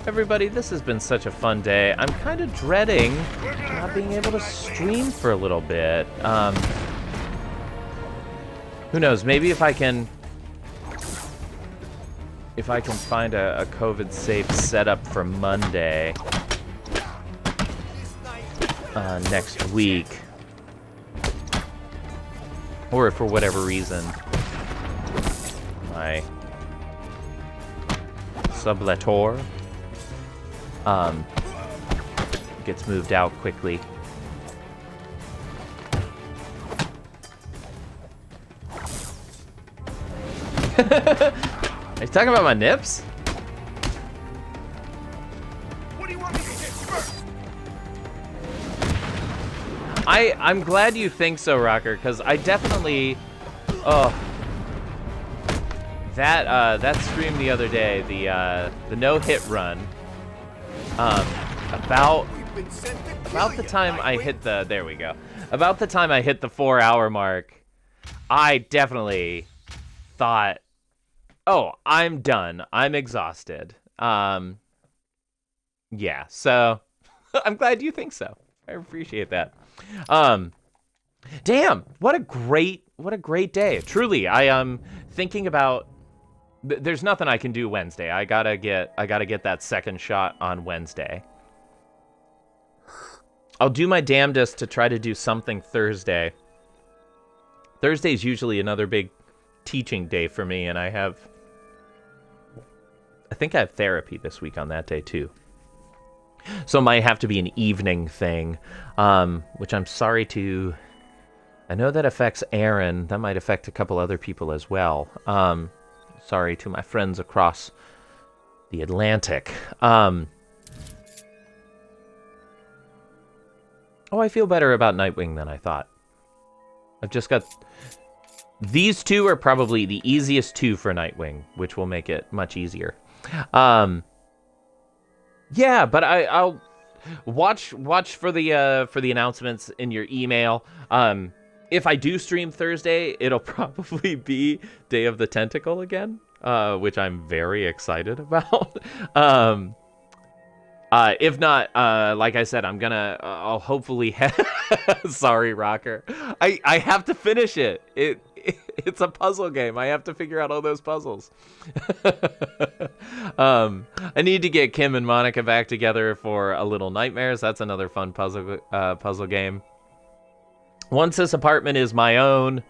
Everybody, this has been such a fun day. I'm kind of dreading not being able to stream for a little bit. Who knows? Maybe if I can find a COVID-safe setup for Monday next week, or if for whatever reason my sublettor gets moved out quickly. Are you talking about my nips? What do you want me to hit first? I'm glad you think so, Rocker, because I definitely, that stream the other day, the no-hit run, about the time I hit the, there we go, about the time I hit the 4-hour mark, I definitely thought, oh, I'm done. I'm exhausted. Yeah, so I'm glad you think so. I appreciate that. Damn, what a great day. Truly, I am thinking about, there's nothing I can do Wednesday. I gotta get that second shot on Wednesday. I'll do my damnedest to try to do something Thursday. Thursday's usually another big teaching day for me, and I think I have therapy this week on that day too. So it might have to be an evening thing, which I'm sorry to, I know that affects Aaron. That might affect a couple other people as well. Sorry to my friends across the Atlantic. Oh, I feel better about Nightwing than I thought. I've just got, these two are probably the easiest two for Nightwing, which will make it much easier. Yeah, but I'll watch for the announcements in your email. If I do stream Thursday, it'll probably be Day of the Tentacle again, which I'm very excited about. If not, like I said, I'll hopefully sorry, Rocker. I have to finish it. It's a puzzle game. I have to figure out all those puzzles. I need to get Kim and Monica back together for a Little Nightmares. That's another fun puzzle game. Once this apartment is my own,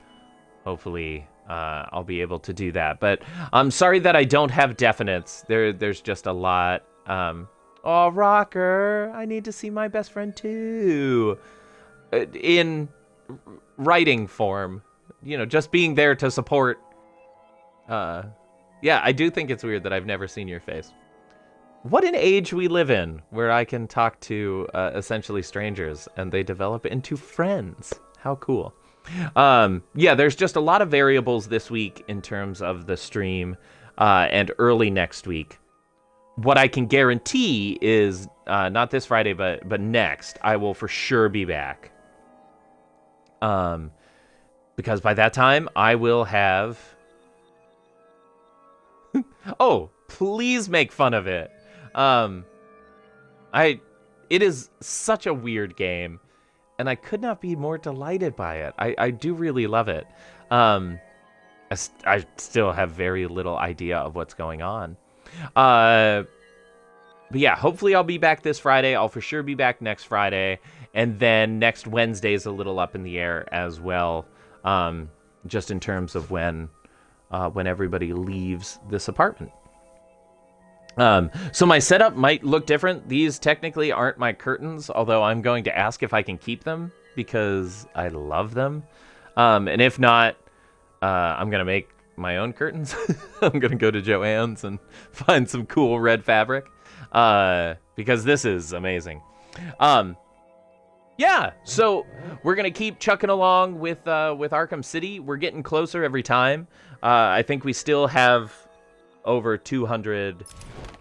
hopefully I'll be able to do that. But I'm sorry that I don't have definites. There's just a lot. Oh, Rocker, I need to see my best friend too. In writing form, just being there to support. Yeah, I do think it's weird that I've never seen your face. What an age we live in, where I can talk to essentially strangers and they develop into friends. How cool. Yeah, there's just a lot of variables this week in terms of the stream and early next week. What I can guarantee is not this Friday, but next, I will for sure be back. Because by that time, I will have... Oh, please make fun of it. It is such a weird game, and I could not be more delighted by it. I do really love it. I still have very little idea of what's going on. But yeah, hopefully I'll be back this Friday. I'll for sure be back next Friday. And then next Wednesday is a little up in the air as well. Just in terms of when everybody leaves this apartment. So my setup might look different. These technically aren't my curtains, although I'm going to ask if I can keep them because I love them. And if not, I'm going to make my own curtains. I'm going to go to Joann's and find some cool red fabric because this is amazing. Yeah, so we're going to keep chucking along with Arkham City. We're getting closer every time. I think we still have over 200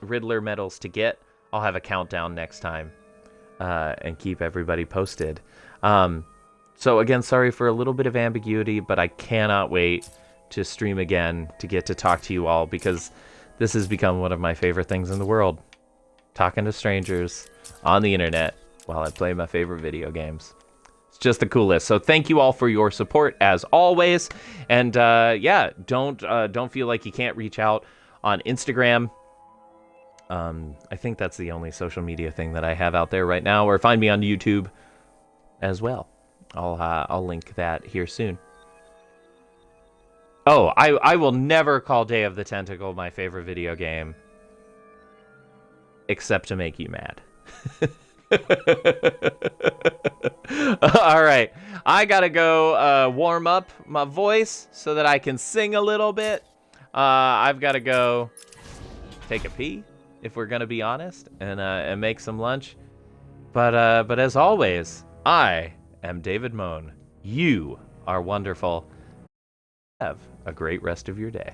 Riddler medals to get. I'll have a countdown next time and keep everybody posted. So again, sorry for a little bit of ambiguity, but I cannot wait to stream again to get to talk to you all because this has become one of my favorite things in the world. Talking to strangers on the internet while I play my favorite video games. It's just the coolest. So thank you all for your support as always. And yeah, don't feel like you can't reach out on Instagram. I think that's the only social media thing that I have out there right now. Or find me on YouTube as well. I'll link that here soon. Oh, I will never call Day of the Tentacle my favorite video game. Except to make you mad. All right. I gotta go warm up my voice so that I can sing a little bit. I've gotta go take a pee, if we're gonna be honest, and make some lunch. But as always, I am David Moan. You are wonderful. Have a great rest of your day.